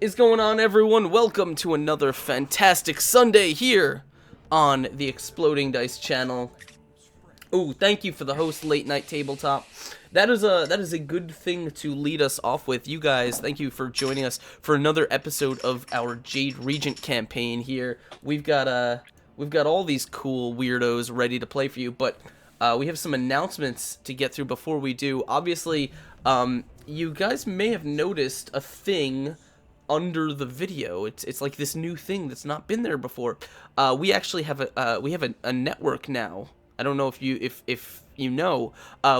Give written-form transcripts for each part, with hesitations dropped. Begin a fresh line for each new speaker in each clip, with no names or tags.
Is going on, everyone? Welcome to another fantastic Sunday here on the Exploding Dice channel. Ooh, thank you for the host, Late Night Tabletop. That is a good thing to lead us off with. You guys, thank you for joining us for another episode of our Jade Regent campaign here. We've got all these cool weirdos ready to play for you, but we have some announcements to get through before we do. Obviously, you guys may have noticed a thing under the video. It's like this new thing that's not been there before. We actually have a network now. I don't know if you know.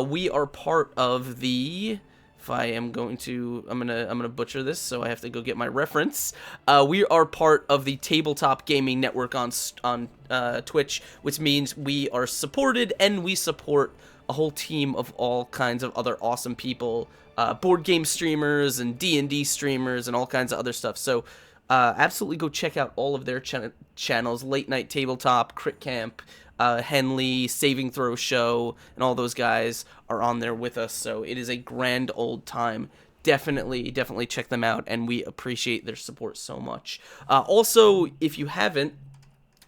We are part of the. If I am going to, I'm gonna butcher this, so I have to go get my reference. We are part of the Tabletop Gaming Network on Twitch, which means we are supported and we support a whole team of all kinds of other awesome people, board game streamers and D&D streamers and all kinds of other stuff. So absolutely go check out all of their channels: Late Night Tabletop, Crit Camp, Henley, Saving Throw Show, and all those guys are on there with us. So it is a grand old time. Definitely check them out, and we appreciate their support so much. Also, if you haven't,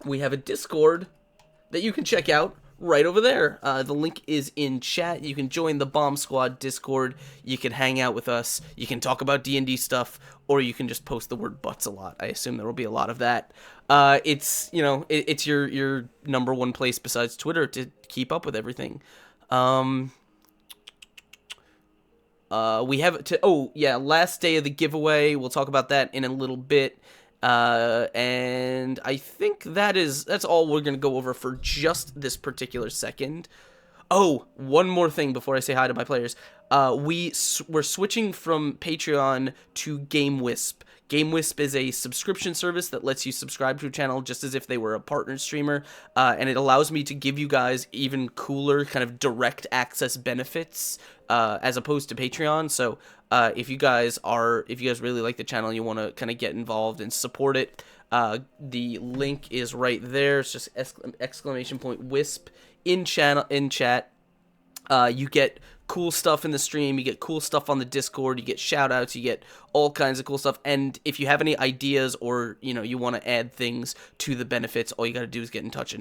we have a Discord that you can check out right over there. The link is in chat. You can join the Bomb Squad Discord. You can hang out with us. You can talk about D&D stuff, or you can just post the word butts a lot. I assume there will be a lot of that. It's your number one place besides Twitter to keep up with everything. We have last day of the giveaway. We'll talk about that in a little bit. And I think that's all we're gonna go over for just this particular second. Oh, one more thing before I say hi to my players. We're switching from Patreon to GameWisp. GameWisp is a subscription service that lets you subscribe to a channel just as if they were a partner streamer, and it allows me to give you guys even cooler kind of direct access benefits as opposed to Patreon. So if you guys really like the channel and you want to kind of get involved and support it, the link is right there. It's just !Wisp in chat. You get cool stuff in the stream, you get cool stuff on the Discord, you get shout outs, you get all kinds of cool stuff. And if you have any ideas or you want to add things to the benefits, all you got to do is get in touch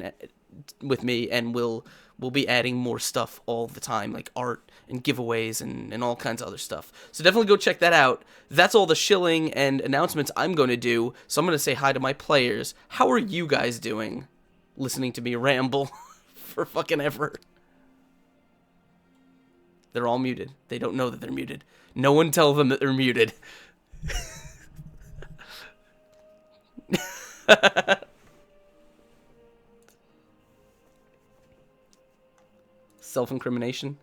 with me, and we'll be adding more stuff all the time, like art and giveaways and all kinds of other stuff. So definitely go check that out. That's all the shilling and announcements I'm going to do. So I'm going to say hi to my players. How are you guys doing? Listening to me ramble for fucking ever. They're all muted. They don't know that they're muted. No one tell them that they're muted. Self-incrimination.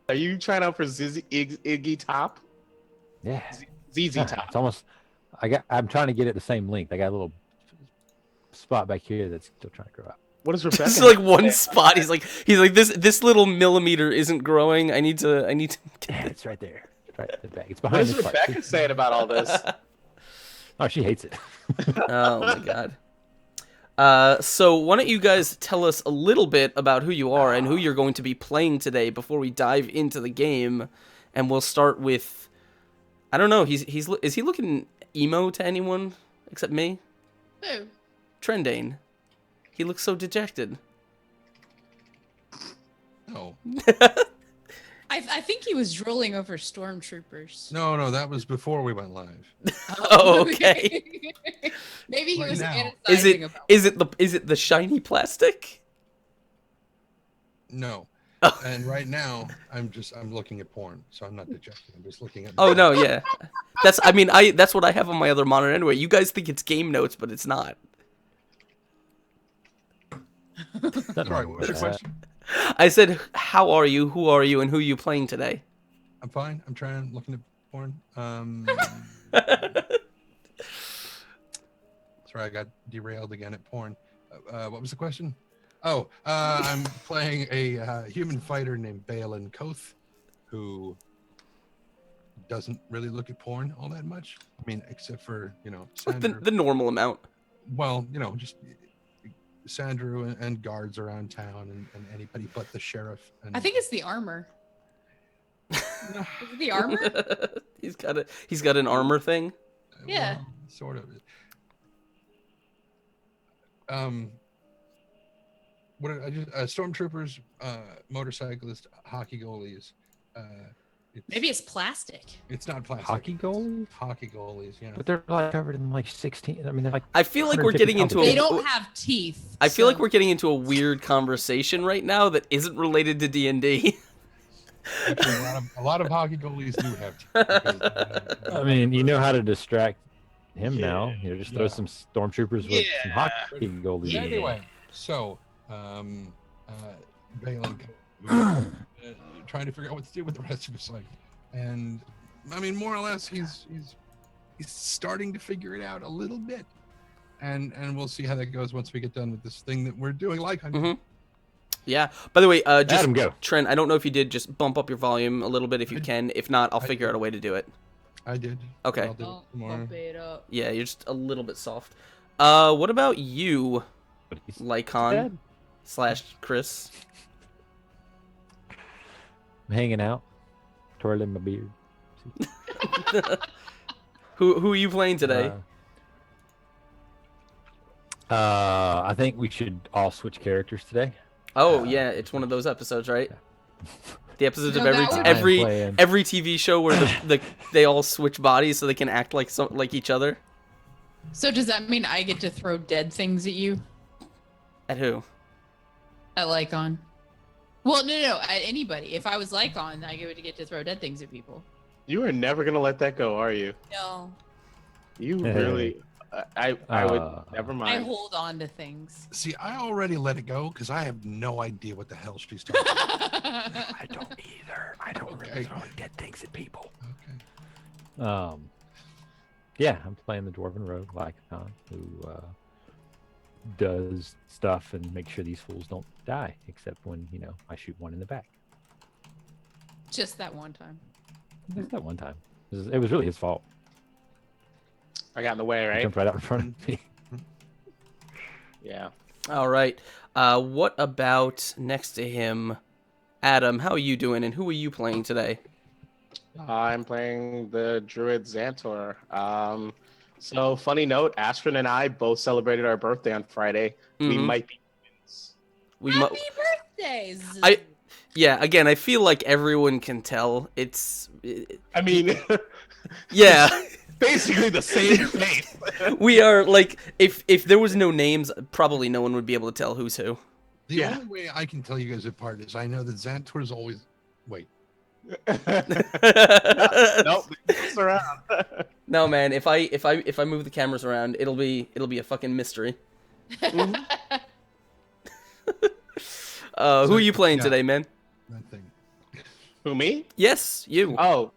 Are you trying out for Iggy Top?
Yeah.
ZZ Top.
It's almost. I'm trying to get it the same length. I got a little spot back here that's still trying to grow out.
What is Rebecca?
It's like one spot. He's like this little millimeter isn't growing. I need to.
Yeah, it's right there. It's right at the back. It's behind
What is
this
Rebecca
part.
saying about all this?
Oh, she hates it.
Oh my god. So why don't you guys tell us a little bit about who you are and who you're going to be playing today before we dive into the game, and we'll start with. I don't know. Is he looking emo to anyone except me?
Who?
Trendane. He looks so dejected.
No.
I think he was drooling over stormtroopers.
No, that was before we went live.
Oh, okay.
Maybe he
Right
was
now.
fantasizing about
Is it the shiny plastic?
No.
Oh.
And right now, I'm looking at porn, so I'm not dejected. I'm just looking at.
Oh no, yeah. That's what I have on my other monitor anyway. You guys think it's game notes, but it's not.
Sorry, what's your question?
I said, how are you? Who are you? And who are you playing today?
I'm fine. I'm looking at porn. Sorry, I got derailed again at porn. What was the question? Oh, I'm playing a human fighter named Balin Koth, who doesn't really look at porn all that much. I mean, except for,
Like the normal amount.
Well, just Sandra and guards around town and anybody but the sheriff. And
I think it's the armor. Is it the armor?
he's got an armor thing.
Yeah.
well, sort of. What I just stormtroopers, motorcyclists, hockey goalies.
Maybe it's plastic.
It's not plastic.
Hockey goalies?
Hockey goalies, yeah.
But they're like covered in like 16. I mean, they're like.
I feel like we're
150
getting into
pounds.
a.
They don't have teeth.
I feel like
so-
we're getting into a weird conversation right now that isn't related to D&D.
Actually, a lot of hockey goalies do have teeth. Because,
I mean, you know how to distract him now.
Yeah.
You know, just throw
Yeah.
some stormtroopers with some hockey goalies.
Yeah, anyway, so Balin trying to figure out what to do with the rest of his life, and I mean, more or less, he's starting to figure it out a little bit, and we'll see how that goes once we get done with this thing that we're doing, like hunting.
Mhm. Yeah. By the way, just
Adam, go.
Trent, I don't know if you did. Just bump up your volume a little bit if you can. If not, I'll figure out a way to do it.
I did.
Okay.
I'll do it tomorrow.
Bump it up.
Yeah, you're just a little bit soft. What about you,
But he's
Lycon
dead.
/ Chris?
I'm hanging out, twirling my beard.
Who are you playing today?
I think we should all switch characters today.
Yeah, it's one of those episodes, right? The episodes of
No,
every
that one-
every
I'm playing.
every TV show where they all switch bodies so they can act like each other.
So does that mean I get to throw dead things at you?
At who?
At Lycon? Well, no, at anybody. If I was Lycon, I would get to throw dead things at people.
You are never gonna let that go, are you?
No.
You really? I would. Never
I
mind.
hold on to things.
See, I already let it go because I have no idea what the hell she's talking about.
I don't either. I don't
Okay.
really throw dead things at people.
Okay.
Yeah, I'm playing the Dwarven Rogue Lycon, who does stuff and makes sure these fools don't die, except when, you know, I shoot one in the back.
Just that one time.
Just that one time. It was really his fault.
I got in the way,
He
right?
jumped right out in front of me.
Yeah.
All right. What about next to him, Adam? How are you doing, and who are you playing today?
I'm playing the Druid Xantor. So funny note, Astrid and I both celebrated our birthday on Friday. We
Mhm.
might be twins.
We mu-
Happy birthdays!
Yeah. Again, I feel like everyone can tell.
I mean,
Yeah.
basically the same face.
We are like if there was no names, probably no one would be able to tell who's who.
The
Yeah.
only way I can tell you guys apart is I know that Xantor's always. Wait.
Nope, it's around.
No, man. If I move the cameras around, it'll be a fucking mystery. Who are you playing
yeah.
today, man?
That thing.
Who, me?
Yes, you.
Oh,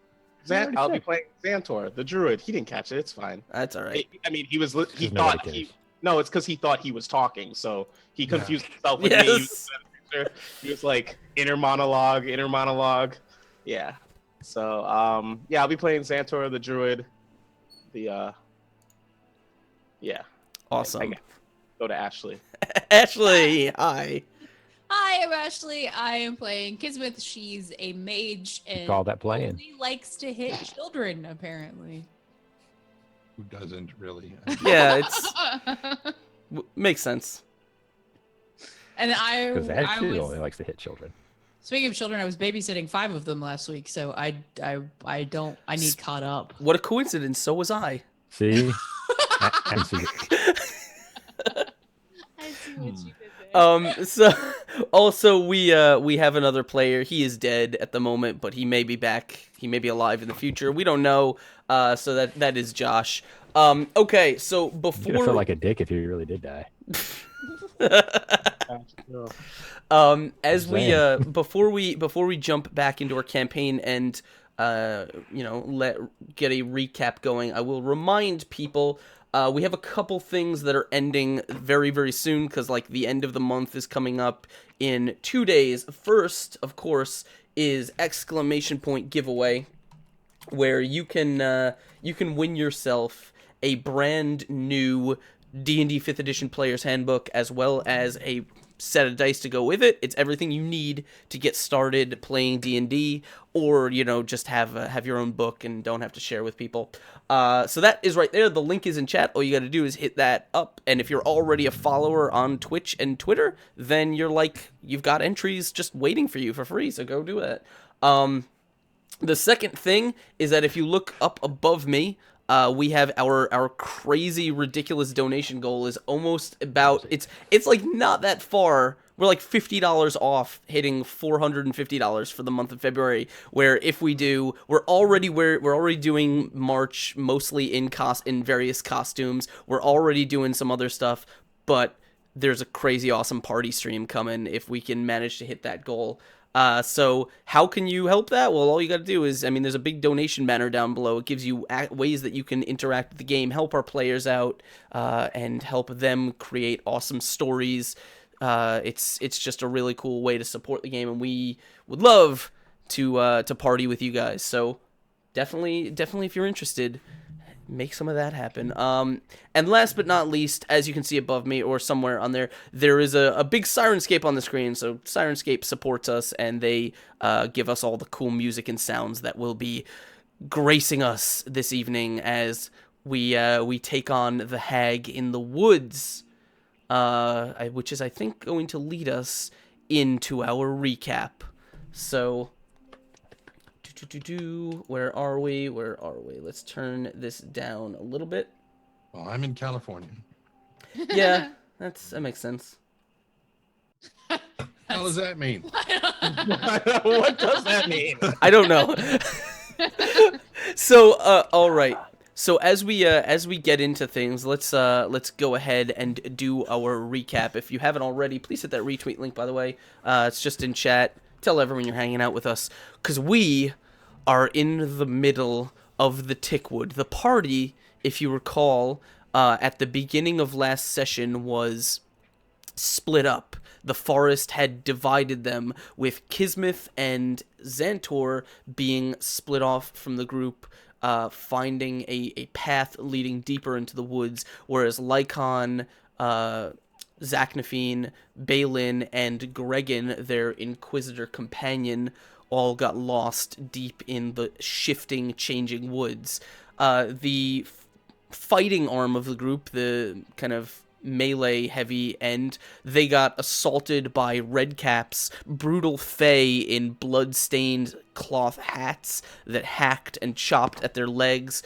already
I'll be
said.
playing Xantor, the Druid. He didn't catch it. It's fine.
That's all right.
I mean, he
Because
thought
nobody cares.
no, it's because he thought he was talking, so he
Yeah.
confused himself with me.
Yes.
He was like inner monologue. Yeah. So yeah, I'll be playing Xantor, the Druid. Yeah.
Awesome.
I got- Go to Ashley.
Ashley, hi.
Hi, I'm Ashley. I am playing Kismet. She's a mage and
Call that playing.
only likes to hit children, apparently.
Who doesn't really?
Yeah, it's makes sense.
And
Because
I
Ashley
was
only likes to hit children.
speaking of children, I was babysitting 5 of them last week, so I need caught up.
What a coincidence. So was I.
See? I see.
I see what you did there.
So also we have another player. He is dead at the moment, but he may be back. He may be alive in the future. We don't know. So that is Josh. Okay, so
You'd have
before
felt like a dick if you really did die.
as we
Man.
before we jump back into our campaign and get a recap going, I will remind people we have a couple things that are ending very, very soon because like the end of the month is coming up in 2 days. First, of course, is exclamation point giveaway, where you can win yourself a brand new D&D 5th edition player's handbook, as well as a set of dice to go with it. It's everything you need to get started playing D&D, or, you know, just have your own book and don't have to share with people. So that is right there. The link is in chat. All you got to do is hit that up, and if you're already a follower on Twitch and Twitter, then you've got entries just waiting for you for free, so go do it. The second thing is that if you look up above me, we have our crazy, ridiculous donation goal is almost about, it's like not that far. We're like $50 off hitting $450 for the month of February, where if we do, we're already doing March mostly in various costumes. We're already doing some other stuff, but there's a crazy awesome party stream coming if we can manage to hit that goal. So how can you help that? Well, all you got to do is, there's a big donation banner down below. It gives you ways that you can interact with the game, help our players out, and help them create awesome stories. It's just a really cool way to support the game, and we would love to party with you guys. So definitely if you're interested, make some of that happen. And last but not least, as you can see above me or somewhere on there, there is a big Sirenscape on the screen. So Sirenscape supports us, and they give us all the cool music and sounds that will be gracing us this evening as we take on the hag in the woods, which is, I think, going to lead us into our recap. So where are we? Let's turn this down a little bit.
Well, I'm in California.
Yeah, that makes sense.
What does that mean?
What does that mean?
I don't know. So, all right. So as we get into things, let's go ahead and do our recap. If you haven't already, please hit that retweet link. By the way, it's just in chat. Tell everyone you're hanging out with us, because we are in the middle of the Tickwood. The party, if you recall, at the beginning of last session was split up. The forest had divided them, with Kismet and Xantor being split off from the group, finding a path leading deeper into the woods, whereas Lycon, Zachnafine, Balin, and Gregan, their Inquisitor companion, all got lost deep in the shifting, changing woods. The fighting arm of the group, the kind of melee-heavy end, they got assaulted by redcaps, brutal fae in blood-stained cloth hats that hacked and chopped at their legs,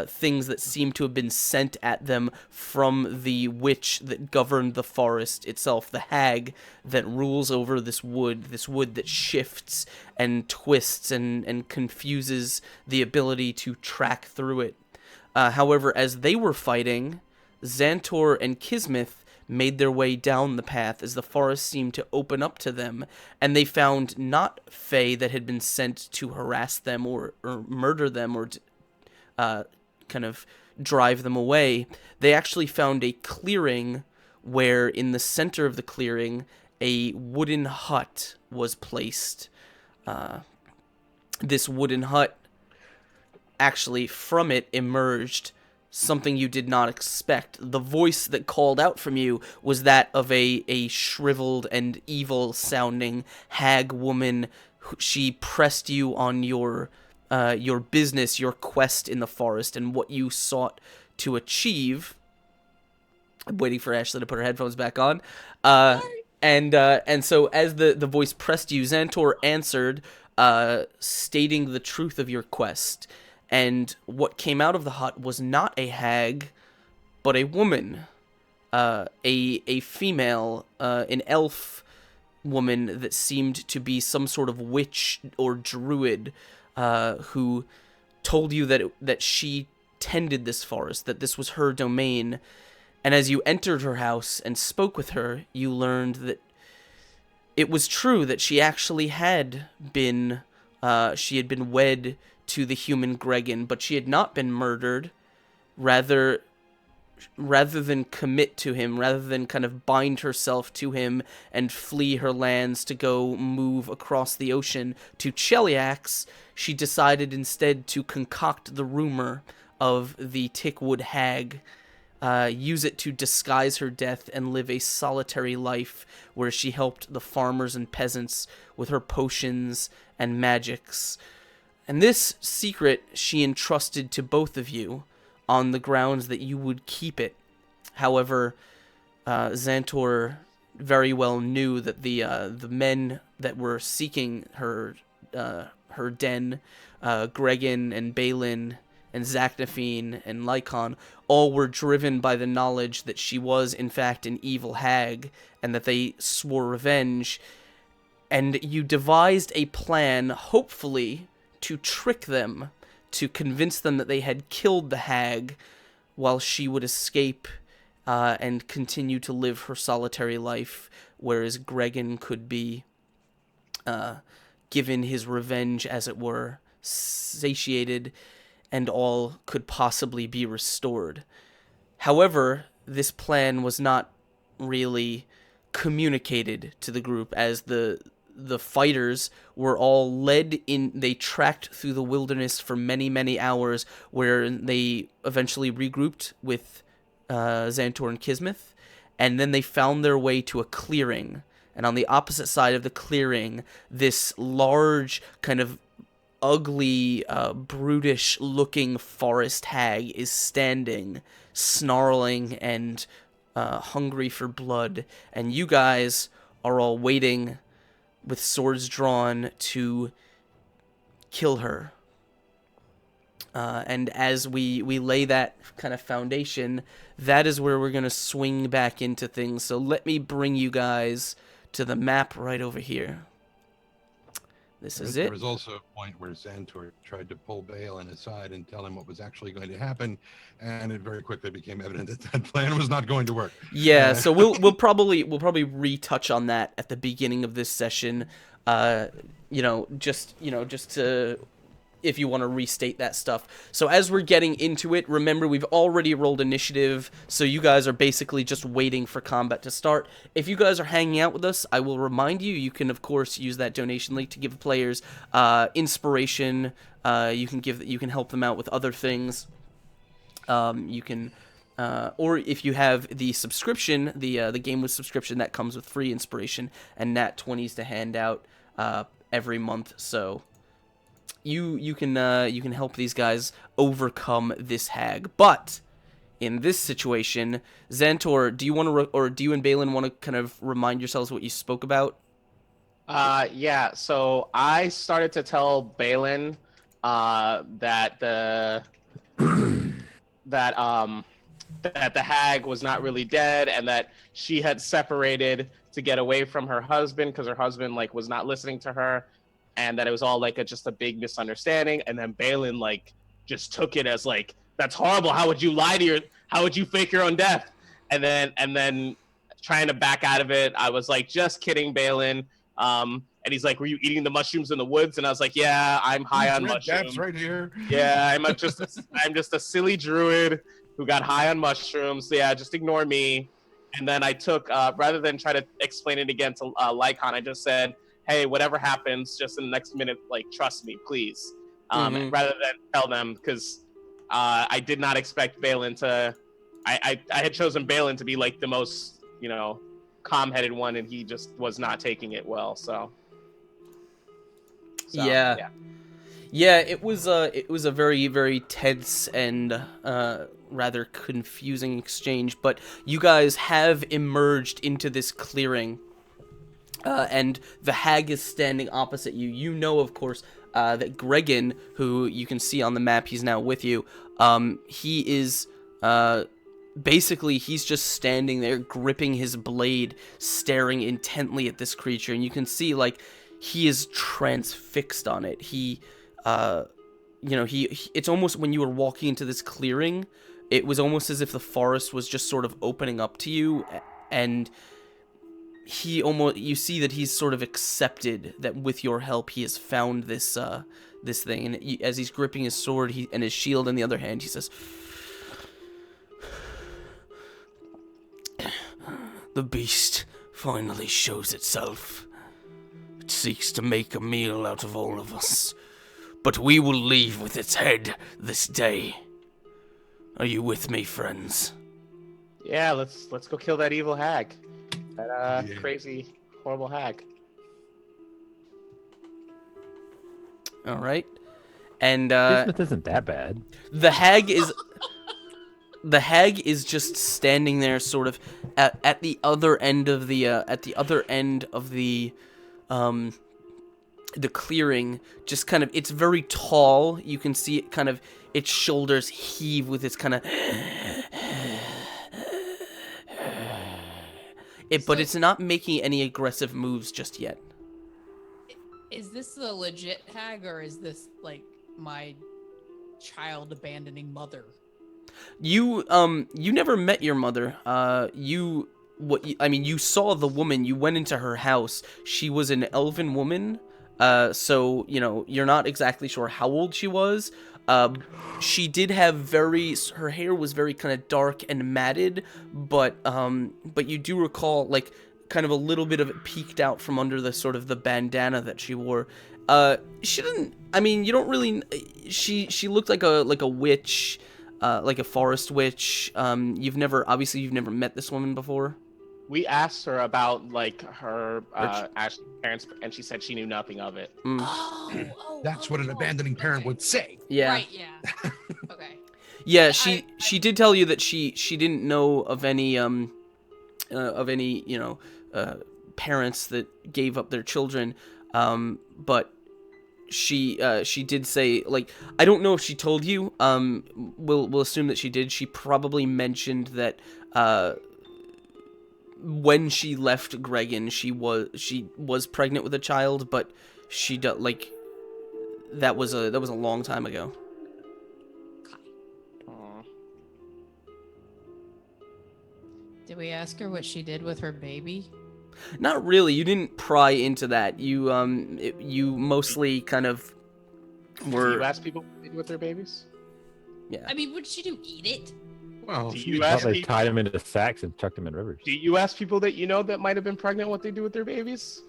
things that seemed to have been sent at them from the witch that governed the forest itself, the hag that rules over this wood that shifts and twists and confuses the ability to track through it. However, as they were fighting, Xantor and Kismet made their way down the path as the forest seemed to open up to them, and they found not fae that had been sent to harass them or murder them or kind of drive them away. They actually found a clearing where in the center of the clearing a wooden hut was placed. This wooden hut, actually from it emerged something you did not expect. The voice that called out from you was that of a shriveled and evil-sounding hag woman. She pressed you on your business, your quest in the forest, and what you sought to achieve. I'm waiting for Ashley to put her headphones back on. And so as the voice pressed you, Xantor answered, stating the truth of your quest. And what came out of the hut was not a hag, but a woman, a female, an elf woman that seemed to be some sort of witch or druid, who told you that she tended this forest, that this was her domain. And as you entered her house and spoke with her, you learned that it was true that she actually had been, wed to the human Gregan, but she had not been murdered. Rather than commit to him, rather than kind of bind herself to him and flee her lands to go move across the ocean to Cheliax, she decided instead to concoct the rumor of the Tickwood hag, use it to disguise her death and live a solitary life where she helped the farmers and peasants with her potions and magics. And this secret she entrusted to both of you on the grounds that you would keep it. However, Xantor very well knew that the men that were seeking her den, Gregan and Balin and Zachnafine and Lycon, all were driven by the knowledge that she was in fact an evil hag, and that they swore revenge. And you devised a plan, hopefully, to trick them, to convince them that they had killed the hag, while she would escape and continue to live her solitary life, whereas Gregan could be given his revenge, as it were, satiated, and all could possibly be restored. However, this plan was not really communicated to the group, as the fighters were all led in. They tracked through the wilderness for many, many hours, where they eventually regrouped with Xantor and Kismet, and then they found their way to a clearing. And on the opposite side of the clearing, this large, kind of ugly, brutish-looking forest hag is standing, snarling and hungry for blood. And you guys are all waiting with swords drawn to kill her. And as we lay that kind of foundation, that is where we're going to swing back into things. So let me bring you guys to the map right over here. This is
There
it.
was also a point where Xantor tried to pull Balin aside and tell him what was actually going to happen, and it very quickly became evident that that plan was not going to work.
Yeah, so we'll probably retouch on that at the beginning of this session. Just to, if you want to restate that stuff. So as we're getting into it, remember we've already rolled initiative, so you guys are basically just waiting for combat to start. If you guys are hanging out with us, I will remind you, you can of course use that donation link to give players inspiration. You can help them out with other things. You can, or if you have the subscription, the game with subscription, that comes with free inspiration and nat 20s to hand out every month. So you can help these guys overcome this hag. But in this situation, Xantor, do you want to, or do you and Balin want to kind of remind yourselves what you spoke about?
Yeah. So I started to tell Balin that the that the hag was not really dead, and that she had separated to get away from her husband because her husband was not listening to her, and that it was all just a big misunderstanding. And then Balin just took it as that's horrible. How would you fake your own death? And then trying to back out of it, I was just kidding, Balin. And he's like, "Were you eating the mushrooms in the woods?" And I was like, "Yeah, I'm high on mushrooms."
Right here.
Yeah, I'm just a silly druid who got high on mushrooms. So yeah, just ignore me. And then I took, rather than try to explain it again to Lycon, I just said, "Hey, whatever happens, just in the next minute, trust me, please." Rather than tell them, because I did not expect Balin to. I had chosen Balin to be the most, calm-headed one, and he just was not taking it well. So
yeah. It was a very, very tense and rather confusing exchange. But you guys have emerged into this clearing, and the hag is standing opposite you. You know, of course, that Gregan, who you can see on the map, he's now with you. He is basically, he's just standing there, gripping his blade, staring intently at this creature, and you can see he is transfixed on it. He it's almost, when you were walking into this clearing, it was almost as if the forest was just sort of opening up to you, and you see that he's sort of accepted that with your help he has found this thing. And as he's gripping his sword and his shield in the other hand, he says, "The beast finally shows itself. It seeks to make a meal out of all of us. But we will leave with its head this day. Are you with me, friends?"
Yeah, let's go kill that evil hag. That
Yeah.
crazy, horrible hag.
All right. And
Bismuth isn't that bad.
the hag is just standing there, sort of at the other end of the clearing. Just kind of, it's very tall. You can see it kind of, its shoulders heave with its kind of but it's not making any aggressive moves just yet.
Is this the legit hag, or is this like my child abandoning mother?
You never met your mother. You saw the woman. You went into her house. She was an elven woman. So you're not exactly sure how old she was. She did have her hair was very kind of dark and matted, but you do recall like kind of a little bit of it peeked out from under the sort of the bandana that she wore. She didn't. I mean, you don't really. She looked like a witch. Like a forest witch. You've never met this woman before.
We asked her about like her Ashley's parents, and she said she knew nothing of it.
That's what an abandoning parent would say.
Yeah.
Right. Yeah. Okay.
Yeah. She did tell you that she didn't know of any parents that gave up their children. But she did say, like, I don't know if she told you. We'll assume that she did. She probably mentioned that when she left Gregan, she was pregnant with a child, but that was a long time ago.
Did we ask her what she did with her baby?
Not really. You didn't pry into that. You you mostly kind of were.
Do you ask people what they do with their babies?
Yeah.
I mean, would she do eat it?
Well,
Do
she
you
would-
I
ask
thought they
people,
tied them into sacks and chucked them in rivers.
do you ask people that you know that might have been pregnant what they do with their babies?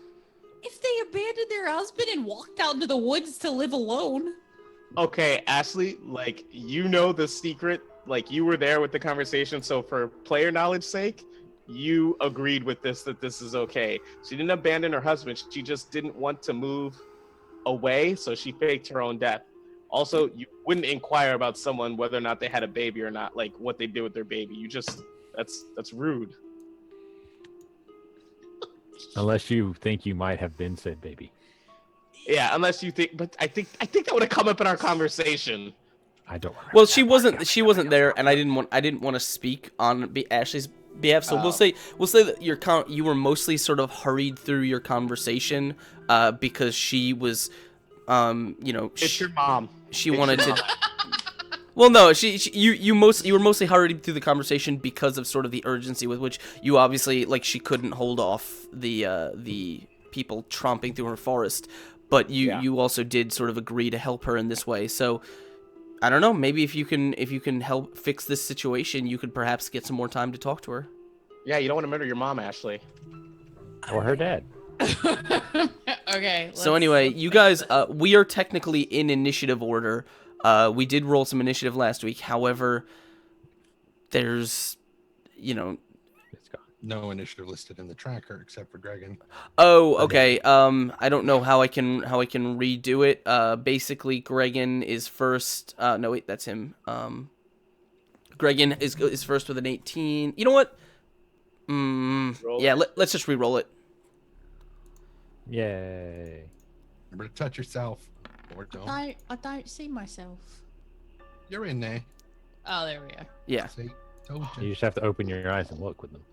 If they abandoned their husband and walked out into the woods to live alone.
Okay, Ashley, like, you know the secret, like, you were there with the conversation, so for player knowledge sake, you agreed with this, that this is okay. She didn't abandon her husband, she just didn't want to move away, so she faked her own death. Also, you wouldn't inquire about someone whether or not they had a baby or not, like, what they did with their baby. You just, that's rude.
Unless you think you might have been said baby.
Yeah, unless you think, but I think that would have come up in our conversation.
I don't remember.
Well, she wasn't there, and I didn't want to speak on Ashley's behalf. So we'll say that you were mostly sort of hurried through your conversation, because she was,
It's your mom.
she wanted to. Well, no, you were mostly hurried through the conversation because of sort of the urgency with which you obviously, like, she couldn't hold off the people tromping through her forest, but you also did sort of agree to help her in this way. So I don't know, maybe if you can help fix this situation, you could perhaps get some more time to talk to her.
Yeah, you don't want to murder your mom, Ashley.
Or her dad.
Okay.
So anyway, you guys, we are technically in initiative order. We did roll some initiative last week. However, there's,
It's gone.
no initiative listed in the tracker except for Dragon.
Oh, okay. I don't know how I can redo it. Basically, Gregan is first. No, wait, that's him. Gregan is first with an 18. You know what?
Roll
Yeah,
it.
let's just re-roll it.
Yay.
Remember to touch yourself. Or don't.
I don't see myself.
You're in there.
Oh, there we are.
Yeah.
See? Told
You
you.
just have to open your eyes and look with them.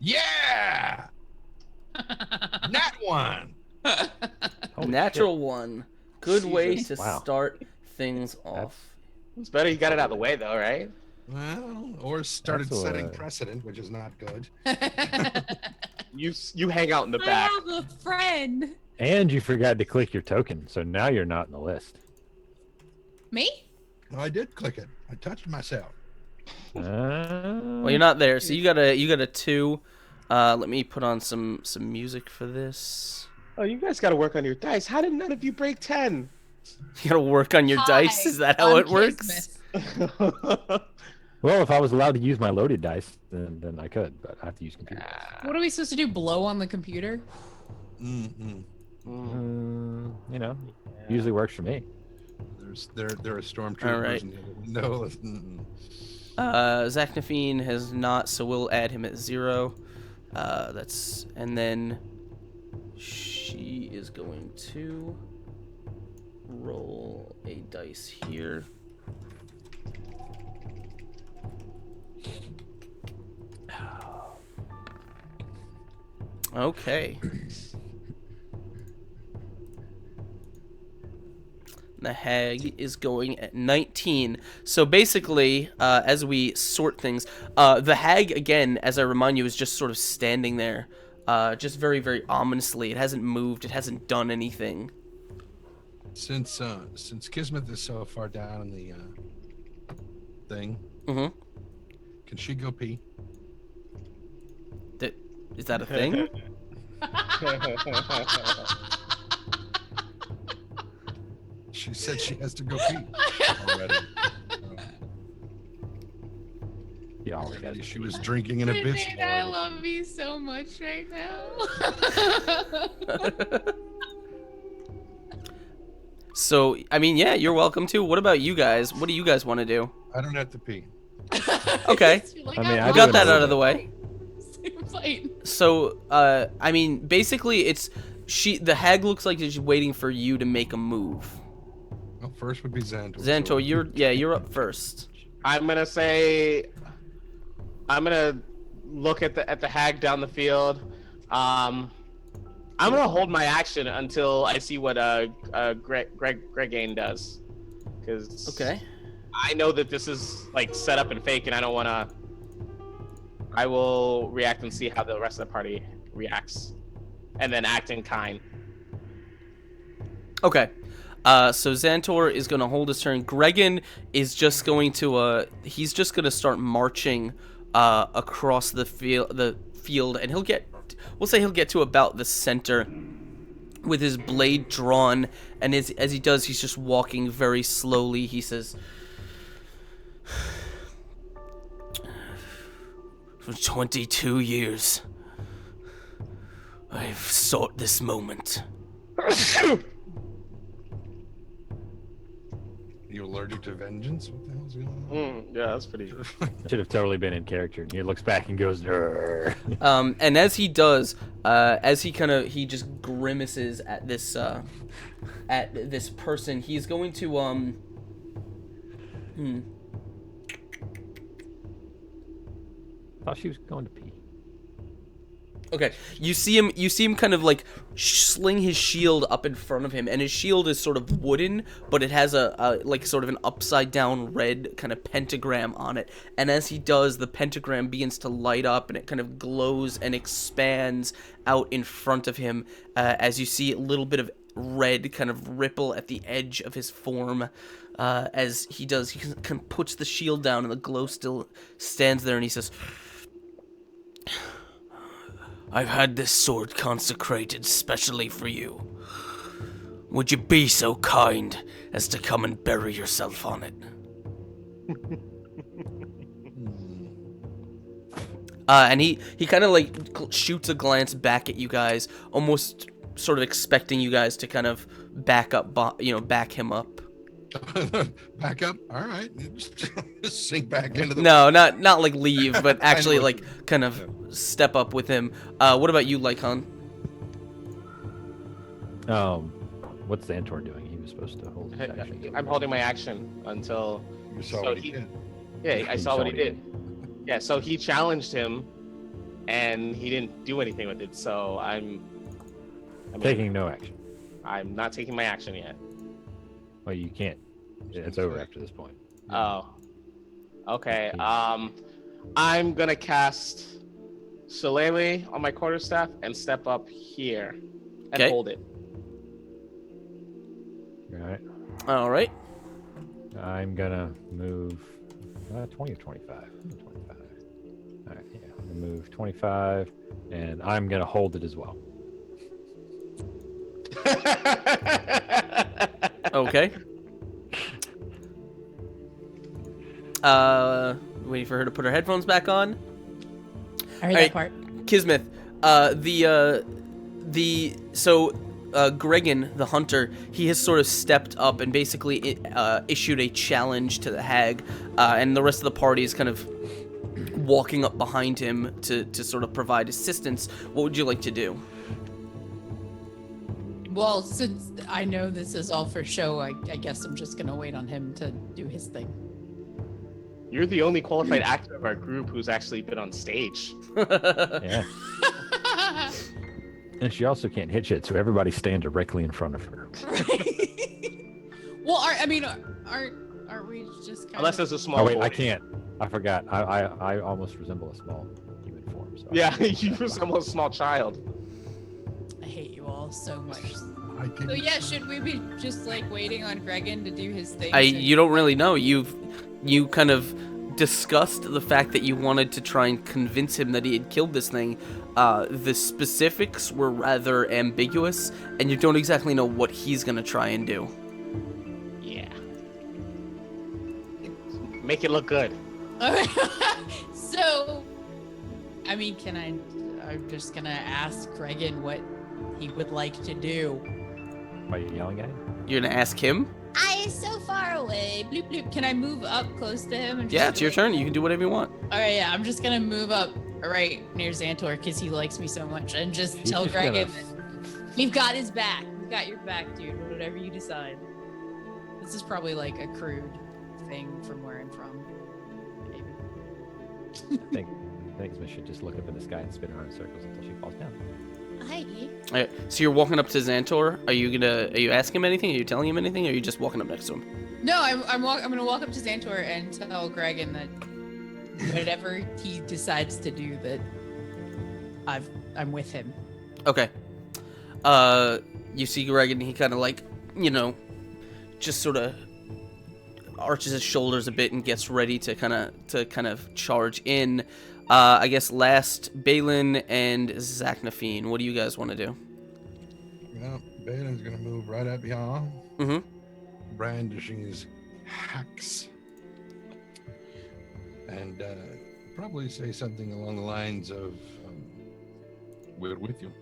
Yeah! Nat one!
Holy
Natural one. Good way to
Wow.
start things off.
It's better you got it out of the way, though, right?
Well, or started
That's
setting
a-
precedent, which is not good.
You hang out in the back.
I have a friend.
shit. And you forgot to click your token, so now you're not in the list.
Me?
No, I did click it. I touched myself.
Well, you're not there, so you got a 2. Let me put on some music for this.
Oh, you guys got to work on your dice. How did none of you break 10?
You gotta work on your dice. Is that how
on
it works?
Christmas.
Well, if I was allowed to use my loaded dice, then I could, but I have to use computer dice.
What are we supposed to do? Blow on the computer?
Mm-mm.
You know, usually works for me.
There are stormtroopers.
All right.
No. Mm-mm.
Zachnafine has not, so we'll add him at 0. And then she is going to roll a dice here. Okay. The hag is going at 19. So basically, as we sort things, the hag, again, as I remind you, is just sort of standing there, just very, very ominously. It hasn't moved. It hasn't done anything.
Since Kismet is so far down in the thing,
Mm-hmm.
can she go pee?
Is that a thing?
She said she has to go pee already.
Yeah, all we got
She was drinking an abyss.
Jade, I love me so much right now.
So, I mean, yeah, you're welcome to. What about you guys? What do you guys want to do?
I don't have to pee.
Okay.
Like,
I mean, I
We
do
got
it
that
a
out of
little
the way.
Fight.
So, I mean, basically, the hag looks like she's waiting for you to make a move.
Well, first would be Xantor.
Xantor, you're up first.
I'm gonna look at the hag down the field. I'm gonna hold my action until I see what Gregane does, because
Okay.
I know that this is like set up and fake, and I don't wanna. I will react and see how the rest of the party reacts, and then act in kind.
Okay. So Xantor is going to hold his turn. Gregane is just going to he's just going to start marching across the field, and we'll say he'll get to about the center with his blade drawn, and as he does, he's just walking very slowly. He says, "For 22 years, I've sought this moment."
You allergic to vengeance? What the hell's going on?
Yeah, that's pretty.
Should have totally been in character. And he looks back and goes, "Grr."
And as he does, as he just grimaces at this person, he's going to
Thought she was going to pee.
Okay, you see him kind of like sling his shield up in front of him, and his shield is sort of wooden, but it has a like sort of an upside down red kind of pentagram on it. And as he does, the pentagram begins to light up, and it kind of glows and expands out in front of him, as you see a little bit of red kind of ripple at the edge of his form. As he does, he kind of puts the shield down, and the glow still stands there, and he says, "I've had this sword consecrated specially for you. Would you be so kind as to come and bury yourself on it?" And he kind of like shoots a glance back at you guys, almost sort of expecting you guys to kind of back him up.
Back up? All right. Just sink back into the...
No, not like leave, but actually like kind of step up with him. What about you, Lycon?
What's Xantor doing? He was supposed to hold his action.
I'm holding my action until.
You saw what he did.
Yeah, I saw what he did. Yeah, so he challenged him, and he didn't do anything with it. So
Taking no action.
I'm not taking my action yet.
Well, you can't. It's over after this point.
Oh. Okay. I'm gonna cast Shillelagh on my quarterstaff and step up here and
Okay.
hold it.
All right.
All right.
I'm gonna move 20 or 25. 25. All right. Yeah. I'm gonna move 25, and I'm gonna hold it as well.
Okay. waiting for her to put her headphones back on.
I heard
Alright.
that part.
Kismet, Gregan, the hunter, he has sort of stepped up and basically issued a challenge to the hag, and the rest of the party is kind of walking up behind him to sort of provide assistance. What would you like to do?
Well, since I know this is all for show, I guess I'm just gonna wait on him to do his thing.
You're the only qualified actor of our group who's actually been on stage.
Yeah. And she also can't hit shit, so everybody stand directly in front of her.
Well, aren't we just kind
Unless
of...
there's a small
Oh wait, I
boy.
can't. I forgot. I almost resemble a small human form. So
Yeah, you resemble a small child.
I hate you all so much.
I didn't
So yeah, should we be just like waiting on Gregan to do his thing?
You don't really know. You kind of discussed the fact that you wanted to try and convince him that he had killed this thing. The specifics were rather ambiguous, and you don't exactly know what he's gonna try and do.
Yeah. Make it look good.
So, I mean, I'm just gonna ask Gregan what he would like to do.
Why are you yelling at him?
You're gonna ask him?
I is so far away. Bloop bloop. Can I move up close to him? And
Yeah,
just
it's your
like-
turn. You can do whatever you want.
All right, yeah, I'm just gonna move up right near Xantor because he likes me so much, and just
He's
tell
just
Gregan
gonna-
that we've got his back. We've got your back, dude. Whatever you decide. This is probably like a crude thing from where I'm from. Maybe.
I think we should just look up in the sky and spin around in circles until she falls down.
Hi.
Alright, so you're walking up to Xantor. Are you asking him anything? Are you telling him anything? Or are you just walking up next to him?
No, I'm gonna walk up to Xantor and tell Gregan that whatever he decides to do, that I'm with him.
Okay. You see Greg, and he kind of like, just sort of arches his shoulders a bit and gets ready to kind of charge in. I guess last, Balin and Zachnafine. What do you guys want to do?
Well, Balin's gonna move right up here,
Mm-hmm.
brandishing his axe, and probably say something along the lines of, "We're with you,"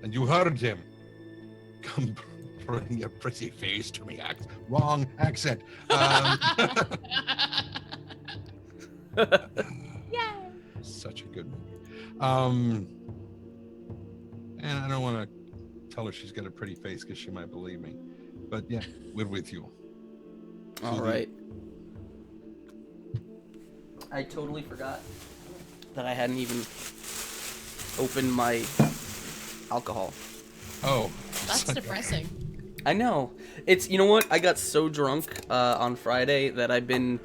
and you heard him. Come, bring your pretty face to me. Wrong accent.
Yeah.
Such a good movie. And I don't want to tell her she's got a pretty face because she might believe me. But yeah, we're with you.
All right. I totally forgot that I hadn't even opened my alcohol.
Oh,
That's depressing.
I know. It's, you know what? I got so drunk on Friday that I've been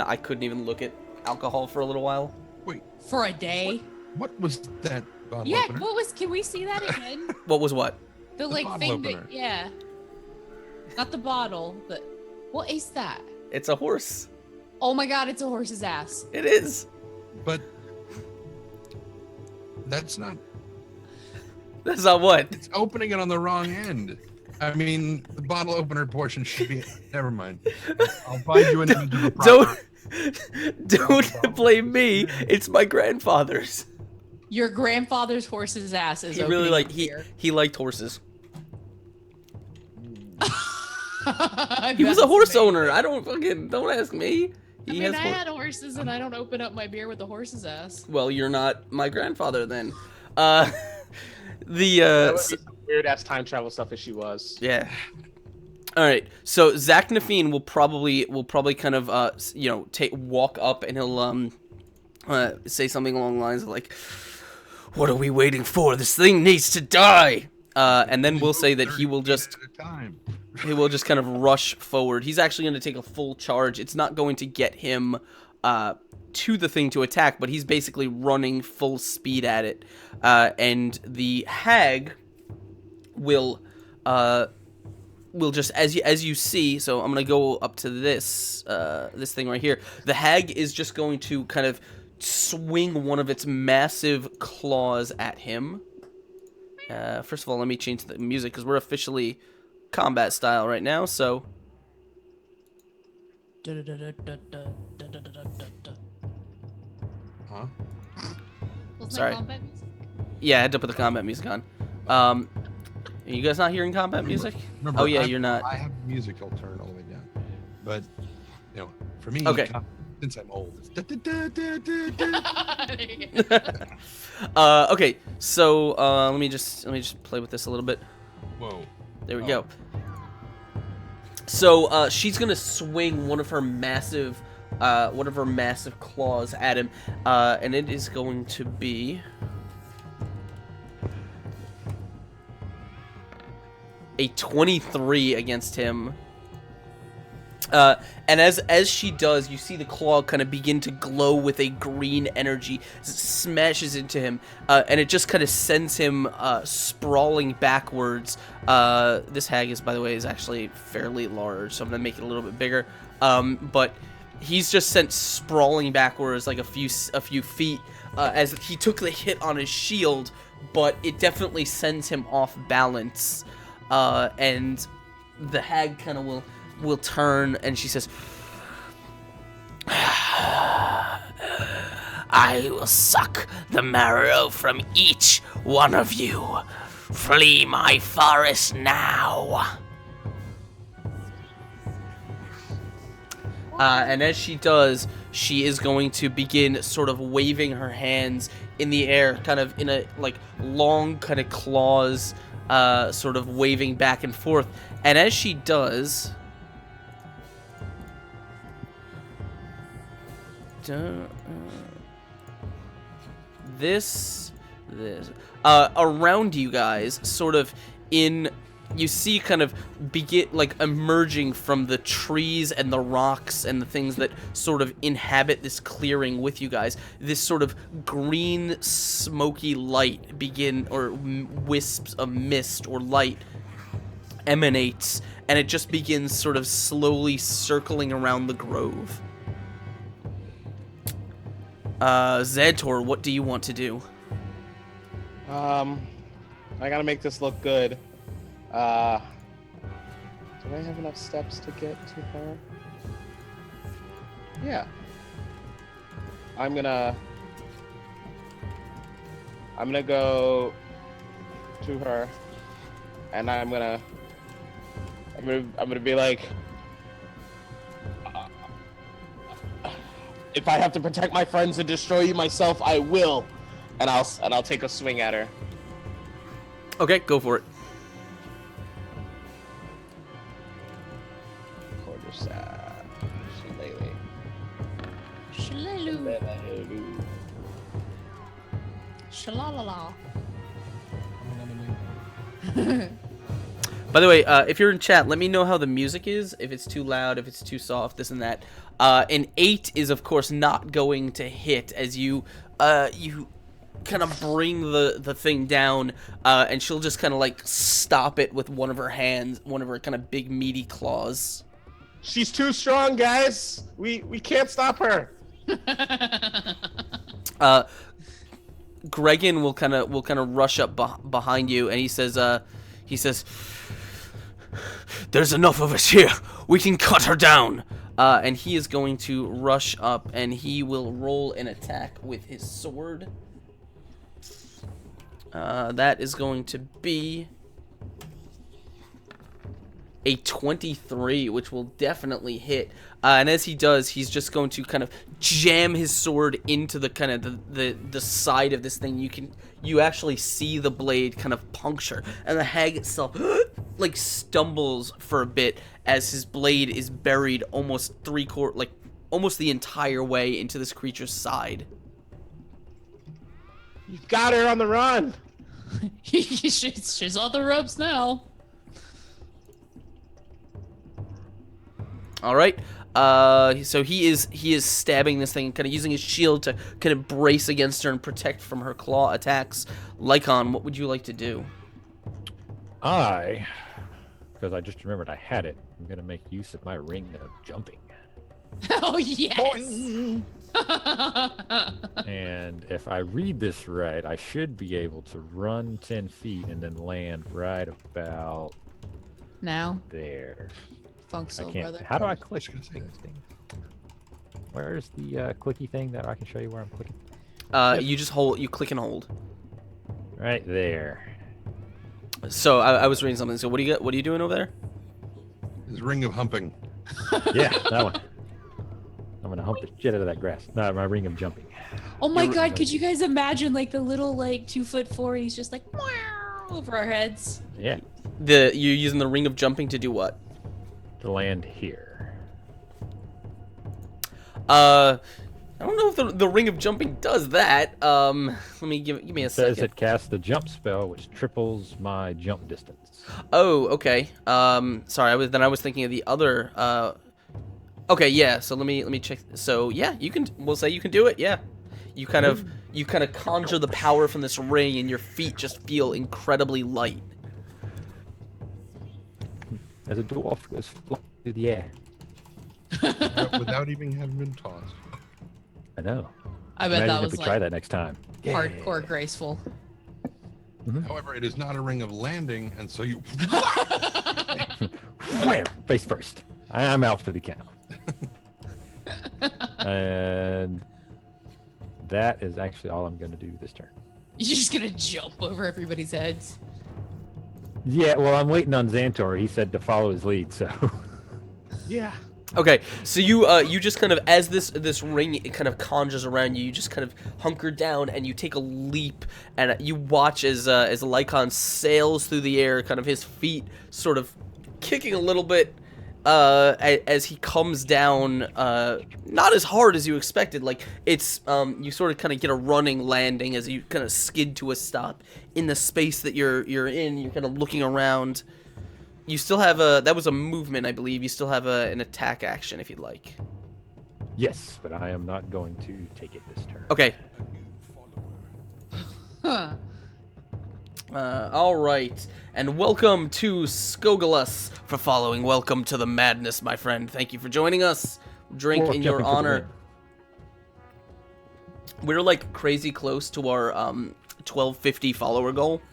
I couldn't even look at alcohol for a little while.
wait.
For a day.
What was that bottle
Yeah.
opener?
Can we see that again?
What was what?
The like
bottle
thing
opener.
that, yeah. Not the bottle, but what is that?
It's a horse.
Oh my god, it's a horse's ass.
It is.
But that's not.
That's not what.
It's opening it on the wrong end. I mean, the bottle opener portion should be. Never mind. I'll find you an image of the proper.
Don't blame me. It's my grandfather's.
Your grandfather's horse's ass is
He really
opening
like
up
he
here.
he liked horses.
He
He was a horse owner. Don't ask me.
I
He
mean,
has
I
hor-
had horses, and I don't open up my beer with a horse's ass.
Well, you're not my grandfather then.
That would be
The
some weird ass time travel stuff as she was.
yeah. All right. So Zachnafine will probably kind of walk up, and he'll say something along the lines of like, "What are we waiting for? This thing needs to die." And then we'll say that he will just
At a time.
kind of rush forward. He's actually going to take a full charge. It's not going to get him to the thing to attack, but he's basically running full speed at it. And the hag will just, as you see. So I'm going to go up to this thing right here. The hag is just going to kind of swing one of its massive claws at him. First of all, let me change the music because we're officially combat style right now, so
Where's my
Sorry.
combat music?
Yeah, I had to put the combat music on. Are you guys not hearing combat music?
Remember,
Oh yeah, you're not.
I have music. I'll turn all the way down. But for me,
Okay.
since I'm old, it's
Okay, so let me just play with this a little bit.
Whoa.
There we
Oh.
go. So she's gonna swing one of her massive claws at him, and it is going to be a 23 against him. And as she does, you see the claw kind of begin to glow with a green energy as it smashes into him, and it just kind of sends him sprawling backwards. This hag is, by the way, is actually fairly large, so I'm gonna make it a little bit bigger. But he's just sent sprawling backwards like a few feet as he took the hit on his shield, but it definitely sends him off balance. And the hag kind of will turn, and she says, I will suck the marrow from each one of you. Flee my forest now. And as she does, she is going to begin sort of waving her hands in the air, kind of in a long kind of claws, sort of waving back and forth. And as she does, this around you guys, sort of you see kind of emerging from the trees and the rocks and the things that sort of inhabit this clearing with you guys, this sort of green smoky light or wisps of mist or light emanates, and it just begins sort of slowly circling around the grove. Xantor, what do you want to do?
I gotta make this look good. Do I have enough steps to get to her? Yeah. I'm gonna go to her, and I'm gonna be like, if I have to protect my friends and destroy you myself, I will. And I'll take a swing at her.
Okay, go for it.
Shalalu. Shalalala.
By the way, if you're in chat, let me know how the music is, if it's too loud, if it's too soft, this and that. An 8 is, of course, not going to hit as you kind of bring the thing down, and she'll just kind of stop it with one of her hands, one of her kind of big meaty claws.
She's too strong, guys. We can't stop her.
Gregan will kind of rush up behind you, and he says, "There's enough of us here. We can cut her down." And he is going to rush up, and he will roll an attack with his sword. That is going to be a 23, which will definitely hit. And as he does, he's just going to kind of jam his sword into the kind of the side of this thing. You actually see the blade kind of puncture, and the hag itself stumbles for a bit as his blade is buried almost almost the entire way into this creature's side.
You got her on the run.
She's on the ropes now.
All right. So he is stabbing this thing, kind of using his shield to kind of brace against her and protect from her claw attacks. Lycon, what would you like to do?
Because I just remembered I had it, I'm gonna make use of my ring of jumping.
Oh yes.
And if I read this right, I should be able to run 10 feet and then land right about
Now,
there.
Funk Soul
I can't.
brother.
How do I
was
click
gonna say
these things? Where's the clicky thing that I can show you where I'm clicking?
You just hold. You click and hold.
Right there.
So I was reading something. So what do you got? What are you doing over there?
His ring of humping.
Yeah, that one. I'm gonna hump the shit out of that grass. No, my ring of jumping.
Oh my god, could you guys imagine like the little like 2'4"? He's just like "Meow," over our heads.
Yeah,
You're using the ring of jumping to do what?
to land here.
I don't know if the ring of jumping does that. Let me give me a
It says
second.
it casts the jump spell, which triples my jump distance.
Oh, okay. Sorry, I was thinking of the other. Okay, yeah. So let me check. So yeah, you can. We'll say you can do it. Yeah, you kind of conjure the power from this ring, and your feet just feel incredibly light.
As a dwarf goes flying through the air.
Without even having been tossed.
I know.
I bet
Imagine
that
if
was
we try
like
that next time.
hardcore graceful.
However, it is not a ring of landing, and so you.
Wham! Face first. I'm out for the count. And that is actually all I'm going to do this turn.
You're just gonna jump over everybody's heads.
Yeah, well, I'm waiting on Xantor. He said to follow his lead, so.
Yeah.
Okay, so you just kind of, as this ring it kind of conjures around you, you just kind of hunker down and you take a leap, and you watch as Lycon sails through the air, kind of his feet sort of kicking a little bit as he comes down, not as hard as you expected. Like it's you sort of kind of get a running landing as you kind of skid to a stop in the space that you're in. You're kind of looking around. You still have that was a movement, I believe. You still have an attack action if you'd like.
Yes, but I am not going to take it this turn.
Okay.
Huh.
All right. And welcome to Skogalas for following. Welcome to the madness, my friend. Thank you for joining us. Drink
Or
in your
jumping to the
honor.
wind.
We're like crazy close to our 1250 follower goal,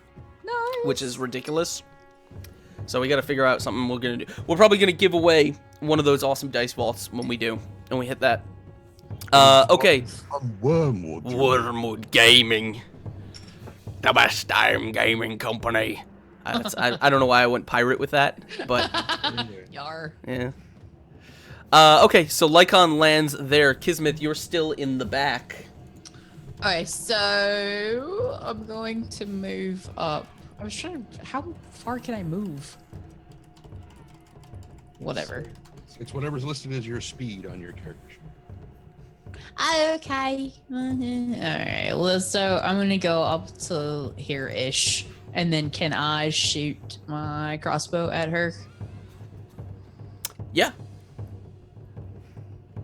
Nice.
which is ridiculous. So we got to figure out something we're going to do. We're probably going to give away one of those awesome dice vaults when we do, and we hit that. Okay.
Wormwood.
Wormwood Gaming. The best damn gaming company. I don't know why I went pirate with that, but
Yar.
yeah. Okay, so Lycon lands there. Kismet, you're still in the back.
Okay, so I'm going to move up. I was trying to. How far can I move? Whatever.
It's whatever's listed as your speed on your character sheet.
Okay. Alright, well, so I'm gonna go up to here-ish. And then can I shoot my crossbow at her?
Yeah.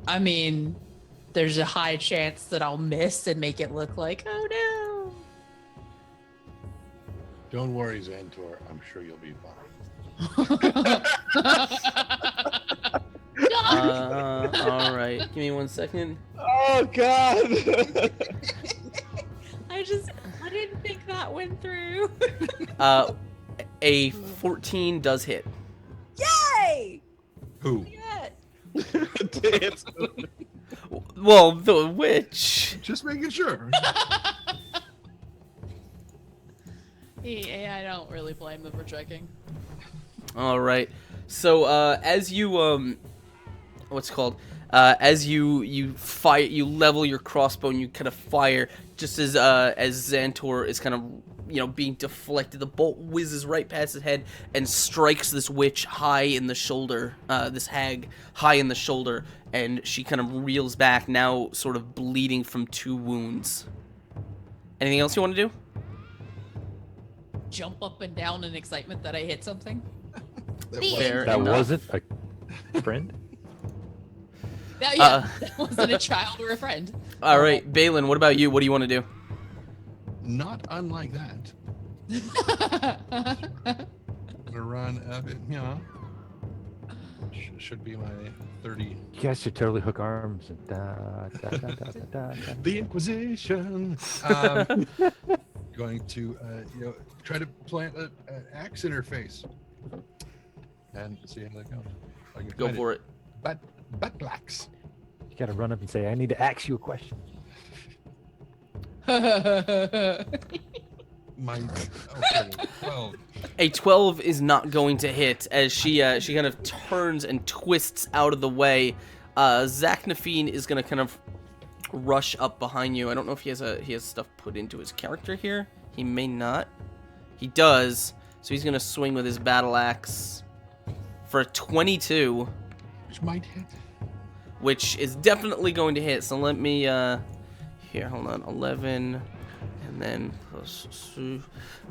I mean, there's a high chance that I'll miss and make it look like, oh no.
Don't worry, Xantor. I'm sure you'll be fine.
All right. Give me 1 second.
Oh God.
I didn't think that went through.
A 14 does hit.
Yay!
Who?
Yeah.
Dance.
Well, the witch.
Just making sure.
Yeah, I don't really blame them for checking.
All right. So as you what's it called? As you fire, you level your crossbow and you kind of fire. Just as Xantor is kind of being deflected, the bolt whizzes right past his head and strikes this witch high in the shoulder. This hag high in the shoulder, and she kind of reels back, now sort of bleeding from 2 wounds. Anything else you want to do?
Jump up and down in excitement that I hit something.
Fair
That
enough.
wasn't a friend?
That wasn't a child or a friend.
All right, Balin, what about you? What do you want to do?
Not unlike that. I'm gonna run up it, should be my 30.
You guys should totally hook arms and
The Inquisition. Going to try to plant an axe in her face and see how that goes. If I can
Go
find
for it.
Butt blacks.
You gotta run up and say, I need to ask you a question.
My okay, 12.
A 12 is not going to hit as she kind of turns and twists out of the way. Zach Nafine is going to kind of rush up behind you. I don't know if he has stuff put into his character here. He may not. He does. So he's going to swing with his battle axe for a 22,
Which might hit.
which is definitely going to hit. So let me here, hold on. 11 and then plus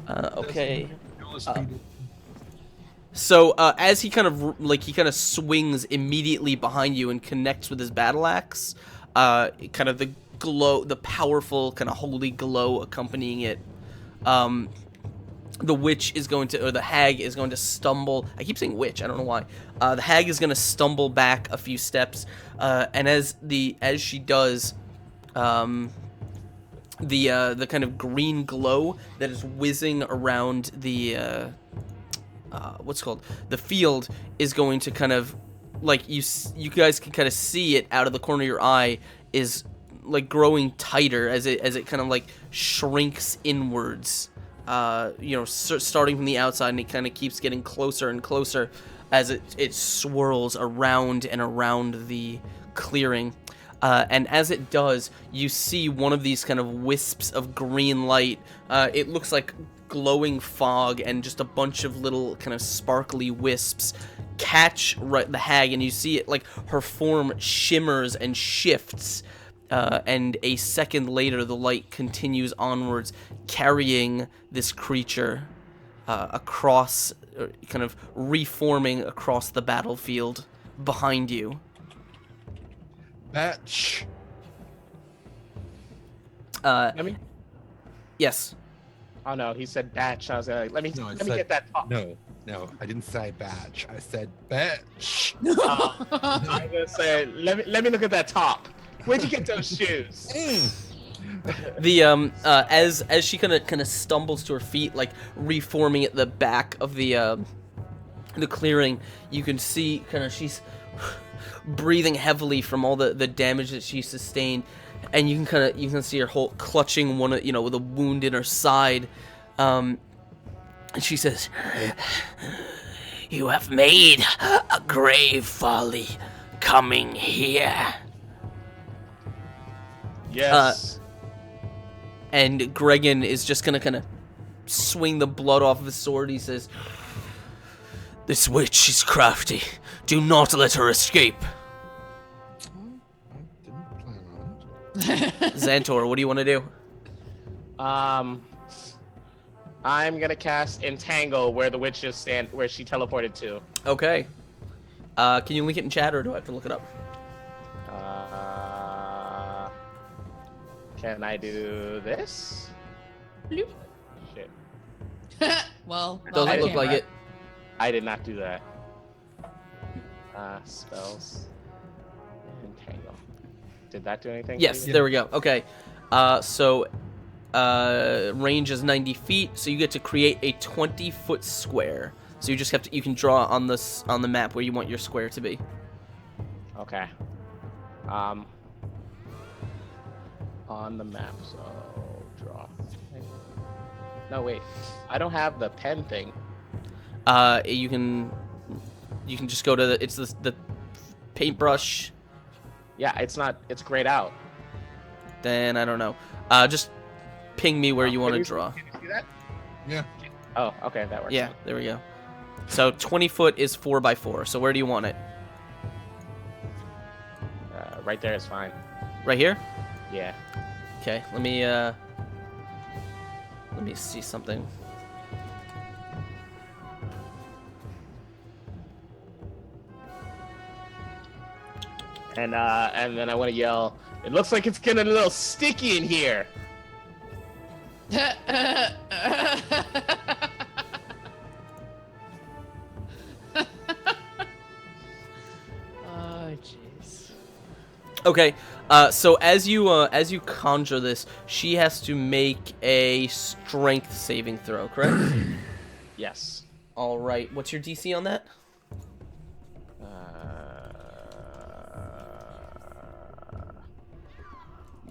okay. So as he kind of swings immediately behind you and connects with his battle axe, kind of the powerful kind of holy glow accompanying it, the witch is going to, or the hag is going to stumble. I keep saying witch, I don't know why. The hag is going to stumble back a few steps, and as she does, the kind of green glow that is whizzing around the the field is going to kind of, like, you guys can kind of see it out of the corner of your eye, is like growing tighter as it kind of like shrinks inwards, starting from the outside, and it kind of keeps getting closer and closer as it swirls around and around the clearing. And as it does, you see one of these kind of wisps of green light. It looks like glowing fog, and just a bunch of little kind of sparkly wisps catch the hag, and you see it, like, her form shimmers and shifts, and a second later the light continues onwards, carrying this creature across, kind of reforming across the battlefield behind you.
Batch.
Yes.
Oh no, he said batch. I was like, let me get that top.
No, I didn't say batch. I said batch.
I was gonna say, let me look at that top. Where'd you get those shoes?
The as she kind of stumbles to her feet, like reforming at the back of the clearing, you can see kind of she's breathing heavily from all the damage that she sustained, and you can see her whole clutching one, with a wound in her side, and she says, "You have made a grave folly coming here."
Yes.
And Gregan is just gonna kind of swing the blood off of his sword. He says, "This witch is crafty. Do not let her escape."
I didn't plan on
Xantor, what do you want to do?
I'm gonna cast Entangle where the witch is where she teleported to.
Okay. Can you link it in chat, or do I have to look it up?
Can I do this?
Bloop.
Shit.
Well,
Doesn't
I
look
can't,
like
right?
it.
I did not do that. Spells. Entangle. Did that do anything?
Yes,
for you?
there we go. Okay. So range is 90 feet, so you get to create a 20-foot square. So you just have to, you can draw on the map where you want your square to be.
Okay. On the map, so draw. No, wait. I don't have the pen thing.
You can just go to the paintbrush.
Yeah, it's grayed out.
Then I don't know. Just ping me where you want to draw.
Can you see that?
Yeah.
Oh, okay, that works.
Yeah, there we go. So 20 foot is 4x4. So where do you want it?
Right there is fine.
Right here?
Yeah.
Okay, let me see something.
And then I want to yell, "It looks like it's getting a little sticky in here."
Oh, jeez.
Okay, so as you conjure this, she has to make a strength saving throw, correct?
Yes.
All right. What's your DC on that?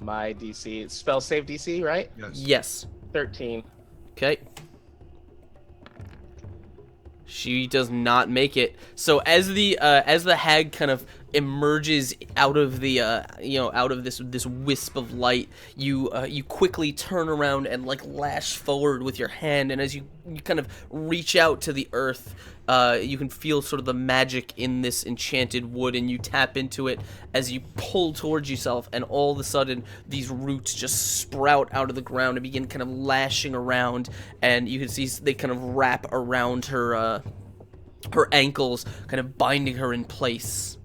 my DC. Spell save DC, right?
Yes.
Yes.
13.
Okay. She does not make it. So as the hag kind of emerges out of the out of this wisp of light, you quickly turn around and like lash forward with your hand, and as you kind of reach out to the earth, you can feel sort of the magic in this enchanted wood, and you tap into it as you pull towards yourself, and all of a sudden these roots just sprout out of the ground and begin kind of lashing around, and you can see they kind of wrap around her ankles, kind of binding her in place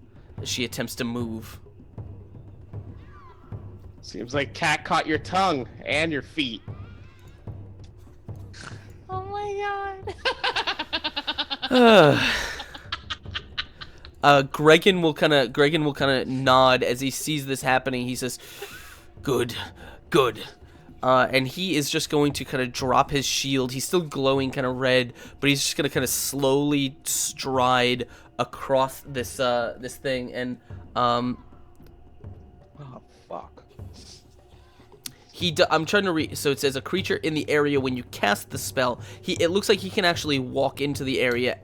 as she attempts to move.
Seems like cat caught your tongue and your feet.
Oh my god.
Gregan will kind of nod as he sees this happening. He says, "Good, good." And he is just going to kind of drop his shield. He's still glowing kind of red, but he's just going to kind of slowly stride across this this thing, and
Oh, fuck.
I'm trying to read. So it says a creature in the area when you cast the spell. It looks like he can actually walk into the area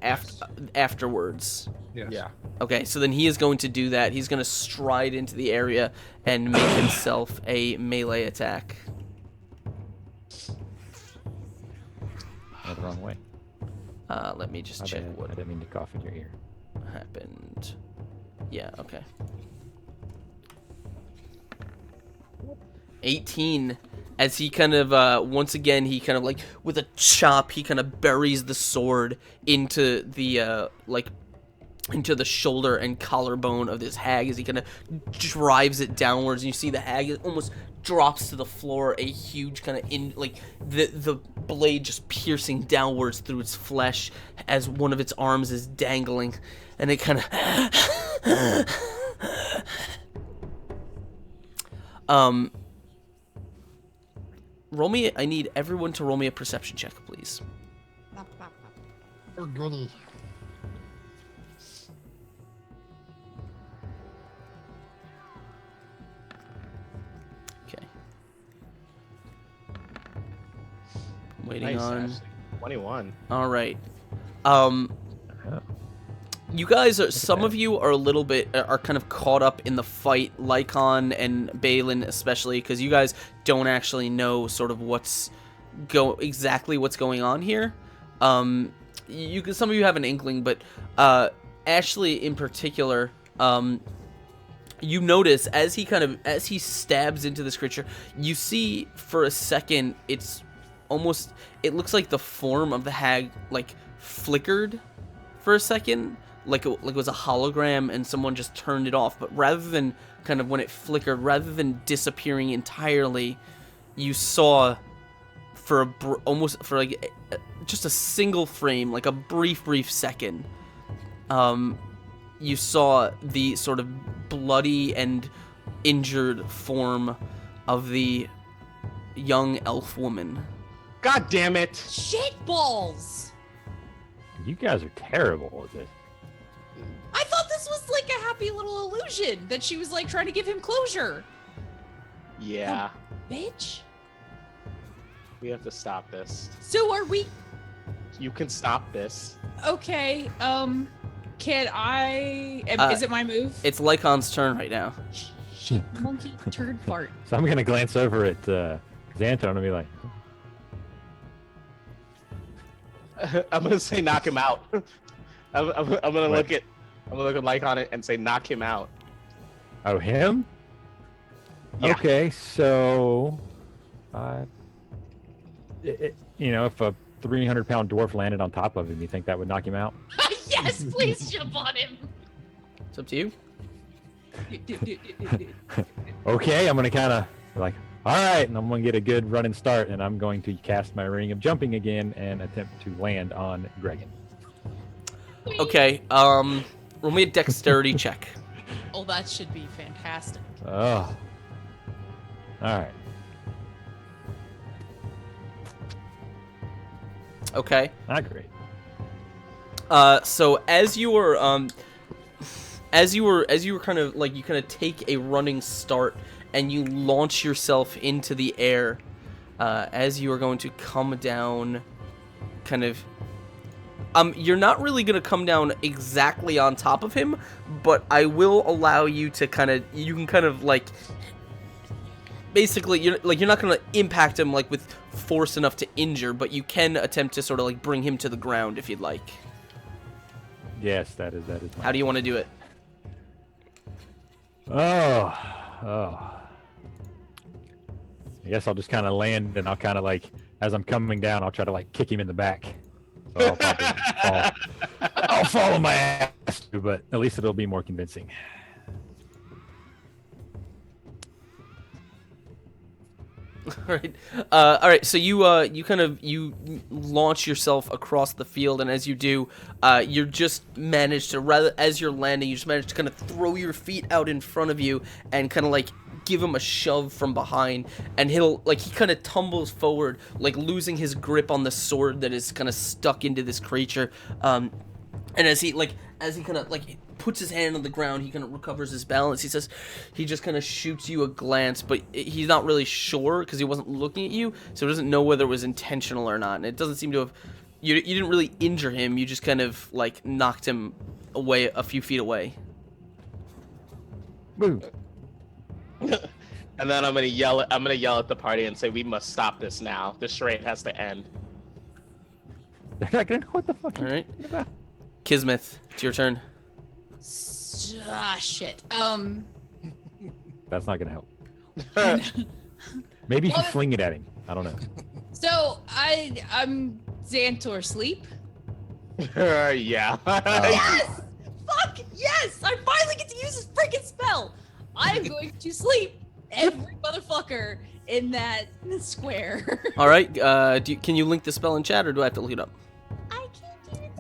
afterwards.
Yes.
Yeah.
Okay, so then he is going to do that. He's going to stride into the area and make himself a melee attack.
Oh, the wrong way.
Let me just
My
check
bad.
what
I didn't mean to cough in your ear.
happened. Yeah, okay. 18. As he kind of, once again, he kind of like, with a chop, he kind of buries the sword into the, into the shoulder and collarbone of this hag as he kind of drives it downwards, and you see the hag almost drops to the floor, a huge kind of the blade just piercing downwards through its flesh as one of its arms is dangling, and it kind of roll me. I need everyone to roll me a perception check, please.
Oh, goody.
Okay. Waiting
Nice,
on.
Ashley. 21.
All right.
Oh.
You guys are. Some of you are a little bit are kind of caught up in the fight, Lycon and Balin especially, because you guys don't actually know sort of exactly what's going on here. Some of you have an inkling, but Ashley in particular, you notice as he stabs into this creature, you see for a second it looks like the form of the hag like flickered for a second, like it was a hologram and someone just turned it off. But rather than kind of when it flickered, rather than disappearing entirely, you saw almost for like just a single frame, like a brief second, you saw the sort of bloody and injured form of the young elf woman.
God damn it!
Shit balls!
You guys are terrible with it.
I thought this was like a happy little illusion that she was like trying to give him closure.
Yeah.
Bitch.
We have to stop this.
So are we
You can stop this.
okay? Can I? Is it my move?
It's Lycon's turn right now.
Shit, monkey turd fart.
So I'm gonna glance over at Xanto and be like,
I'm gonna say knock him out. I'm gonna look at like on it and say knock him out.
"Oh, him?
Yeah.
Okay, so, if a 300-pound dwarf landed on top of him, you think that would knock him out?"
Yes, please jump on him.
It's up to you.
Okay, I'm gonna kind of like, all right, and I'm gonna get a good running start, and I'm going to cast my ring of jumping again and attempt to land on Gregan.
Okay. Roll me a dexterity check.
Oh, that should be fantastic.
Oh, all right.
Okay.
Not great.
So as you were kind of like, you kind of take a running start, and you launch yourself into the air as you are going to come down kind of... you're not really going to come down exactly on top of him, but I will allow you to you can kind of like... Basically, you're not going to impact him like with force enough to injure, but you can attempt to sort of like bring him to the ground if you'd like.
Yes, that is my...
How do you want to do it?
Oh. I guess I'll just kind of land, and I'll kind of like, as I'm coming down, I'll try to like kick him in the back. So I'll probably fall. I'll fall on my ass, too, but at least it'll be more convincing.
All right. So you launch yourself across the field, and as you do, you just manage to as you're landing, you just manage to kind of throw your feet out in front of you and kind of like give him a shove from behind, and he kind of tumbles forward, like losing his grip on the sword that is kind of stuck into this creature. And as he kind of like puts his hand on the ground, he kind of recovers his balance. He just kind of shoots you a glance, but he's not really sure because he wasn't looking at you, so he doesn't know whether it was intentional or not. And it doesn't seem to have... You didn't really injure him. You just kind of like knocked him away a few feet away.
Move.
And then I'm gonna yell at the party and say, "We must stop this now. This charade has to end."
They're not gonna know what the fuck.
All right, Kismet, it's your turn.
Shit.
That's not gonna help. Maybe if you fling it at him. I don't know.
So I'm Xantor sleep.
Yeah.
Yes! Fuck yes! I finally get to use this freaking spell. I am going to sleep every motherfucker in that square.
All right. Can you link the spell in chat, or do I have to look it up?
I can't do it.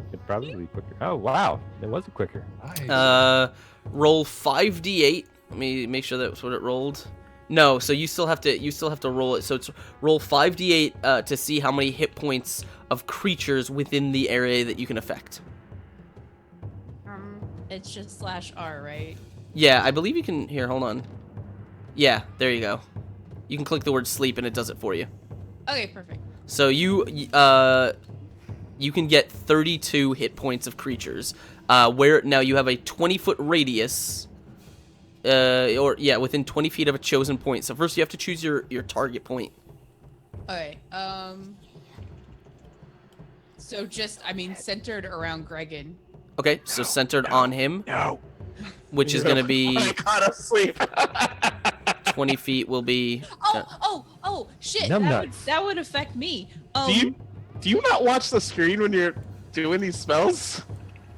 It'd probably be quicker. Oh wow, it was quicker.
Nice.
Roll 5d8. Let me make sure that's what it rolled. No, so you still have to roll it. So it's roll 5d8 to see how many hit points of creatures within the area that you can affect.
It's just /R, right?
Yeah, I believe you can. Here, hold on. Yeah, there you go. You can click the word sleep and it does it for you.
Okay, perfect.
So you can get 32 hit points of creatures. Where now you have a 20-foot radius. Within 20 feet of a chosen point. So first you have to choose your target point.
Okay. So centered around Gregan.
Okay, so centered on him.
No.
Which is going to be...
I gotta sleep.
20 feet will be...
Oh, shit.
Numbnuts.
That would affect me.
Do you not watch the screen when you're doing these spells?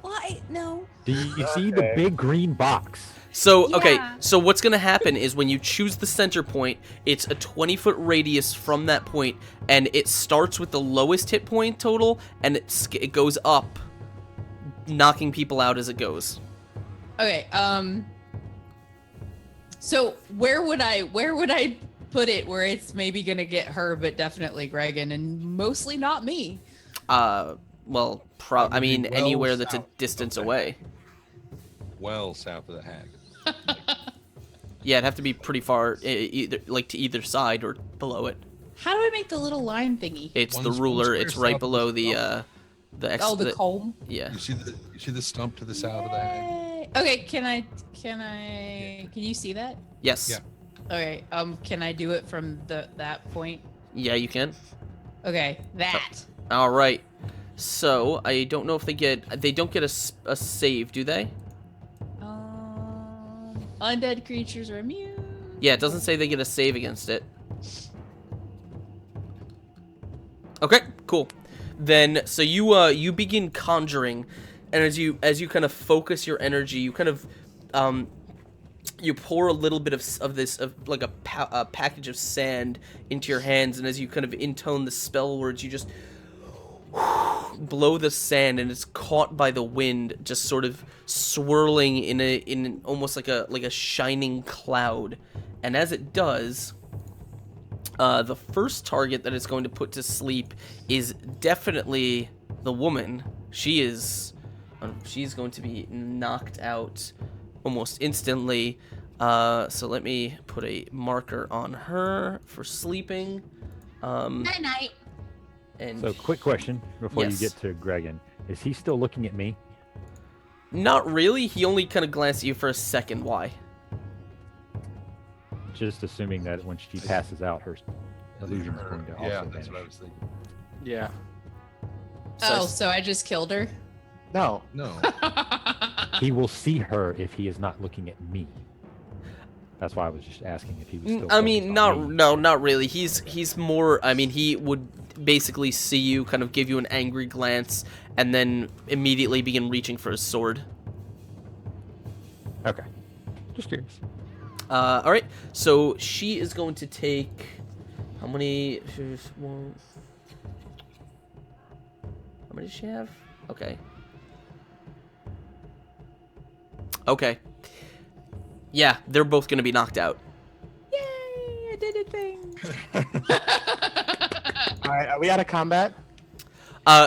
Why? No.
Do you see the big green box?
So, okay,
Yeah.
so what's going to happen is when you choose the center point, it's a 20-foot radius from that point, and it starts with the lowest hit point total, and it goes up, knocking people out as it goes.
Okay, so where would I put it where it's maybe gonna get her, but definitely Gregan, and mostly not me?
Well, anywhere that's a
south
distance
of the
away.
Well south of the hag.
Yeah, it'd have to be pretty far, either like to either side or below it.
How do I make the little line thingy?
It's
One
the
square
ruler. It's right
south
below
of
the
The comb.
Yeah.
You see the stump to the south of the hag?
Yay. Okay, can you see that?
Yes.
Yeah.
Okay, can I do it from that point?
Yeah, you can.
Okay, that.
All right. So I don't know if they don't get a save, do they?
Undead creatures are immune.
Yeah, it doesn't say they get a save against it. Okay, cool. Then so you begin conjuring, and as you kind of focus your energy, you kind of you pour a little bit of like a package of sand into your hands, and as you kind of intone the spell words, you just blow the sand, and it's caught by the wind, just sort of swirling in almost like a shining cloud. And as it does, the first target that it's going to put to sleep is definitely the woman. She's going to be knocked out almost instantly. So let me put a marker on her for sleeping.
Night night.
And
So, quick question before
Yes.
you get to Gregan. Is he still looking at me?
not really. He only kind of glanced at you for a second. Why?
Just assuming that when she passes out, her illusion is going to also
Yeah,
vanish.
that's what I was thinking.
Yeah.
Oh, so I just killed her?
No.
No.
He will see her if he is not looking at me. That's why I was just asking if he was still.
I mean,
focused on me.
not really. He's more. I mean, he would basically see you, kind of give you an angry glance, and then immediately begin reaching for his sword.
Okay. Just curious.
All right. So she is going to take how many? One. How many does she have? Okay. Okay. Yeah, they're both going to be knocked out.
Yay! I did a thing.
All right. Are we out of combat?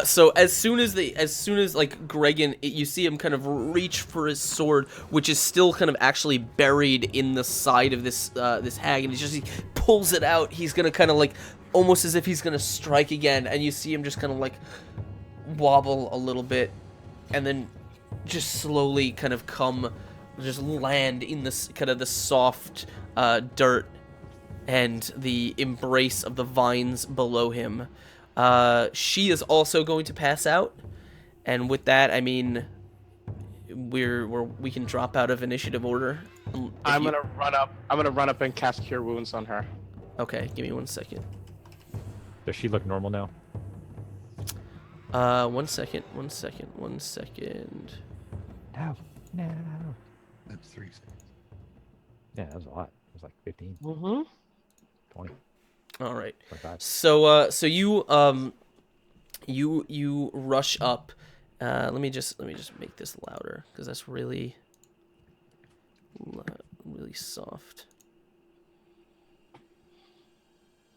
So as soon as like Gregan, you see him kind of reach for his sword, which is still kind of actually buried in the side of this hag, and he pulls it out. He's gonna kind of like almost as if he's gonna strike again, and you see him just kind of like wobble a little bit, and then just slowly kind of just land in this kind of the soft dirt and the embrace of the vines below him. She is also going to pass out, and with that, I mean, we can drop out of initiative order.
I'm gonna run up. I'm gonna run up and cast Cure Wounds on her.
Okay, give me 1 second.
Does she look normal now?
1 second. 1 second. 1 second.
No. No.
That's 3 seconds.
Yeah, that was a lot. It was like 15,
Mm-hmm.
20,
All right.
25.
So you rush up. Let me just make this louder because that's really soft.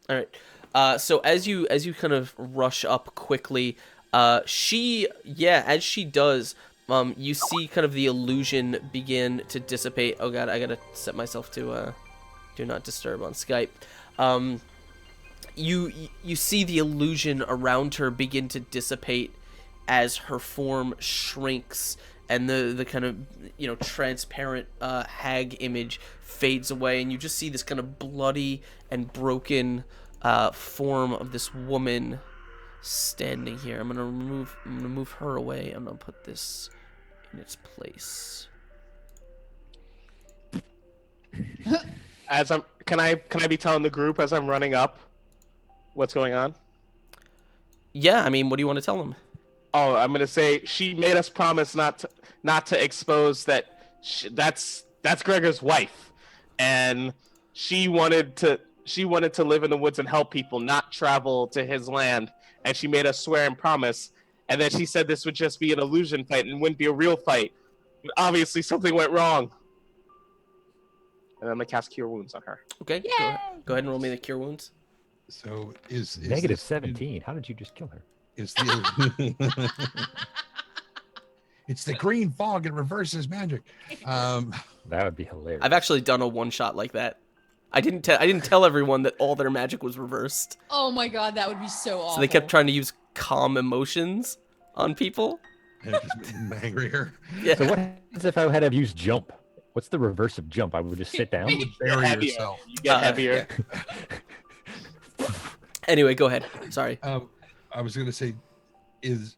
All right. So as you kind of rush up quickly, as she does, you see kind of the illusion begin to dissipate. Oh god, I gotta set myself to do not disturb on Skype. You see the illusion around her begin to dissipate as her form shrinks, and the kind of transparent hag image fades away, and you just see this kind of bloody and broken form of this woman standing here. I'm gonna move her away. I'm gonna put this in its place.
Can I be telling the group as I'm running up what's going on?
Yeah, I mean, what do you want to tell them?
Oh, I'm gonna say she made us promise not to expose that. That's Gregor's wife, and she wanted to live in the woods and help people, not travel to his land. And she made us swear and promise. And then she said this would just be an illusion fight and wouldn't be a real fight. But obviously something went wrong. And I'm gonna cast Cure Wounds on her.
Okay, go ahead and roll me the cure wounds.
So is
Negative
this-
17. How did you just kill her?
Is the it's the green fog. It reverses magic.
That would be hilarious.
I've actually done a one shot like that. I didn't tell everyone that all their magic was reversed.
Oh my god, that would be so awful.
So they kept trying to use calm emotions on people.
and it just made them angrier.
Yeah.
So what happens if I had to use jump? What's the reverse of jump? I would just sit down.
You would bury
Heavier.
yourself.
You get heavier.
Anyway, go ahead. Sorry.
I was gonna say, is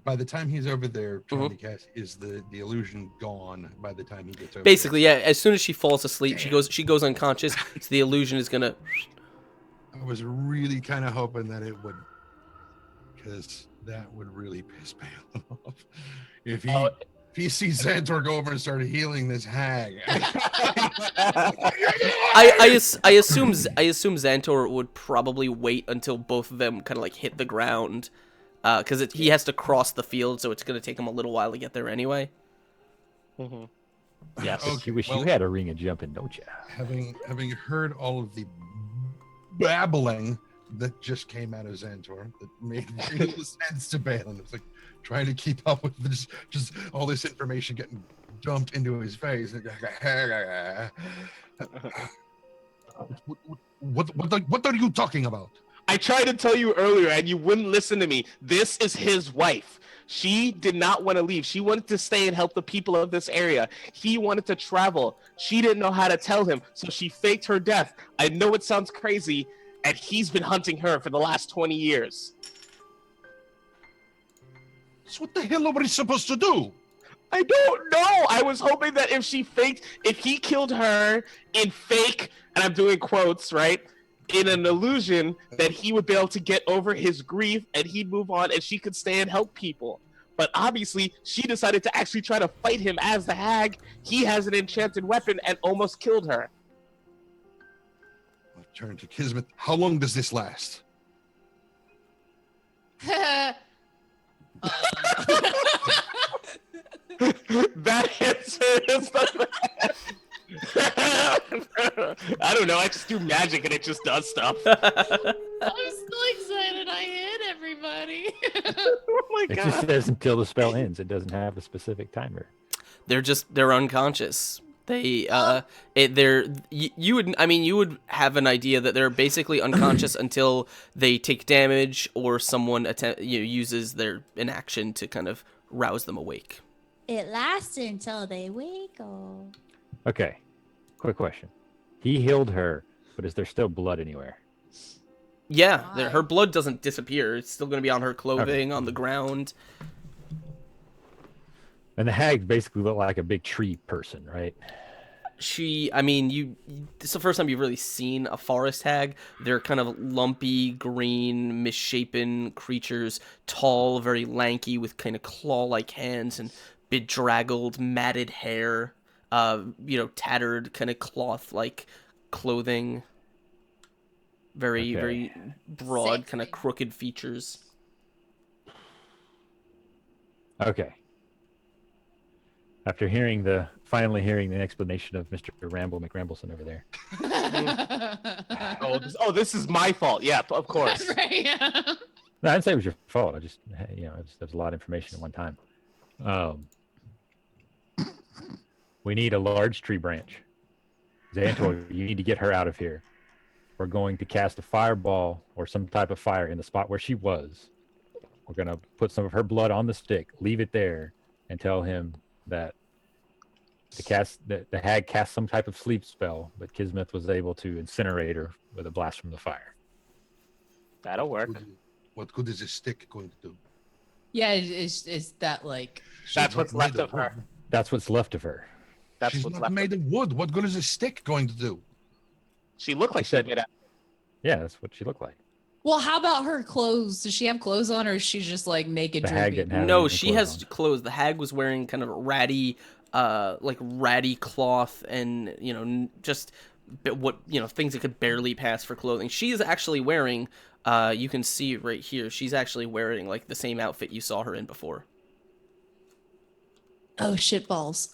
by the time he's over there trying to cast, is the illusion gone by the time he gets over?
Basically, yeah. As soon as she falls asleep, she goes unconscious. So the illusion is gonna.
I was really kind of hoping that it would, because that would really piss Balin off. If he sees Xantor go over and start healing this hag.
I assume Xantor would probably wait until both of them kind of like hit the ground, because he has to cross the field, so it's gonna take him a little while to get there anyway.
Mhm.
Yes.
Okay,
You wish
well-
you had a ring of jumping, don't you?
having heard all of the babbling that just came out of Xantor that made real sense to Balin. It's like trying to keep up with this, just all this information getting jumped into his face. What are you talking about?
I tried to tell you earlier and you wouldn't listen to me. This is his wife. She did not want to leave. She wanted to stay and help the people of this area. He wanted to travel. She didn't know how to tell him, so she faked her death. I know it sounds crazy, and he's been hunting her for the last 20 years.
So what the hell are we supposed to do?
I don't know. I was hoping that if he killed her in fake, and I'm doing quotes, right? In an illusion, that he would be able to get over his grief and he'd move on and she could stay and help people. But obviously, she decided to actually try to fight him as the hag. He has an enchanted weapon and almost killed her.
I'll turn to Kismet. How long does this last?
That answer is the I don't know. I just do magic and it just does stuff.
I'm so excited I hit everybody.
Oh my
It
god.
just says until the spell ends. It doesn't have a specific timer.
They're unconscious. They you would have an idea that they're basically unconscious until they take damage or someone uses their inaction to kind of rouse them awake.
It lasts until they wake up.
Okay. Quick question. He healed her, but is there still blood anywhere?
Yeah,
Why?
her blood doesn't disappear. It's still going to be on her clothing, on the ground.
And the hag basically looked like a big tree person, right?
It's the first time you've really seen a forest hag. They're kind of lumpy, green, misshapen creatures, tall, very lanky, with kind of claw-like hands and bedraggled, matted hair, tattered kind of cloth-like clothing. Very broad, kind of crooked features.
Okay. After finally hearing the explanation of Mr. Ramble McRambleson over there.
This is my fault. Yeah, of course.
Right, yeah.
No, I didn't say it was your fault. There was a lot of information at one time. We need a large tree branch. Xantor, you need to get her out of here. We're going to cast a fireball or some type of fire in the spot where she was. We're going to put some of her blood on the stick, leave it there, and tell him that the hag cast some type of sleep spell, but Kismet was able to incinerate her with a blast from the fire.
That'll work.
What good is this stick going to do?
Yeah, is that like...
That's what's left of her.
That's what's left of her.
That's
She's
what's
not
left.
made of wood. What good is a stick going to do?
She looked like she
said-
made out.
Yeah, that's what she looked like.
Well, how about her clothes? Does she have clothes on, or is she just like naked
The hag
dripping?
didn't have
No,
any
she
clothes
has
on.
clothes. The hag was wearing kind of ratty cloth and, just things that could barely pass for clothing. She is actually wearing, you can see right here, she's actually wearing like the same outfit you saw her in before.
Oh shit balls.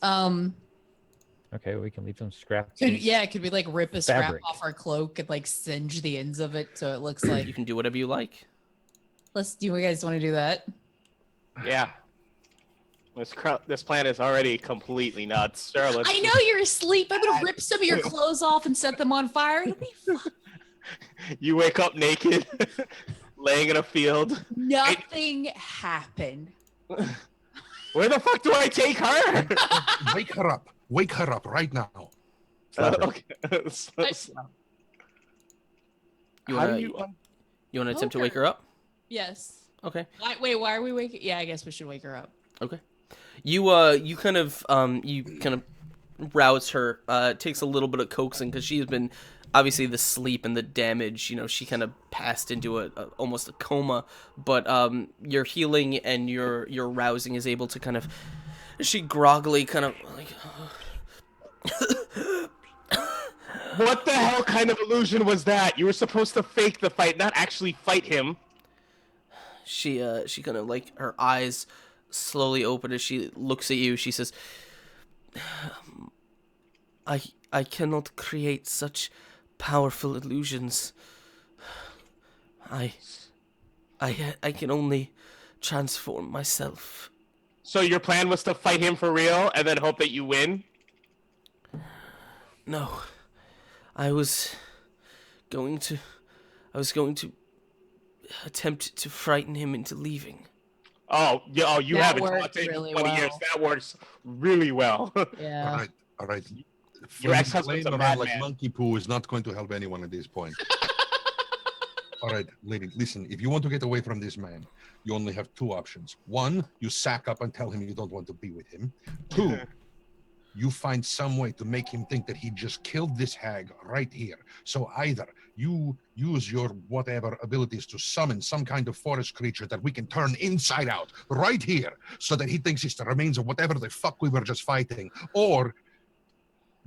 Okay, we can leave some scraps.
Could we like rip a scrap
Fabric.
off our cloak and like singe the ends of it so it looks like?
You can do whatever you like.
Do you guys want to do that?
Yeah. This plan is already completely nuts. Sure, let's.
I know you're asleep. I'm gonna rip some of your clothes off and set them on fire. It'll be fun.
You wake up naked, laying in a field.
Nothing happened.
Where the fuck do I take her?
Wake her up. Wake her up right now.
Okay.
You
How
wanna,
do you?
you wanna attempt to wake
Okay.
her up?
Yes.
Okay.
Why are we waking? Yeah, I guess we should wake her up.
Okay. You kind of rouse her. It takes a little bit of coaxing because she's been obviously the sleep and the damage. She kind of passed into almost a coma. But your healing and your rousing is able to kind of. She groggily kind of like.
What the hell kind of illusion was that? You were supposed to fake the fight, not actually fight him.
She kind of like her eyes slowly open as she looks at you. She says, I cannot create such powerful illusions. I can only transform myself.
So your plan was to fight him for real and then hope that you win?
No. I was going to attempt to frighten him into leaving.
Oh, yeah, oh, you
That
haven't
worked
talked to him
really
in 20 years.
well.
That works really well.
Yeah.
All right.
Your ex-husband's a
Playing around like
madman.
monkey poo is not going to help anyone at this point. All right, lady, listen. If you want to get away from this man, you only have two options. One, you sack up and tell him you don't want to be with him. Two, you find some way to make him think that he just killed this hag right here. So either you use your whatever abilities to summon some kind of forest creature that we can turn inside out right here so that he thinks it's the remains of whatever the fuck we were just fighting, or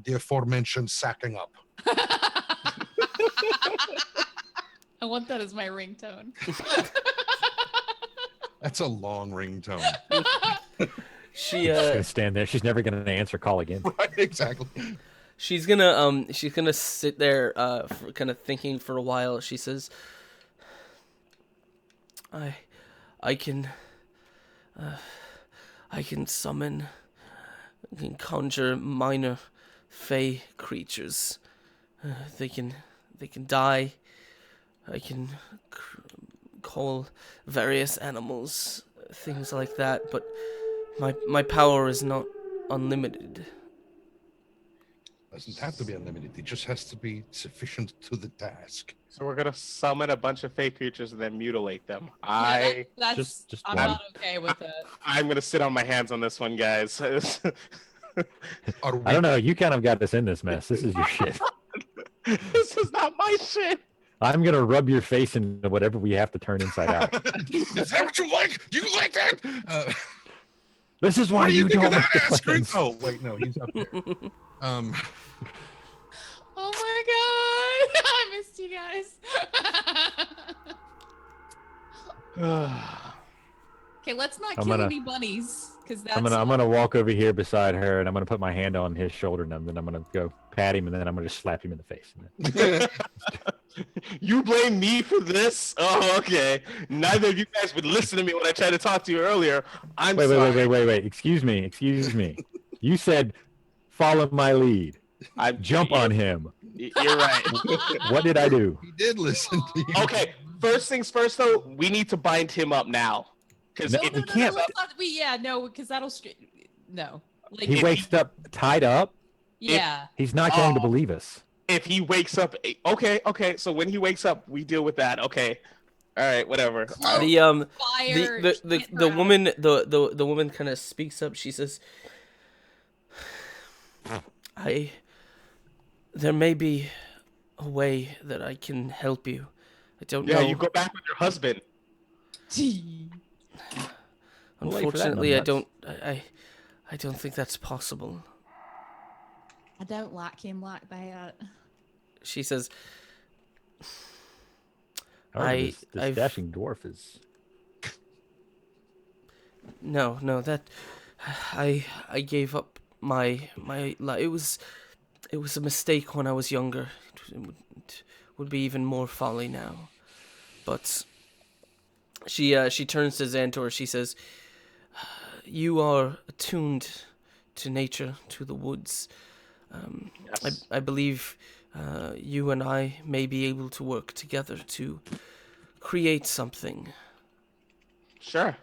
the aforementioned sacking up.
I want that as my ringtone.
That's a long ringtone.
She
She's gonna stand there. She's never gonna answer call again.
Right, exactly.
she's gonna sit there kind of thinking for a while. She says, I can summon, I can conjure minor fey creatures. They can die. I can call various animals, things like that, but my power is not unlimited.
Doesn't have to be unlimited. It just has to be sufficient to the task.
So we're gonna summon a bunch of fake creatures and then mutilate them.
Yeah, that's
just
I'm
one.
not okay with it.
I'm gonna sit on my hands on this one, guys.
Are we,
I don't know. You kind of got us in this mess. This is your shit.
This is not my shit.
I'm gonna rub your face into whatever we have to turn inside out.
Is that what you like? Do you like that?
This is why
What do
you
think
don't
of
like
that
the
ass cream?
plans.
Oh wait, no, he's up there.
Oh my god! I missed you guys. Okay, let's not
I'm
kill
gonna-
any bunnies, because that's
I'm gonna walk over here beside her, and I'm gonna put my hand on his shoulder, and then I'm gonna go pat him, and then I'm gonna just slap him in the face.
You blame me for this? Oh, okay. Neither of you guys would listen to me when I tried to talk to you earlier. I'm sorry.
Wait. Excuse me. You said follow my lead. Jump on him.
You're right.
What did I do?
He did listen to you.
Okay, first things first, though, we need to bind him up now. Because
No,
if
we
we
can't.
let's not, because that'll no. Like,
He wakes up tied up.
yeah.
He's not going to
Oh.
believe us.
if he wakes up, okay. So when he wakes up, we deal with that. Okay, all right, whatever.
The
Fire.
the woman the woman kind of speaks up. She says, there may be a way that I can help you. I don't know.
Yeah, you go back with your husband.
We'll wait for that,
Unfortunately, I
numbnuts.
don't. I don't think that's possible.
I don't like him like that.
She says,
However, this
I've-
dashing dwarf is.
No, that I gave up my it was a mistake when I was younger. It would be even more folly now. But she turns to Xantor. She says, "You are attuned to nature, to the woods.
Yes.
I believe you and I may be able to work together to create something."
Sure.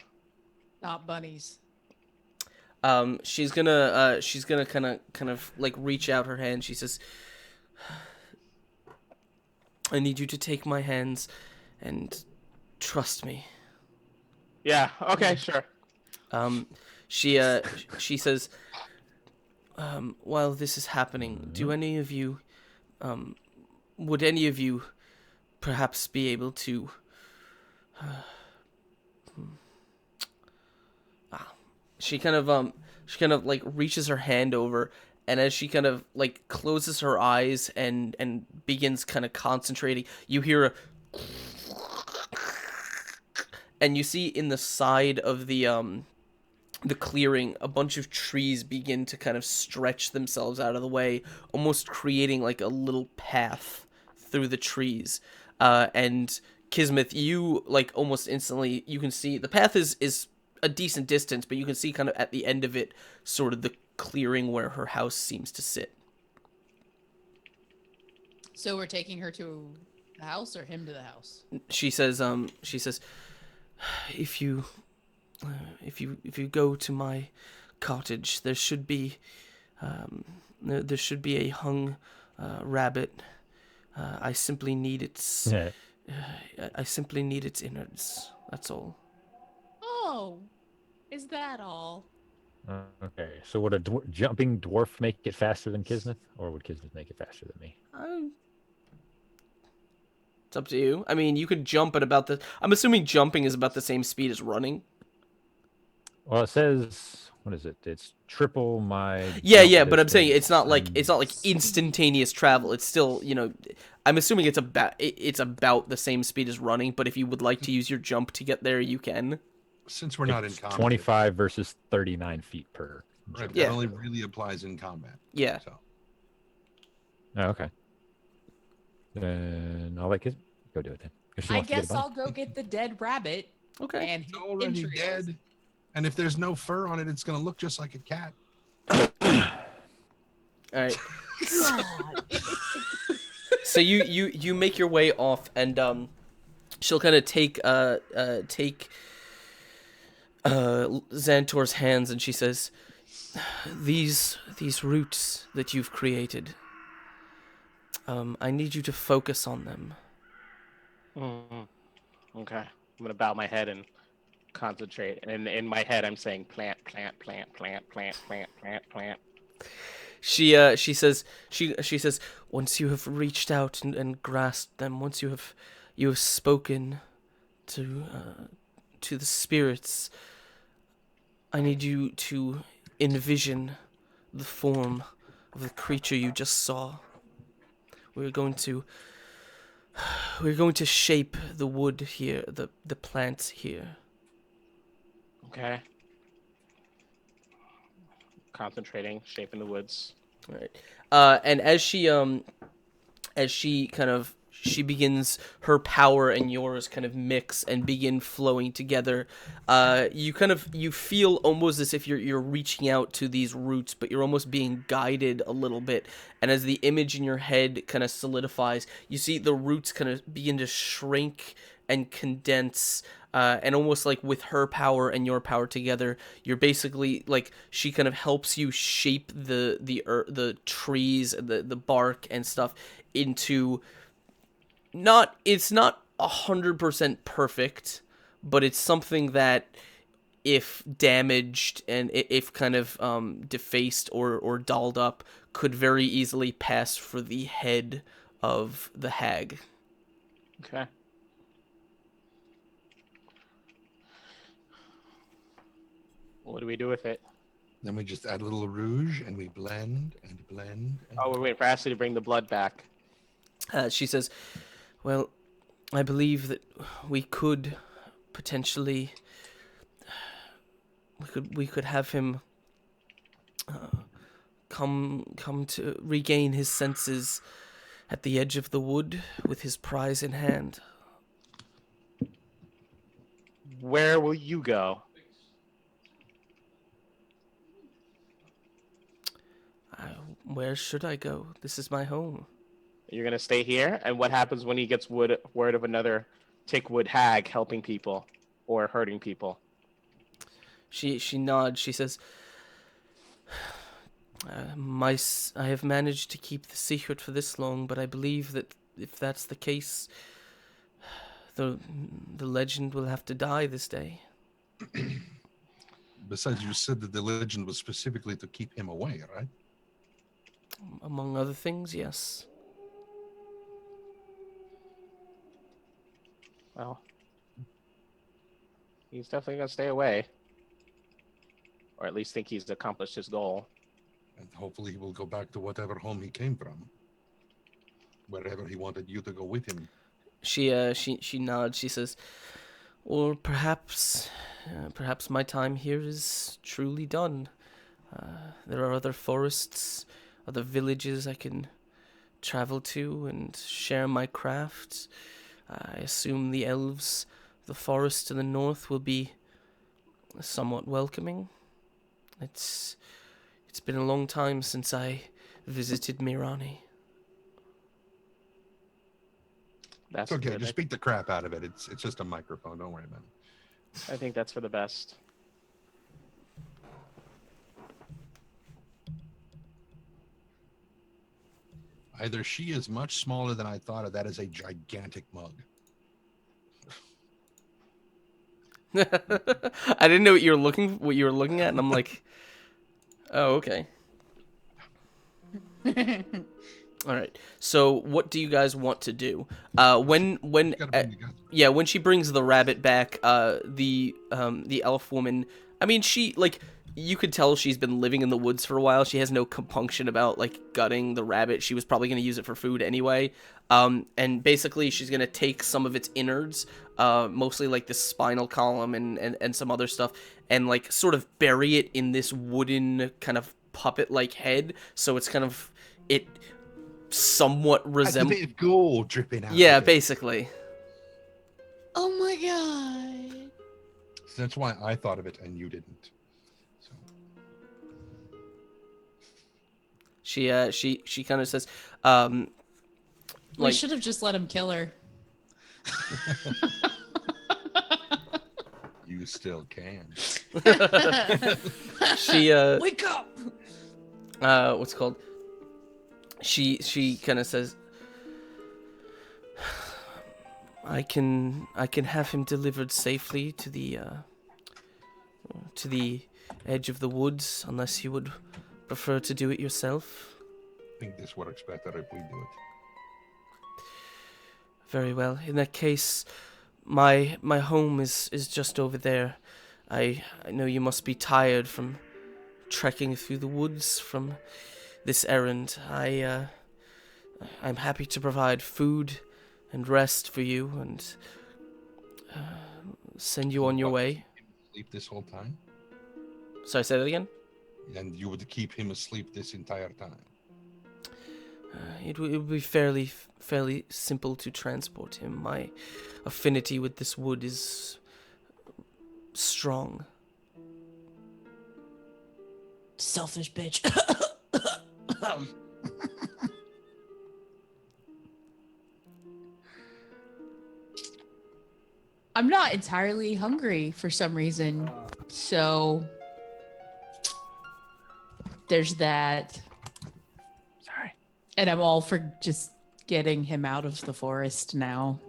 Not bunnies.
She's gonna kind of like reach out her hand. She says, "I need you to take my hands and trust me."
Yeah. Okay. Sure.
She says, "While this is happening, do any of you, would any of you perhaps be able to, She kind of like reaches her hand over, and as she kind of like closes her eyes and begins kind of concentrating, you hear a, and you see in the side of the clearing, a bunch of trees begin to kind of stretch themselves out of the way, almost creating like a little path through the trees. And Kismet, you like almost instantly you can see the path is a decent distance, but you can see kind of at the end of it, sort of the clearing where her house seems to sit.
So we're taking her to the house or him to the house?
She says, if you go to my cottage, there should be a hung rabbit. I simply need its innards. That's all.
Oh, is that all?
Okay, so would a jumping dwarf make it faster than Kisneth, or would Kisneth make it faster than me?
It's up to you. I mean, you could jump at about the. I'm assuming jumping is about the same speed as running.
Well, it says, what is it? It's triple my.
Yeah, but I'm saying it's not like instantaneous travel. It's still, I'm assuming it's about the same speed as running. But if you would like to use your jump to get there, you can.
Since we're not in combat.
25 versus 39 feet per.
Right,
Yeah.
that only really applies in combat.
Yeah.
So
Oh, okay. Then I'll let Kisneth go do it then. If she
I
wants to get a
guess
bunny.
I'll go get the dead rabbit.
Okay.
And
it's already dead. And if there's no fur on it, it's going to look just like a cat.
All right. So you make your way off, and she'll kind of take Xantor's hands, and she says, these roots that you've created, I need you to focus on them.
Okay. I'm gonna bow my head and concentrate. And in my head, I'm saying plant, plant, plant, plant, plant, plant, plant, plant.
She says once you have reached out and grasped them, once you have spoken to the spirits, I need you to envision the form of the creature you just saw. We're going to shape the wood here, the plants here.
Okay. Concentrating, shaping the woods.
All right. And as she begins, her power and yours kind of mix and begin flowing together. You feel almost as if you're reaching out to these roots, but you're almost being guided a little bit. And as the image in your head kind of solidifies, you see the roots kind of begin to shrink and condense. And almost like with her power and your power together, you're basically like she kind of helps you shape the trees, the bark and stuff into. It's not 100% perfect, but it's something that, if damaged and if kind of defaced or dolled up, could very easily pass for the head of the hag.
Okay. What do we do with it?
Then we just add a little rouge and we blend and blend. And
Oh, we're waiting for Ashley to bring the blood back.
She says, well, I believe that we could potentially, we could have him come to regain his senses at the edge of the wood with his prize in hand.
Where will you go?
Where should I go? This is my home.
You're gonna stay here? And what happens when he gets word of another Tickwood hag helping people or hurting people?
She nods. She says, I have managed to keep the secret for this long, but I believe that if that's the case, the legend will have to die this day.
Besides, you said that the legend was specifically to keep him away, right?
Among other things, yes.
Well, he's definitely gonna stay away. Or at least think he's accomplished his goal.
And hopefully he will go back to whatever home he came from. Wherever he wanted you to go with him.
She nods. She says, or perhaps my time here is truly done. There are other forests, other villages I can travel to and share my crafts. I assume the elves, the forest to the north, will be somewhat welcoming. It's been a long time since I visited Mirani.
That's
It's okay.
good.
Just beat the crap out of it. It's just a microphone. Don't worry about it.
I think that's for the best.
Either she is much smaller than I thought, or that is a gigantic mug.
I didn't know what you were looking at, and I'm like, oh, okay. All right. So, what do you guys want to do? When
Gotta bring the guts.
yeah, when she brings the rabbit back, the elf woman, I mean, she, like, you could tell she's been living in the woods for a while. She has no compunction about, like, gutting the rabbit. She was probably going to use it for food anyway. And basically she's going to take some of its innards, mostly like the spinal column and some other stuff, and, like, sort of bury it in this wooden kind of puppet-like head. So it's kind of, it somewhat
That's a
resembles,
bit of gold dripping out.
yeah,
of it.
basically.
Oh my god.
So that's why I thought of it and you didn't. So
She kind of says,
We
like,
should have just let him kill her.
you still can.
she
Wake up!
what's it called? She kind of says, I can have him delivered safely to the edge of the woods, unless you would prefer to do it yourself.
I think this works better if we do it.
Very well. In that case, my home is just over there. I know you must be tired from trekking through the woods from this errand. I'm happy to provide food and rest for you and send you on your way.
Sleep this whole time,
Sorry, say that again?
and you would keep him asleep this entire time.
It would be fairly simple to transport him. My affinity with this wood is strong.
Selfish bitch. I'm not entirely hungry for some reason, so there's that.
Sorry.
And I'm all for just getting him out of the forest now.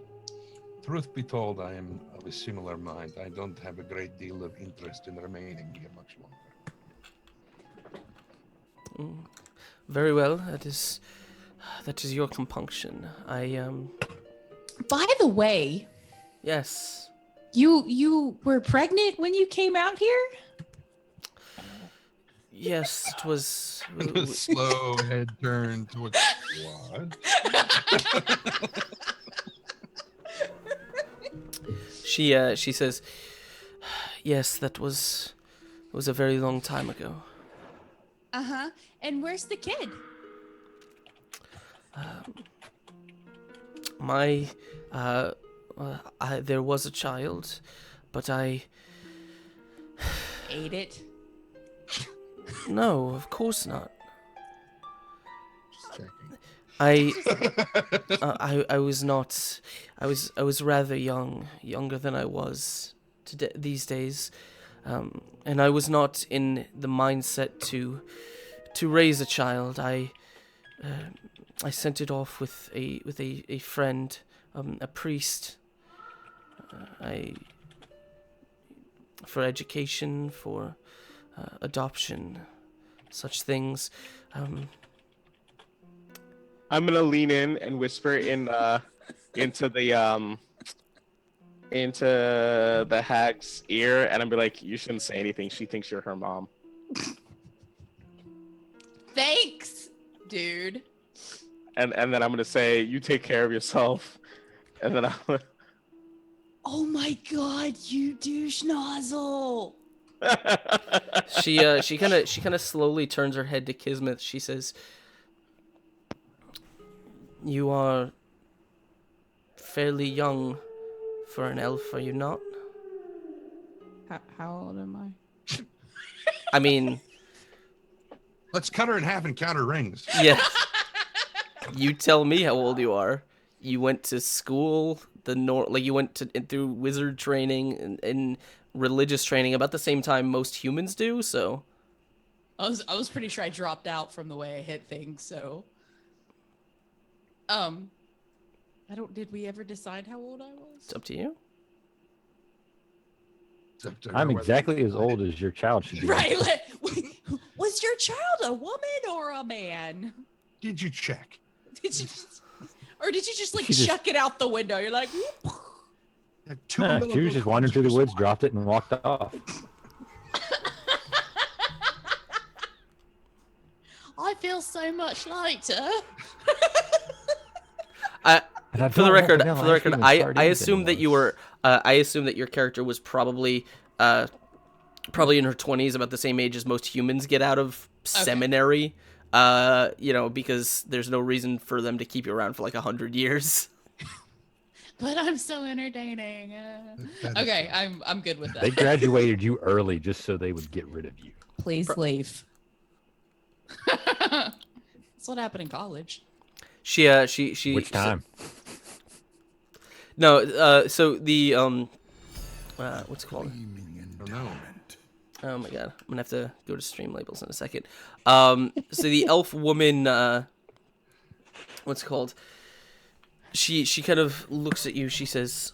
Truth be told, I am of a similar mind. I don't have a great deal of interest in remaining here much longer.
Very well. That is your compunction.
By the way,
Yes.
you were pregnant when you came out here?
Yes, it was.
A slow head turn towards what?
She says, yes, that was a very long time ago.
Uh-huh. And where's the kid?
There was a child, but I.
Ate it.
No, of course not.
Just checking.
I was not. I was rather younger than I was these days, and I was not in the mindset to raise a child. I sent it off with a friend, a priest. For education, for adoption, such things.
I'm gonna lean in and whisper into the hag's ear, and I'm be like, "You shouldn't say anything. She thinks you're her mom."
Thanks, dude.
And then I'm gonna say, "You take care of yourself." And then I'm.
Oh my god, you douche nozzle.
She kind of slowly turns her head to Kismet. She says, "You are fairly young for an elf, are you not?"
How old am I?
I mean,
Let's cut her in half and count her rings.
yeah. You tell me how old you are. You went to school, you went through wizard training and religious training about the same time most humans do. So
I was pretty sure I dropped out from the way I hit things. So, Did we ever decide how old I was?
it's up to you.
It's up to her
I'm
whether
exactly
you
as
decide
old
it.
as your child should be.
Right. Was your child a woman or a man?
Did you check?
Did you just like
She just-
chuck it out the window? You're like, whoop.
Two
Nah, she was just wandering through the woods, dropped it, and walked off.
I feel so much lighter.
And I
For the
don't
record,
want vanilla ice cream with
I
sardines
assume that
anymore.
you were. I assume that your character was probably in her 20s, about the same age as most humans get out of seminary. Because there's no reason for them to keep you around for like 100 years.
But I'm so entertaining.
That is
Okay, I'm good with
They
that.
graduated you early just so they would get rid of you.
Please leave. That's what happened in college.
She
Which time?
No, so the what's it called?
I don't know.
Oh my god, I'm gonna have to go to stream labels in a second. So the elf woman, what's it called? She kind of looks at you. She says,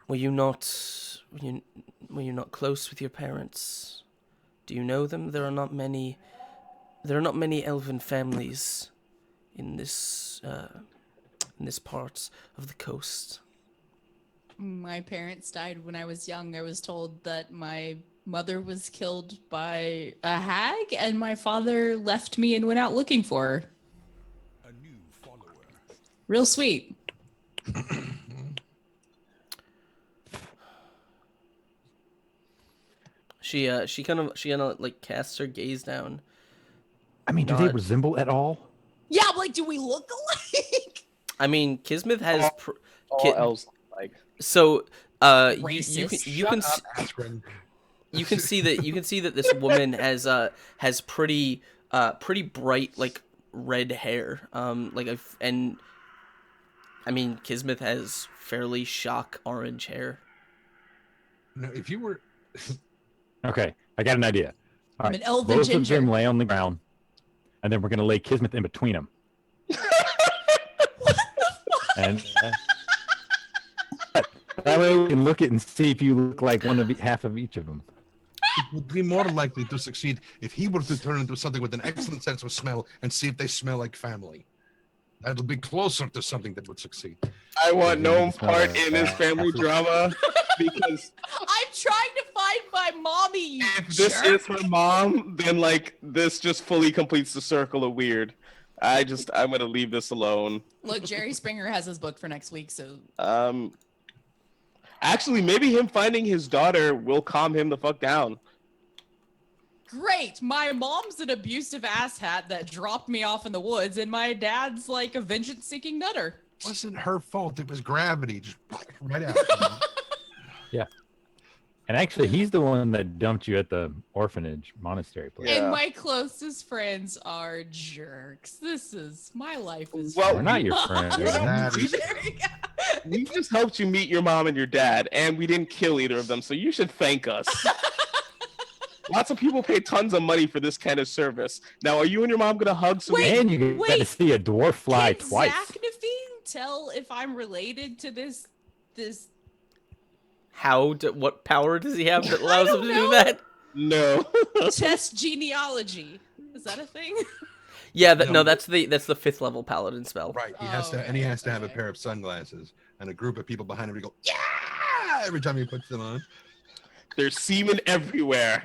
were you not close with your parents? Do you know them? There are not many elven families in this part of the coast.
My parents died when I was young. I was told that my mother was killed by a hag, and my father left me and went out looking for her.
A new follower.
Real sweet.
She kind of like casts her gaze down.
I mean, do they
Not-
resemble at all?
Yeah, but like, do we look alike?
I mean, Kismet has
All elves like.
so you
Racist.
can
Shut up, Askren.
you can see that this woman has pretty bright like red hair, and I mean Kismet has fairly shock orange hair.
No, if you were,
Okay, I got an idea. All
I'm
right,
an elven
both
ginger.
of them lay on the ground, and then we're gonna lay Kismet in between them. And that way we can look at and see if you look like half of each of them.
it would be more likely to succeed if he were to turn into something with an excellent sense of smell and see if they smell like family. That'll be closer to something that would succeed.
I want no
It's not
part
a
in this
bad
family
apple.
drama because
I'm trying to find my mommy. You
if this
jerk.
is her mom, then like this just fully completes the circle of weird. I'm gonna leave this alone.
Look, Jerry Springer has his book for next week, so
Actually, maybe him finding his daughter will calm him the fuck down.
great. My mom's an abusive asshat that dropped me off in the woods, and my dad's like a vengeance-seeking nutter.
It wasn't her fault. It was gravity. Just right out.
And actually, he's the one that dumped you at the orphanage monastery place.
Yeah.
And my closest friends are jerks. My life is.
Well,
We're not your friends.
That is-
There you go.
We just helped you meet your mom and your dad, and we didn't kill either of them, so you should thank us. Lots of people pay tons of money for this kind of service. Now, are you and your mom gonna hug? So
Wait,
And you got to
wait.
see a dwarf fly
Can
twice.
Zaknafine tell if I'm related to this?
What power does he have that allows him
don't
to
know.
do that?
no.
Test genealogy. Is that a thing?
Yeah,
No.
that's the 5th level paladin spell.
Right. He has to, and he has to have a pair of sunglasses and a group of people behind him to go, yeah, every time he puts them on.
There's semen everywhere.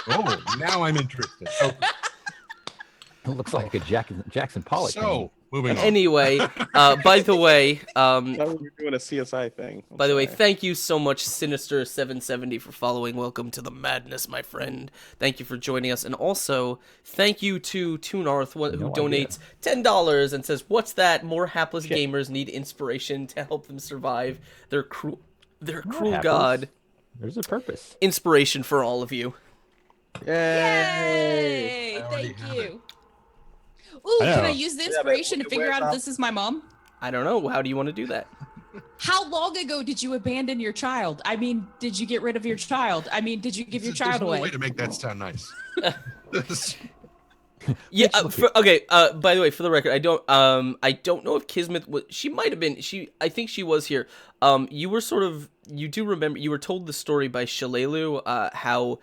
Oh, now I'm interested. Okay.
It looks like a Jackson Pollock.
So, moving on.
Anyway, by the way,
Now we're doing a CSI thing. I'm
By the way,
sorry.
thank you so much, Sinister770, for following. Welcome to the madness, my friend. Thank you for joining us. And also, thank you to Tunarth, who
No
donates $10 and says, "What's that? More hapless
Shit.
gamers need inspiration to help them survive their cruel
hapless.
god."
There's a purpose.
Inspiration for all of you.
Yay!
I already
Thank
have
you. Ooh,
I
can I
know.
use the
but
inspiration to figure
where's
out if
Al?
this is my mom?
I don't know. How do you want to do that?
How long ago did you abandon your child? I mean, did you get rid of your child? I mean, did you give your
There's
child
no
away?
way to make that sound nice.
Yeah. Okay. By the way, for the record, I don't know if Kismet was. She might have been. I think she was here. You were sort of. You do remember. You were told the story by Shalelu. How.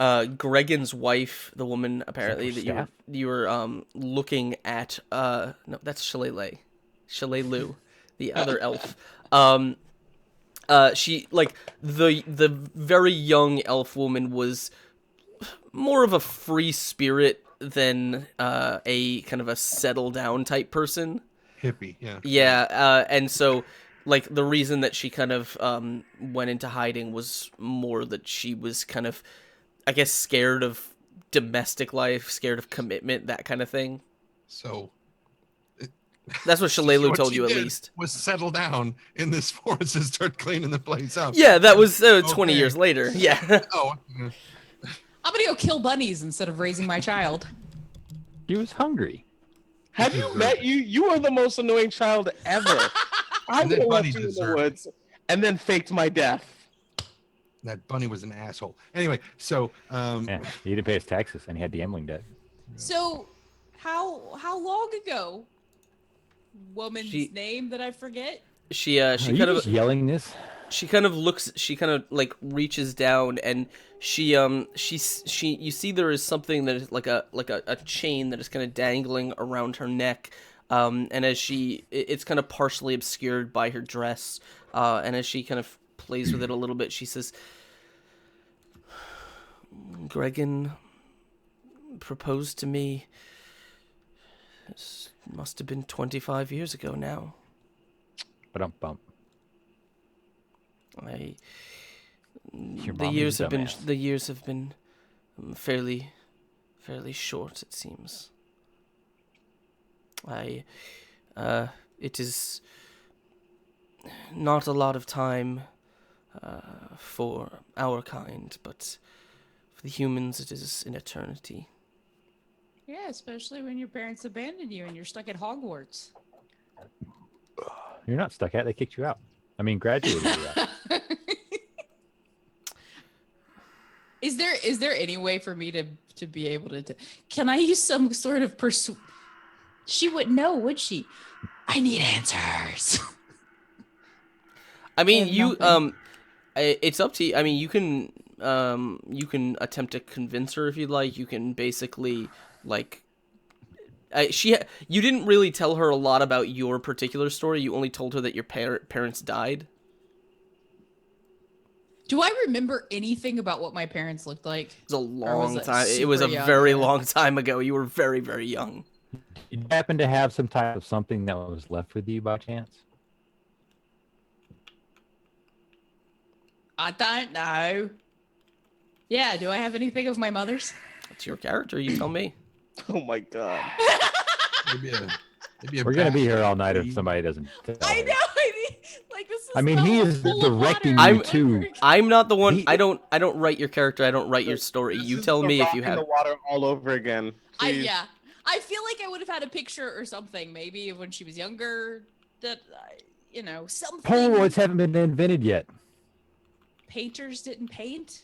Gregan's wife, the woman apparently that
staff?
you were looking at. No, that's Shalelu, the other elf. She like the very young elf woman was more of a free spirit than a kind of a settle down type person.
Hippie, yeah.
Yeah, and so like the reason that she kind of went into hiding was more that she was kind of, I guess, scared of domestic life, scared of commitment, that kind of thing.
So
That's what Shalelu
what
told
she
you at
did
least.
was settle down in this forest and start cleaning the place up.
Yeah, that was 20
Okay.
years later. Yeah.
Oh, yeah.
I'm gonna go kill bunnies instead of raising my child.
He was hungry.
Have you met you? You are the most annoying child ever. I
And
would
that
have
bunny
left you in the
deserved it.
woods and then faked my death.
That bunny was an asshole. Anyway, so
Yeah, he didn't pay his taxes, and he had the Emling debt.
So, how long ago? Woman's
She-
name that I forget.
She
Are
she
you
kind of
just yelling this?
she kind of looks, she kind of like reaches down and she you see there is something that is like a chain that is kind of dangling around her neck, and as it's kind of partially obscured by her dress, and as she kind of plays with it a little bit, she says, "Gregan proposed to me. This must have been 25 years ago now.
Bump.
I
Your
the
mom
years
is a
have been
dumbass.
fairly short, it seems. It is not a lot of time for our kind, but for the humans it is an eternity."
Yeah, especially when your parents abandon you and you're stuck at Hogwarts.
You're not stuck at. They kicked you out. I mean, graduated you out.
Is there any way for me to be able to? Can I use some sort of She wouldn't know, would she? I need answers.
I mean,
have
you
nothing.
it's up to you. I mean, you can attempt to convince her if you'd like. You can basically like you didn't really tell her a lot about your particular story. You only told her that your parents died.
Do I remember anything about what my parents looked like?
It was a long
it
time. It was a
super young,
very
yeah?
long time ago. You were very, very young.
You happen to have some type of something that was left with you by chance?
I don't know. Yeah, do I have anything of my mother's?
It's your character. You tell me.
Oh my god.
maybe a
We're gonna be here
basket
all night if
tree.
somebody doesn't. Tell
I
her.
know. Like this is.
I mean, he is
full of
directing
water.
you to.
I'm not the one.
He-
I don't write your character. I don't write your story.
This
You
is
tell
the
me if
rock
you
in
have.
the water all over again. Please.
Yeah. I feel like I would have had a picture or something, maybe of when she was younger. That something.
Polaroids haven't been invented yet.
Painters didn't paint.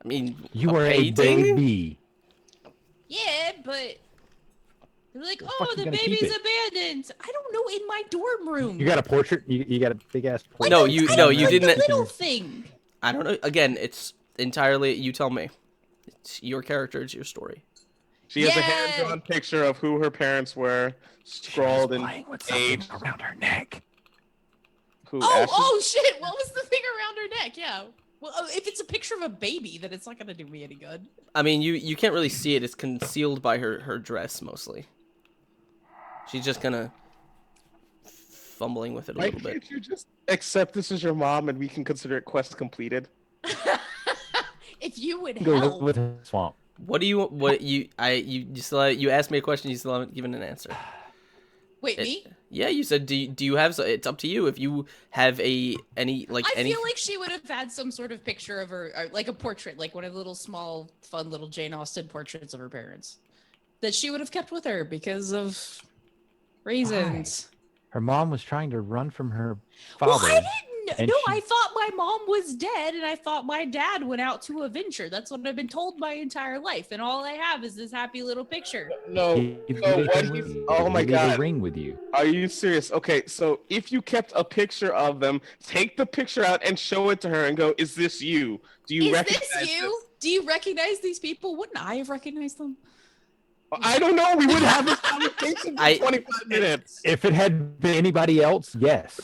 I mean,
You
a
are a
painting?
baby.
Yeah, but they're like,
The
oh,
fuck you
the
gonna keep
baby's
it?
abandoned. I don't know. In my dorm room.
You got a portrait? You got a big ass portrait?
No, you didn't.
The little thing.
I don't know. Again, it's entirely. You tell me. It's your character. It's your story.
She has a
Yay!
hand-drawn picture of who her parents were, scrawled in
Playing with
age.
something around her neck.
Who?
Oh,
Ashley?
oh shit! What was the thing around her neck? Yeah. Well, if it's a picture of a baby, then it's not gonna do me any good.
I mean, you can't really see it. It's concealed by her dress mostly. She's just kind of fumbling with it a
Why
little bit.
can't you just accept this as your mom and we can consider it quest completed?
If you would
Go
help.
with the swamp.
What do you you asked me a question, you still haven't given an answer.
Wait, me?
Yeah, you said do you have, it's up to you if you have any
I feel like she would have had some sort of picture of her, or like a portrait, like one of the little small, fun little Jane Austen portraits of her parents that she would have kept with her because of reasons.
Her mom was trying to run from her
Well,
father.
I didn't.
and
No,
she-
I thought my mom was dead, and I thought my dad went out to a venture. That's what I've been told my entire life, and all I have is this happy little picture.
No.
He
So
leave
what
it with
he's-
you.
oh
He
my
leave
God.
a ring with you.
Are you serious? Okay, so if you kept a picture of them, take the picture out and show it to her and go, "Is this you? Do you
Is
recognize
this you? Do you recognize these people? Wouldn't I have recognized them?
I don't know. We would have this conversation for 25 minutes.
If it had been anybody else, yes.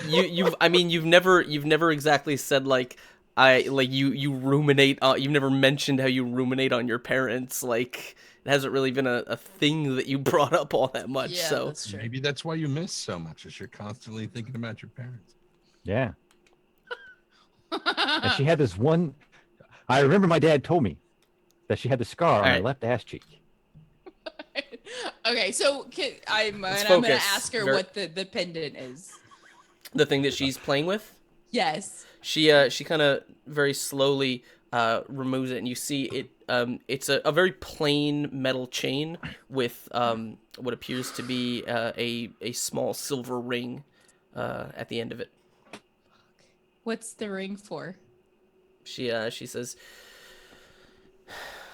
you've never exactly said like you ruminate you've never mentioned how you ruminate on your parents. Like, it hasn't really been a thing that you brought up all that much.
Yeah,
So
that's true.
Maybe that's why you miss so much, is you're constantly thinking about your parents.
Yeah. And she had this one. I remember my dad told me that she had the scar on her
Alright.
left ass cheek.
Okay, so I'm gonna
focus.
ask her what the pendant is.
the thing that she's playing with,
Yes.
she kind of very slowly removes it, and you see it. It's a very plain metal chain with what appears to be a small silver ring at the end of it.
What's the ring for?
She says,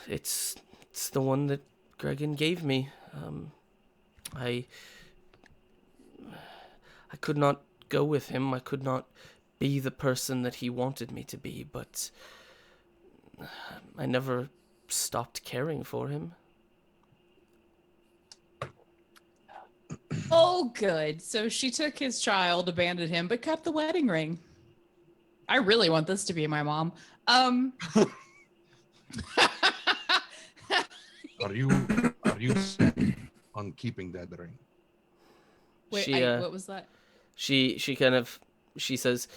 it's the one that Gregan gave me. I could not go with him. I could not be the person that he wanted me to be, but I never stopped caring for him.
Oh, good. So she took his child, abandoned him, but kept the wedding ring. I really want this to be my mom.
Are you set on keeping that ring?
Wait, what was that?
She says,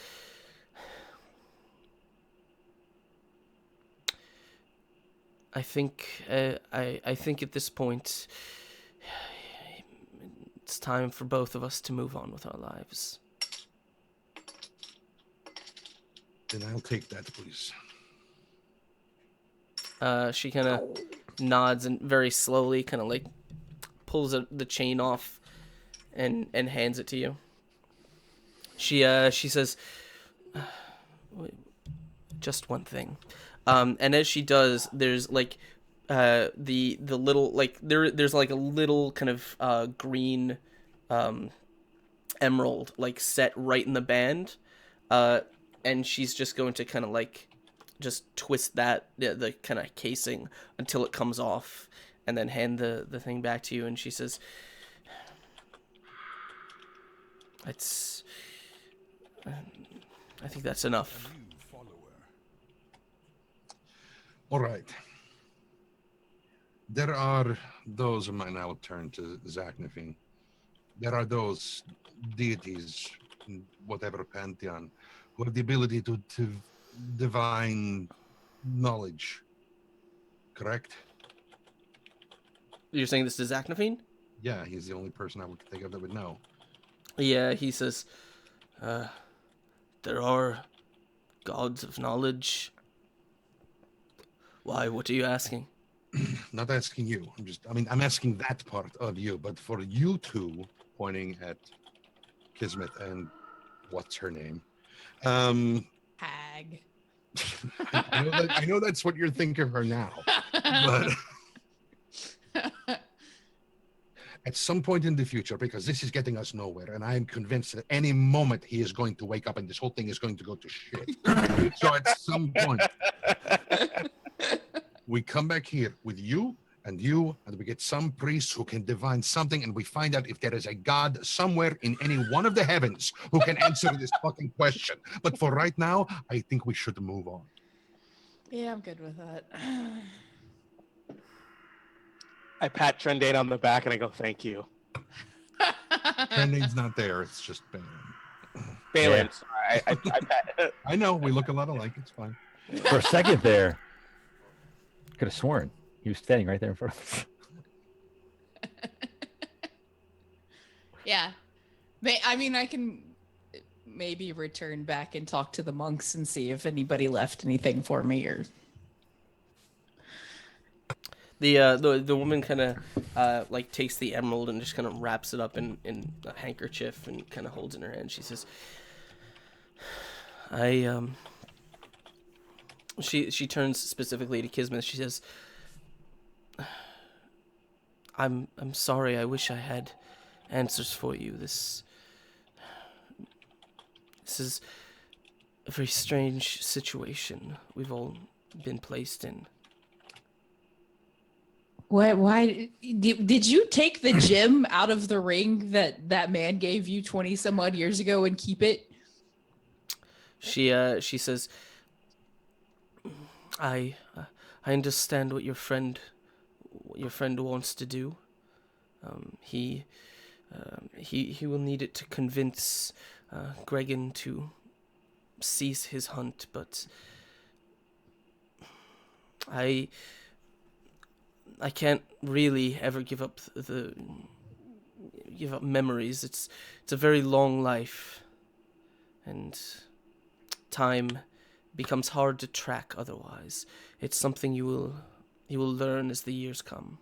I think at this point it's time for both of us to move on with our lives.
Then I'll take that, please.
She kind of nods and very slowly kind of like pulls the chain off and hands it to you. She says, just one thing. And as she does, there's like the little like there's like a little kind of green emerald like set right in the band, and she's just going to kind of like just twist that the kind of casing until it comes off, and then hand the thing back to you. And she says, I think that's enough.
New follower.
All right. There are those, and I now turn to Zachnafine. There are those deities, in whatever pantheon, who have the ability to divine knowledge. Correct?
You're saying this to Zachnafine?
Yeah, he's the only person I would think of that would know.
Yeah, he says, there are gods of knowledge. Why? What are you asking?
Not asking you. I'm asking that part of you, but for you two, pointing at Kismet and what's her name?
Hag.
I know that's what you're thinking of her now, but at some point in the future, because this is getting us nowhere, and I am convinced that any moment he is going to wake up and this whole thing is going to go to shit. So at some point, we come back here with you and we get some priests who can divine something, and we find out if there is a god somewhere in any one of the heavens who can answer this fucking question. But for right now, I think we should move on.
Yeah, I'm good with that.
I pat Trendane on the back and I go, "Thank you,
Trendane's not there. It's just Balin.
Balin."
Yeah.
Sorry, I pat.
I know we look a lot alike. It's fine.
For a second there, could have sworn he was standing right there in front of us.
Yeah. I mean, I can maybe return back and talk to the monks and see if anybody left anything for me or.
The woman kind of like takes the emerald and just kind of wraps it up in a handkerchief and kind of holds it in her hand. She says, she turns specifically to Kismet. She says, I'm sorry. I wish I had answers for you. This is a very strange situation we've all been placed in.
Why did you take the gem out of the ring that man gave you 20 some odd years ago and keep it?
She says, I understand what your friend wants to do. He will need it to convince Gregan to cease his hunt, but I can't really ever give up memories. It's a very long life, and time becomes hard to track otherwise. It's something you will learn as the years come.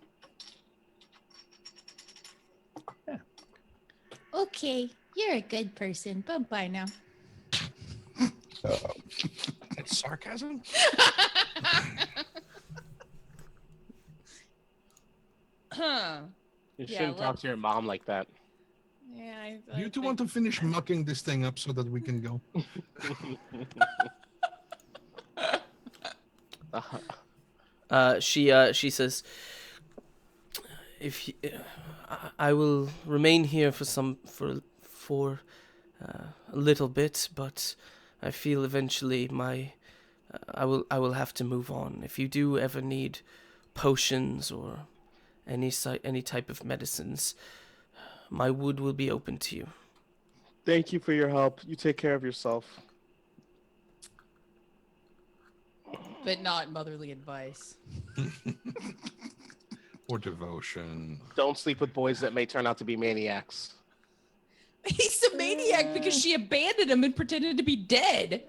Okay, you're a good person. Bye now.
That's sarcasm.
Huh.
You
Yeah,
shouldn't talk to your mom like that.
Yeah,
You two want to finish mucking this thing up so that we can go?
She says, "If I will remain here for a little bit, but I feel eventually I will have to move on. If you do ever need potions or any type of medicines, my wood will be open to you."
Thank you for your help. You take care of yourself.
but not motherly advice.
Or devotion.
Don't sleep with boys that may turn out to be maniacs.
He's a maniac because she abandoned him and pretended to be dead.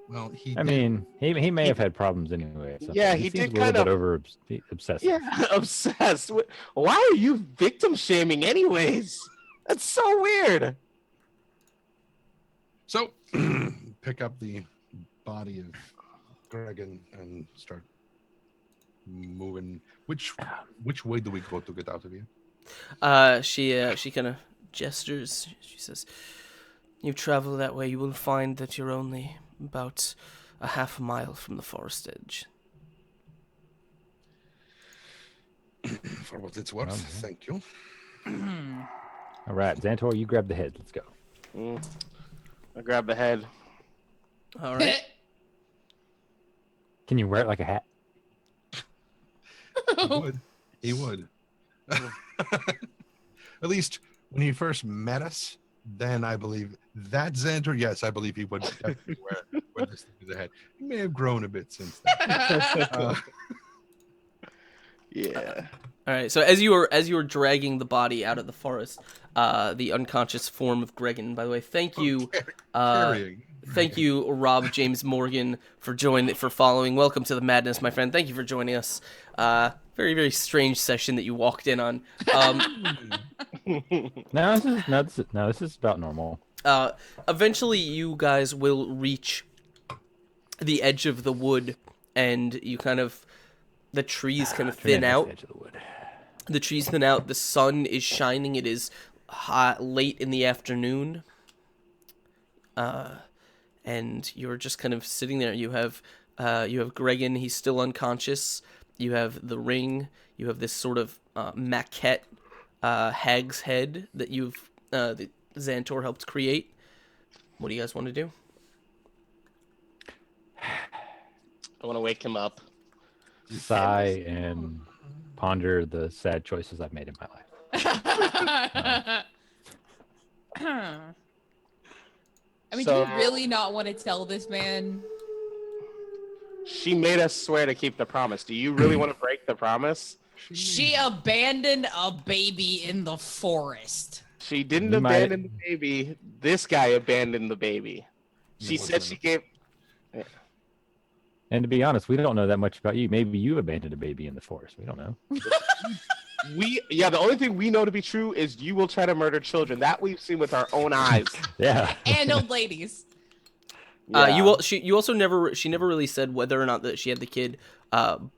Well, he
I
did.
mean, he may have had problems anyway. So
Yeah,
he
he
seems
did
a little
kind
bit
of-
over obsessive.
Yeah, obsessed. Why are you victim shaming anyways? That's so weird.
So, pick up the body of Gregan and start moving. Which way do we go to get out of here?
She kind of gestures. She says, "You travel that way, you will find that you're only about a half a mile from the forest edge."
For what it's worth,
Okay.
thank you.
All right, Xantor, you grab the head. Let's go.
I grab the head.
All right.
Can you wear it like a hat?
He would. He would. At least when he first met us, then I believe that Xantor, yes, I believe he would definitely wear this thing to the head. He may have grown a bit since then.
Yeah.
All right. So as you were dragging the body out of the forest, the unconscious form of Gregan. By the way, thank you,
Carrying.
thank you, Rob James Morgan, for following. Welcome to the madness, my friend. Thank you for joining us. Very very strange session that you walked in on.
No, this is about normal.
Eventually, you guys will reach the edge of the wood, and you the trees kind of thin out.
Edge of the wood.
The trees thin out. The sun is shining. It is hot, late in the afternoon. And you're just kind of sitting there. You have Gregan. He's still unconscious. You have the ring. You have this sort of maquette hag's head that that Xantor helped create. What do you guys want to do?
I want to wake him up.
Sigh and ponder the sad choices I've made in my life.
I mean,
So-
do you really not want to tell this man?
She made us swear to keep the promise. Do you really want to break the promise?
She abandoned a baby in the forest.
She didn't
You might-
abandon the baby. This guy abandoned the baby. She
It
said
wasn't
she gave.
And to be honest, we don't know that much about you. Maybe you abandoned a baby in the forest. We don't know.
The only thing we know to be true is you will try to murder children. That we've seen with our own eyes.
Yeah.
And old ladies.
Yeah.
She never really said whether or not that she had the kid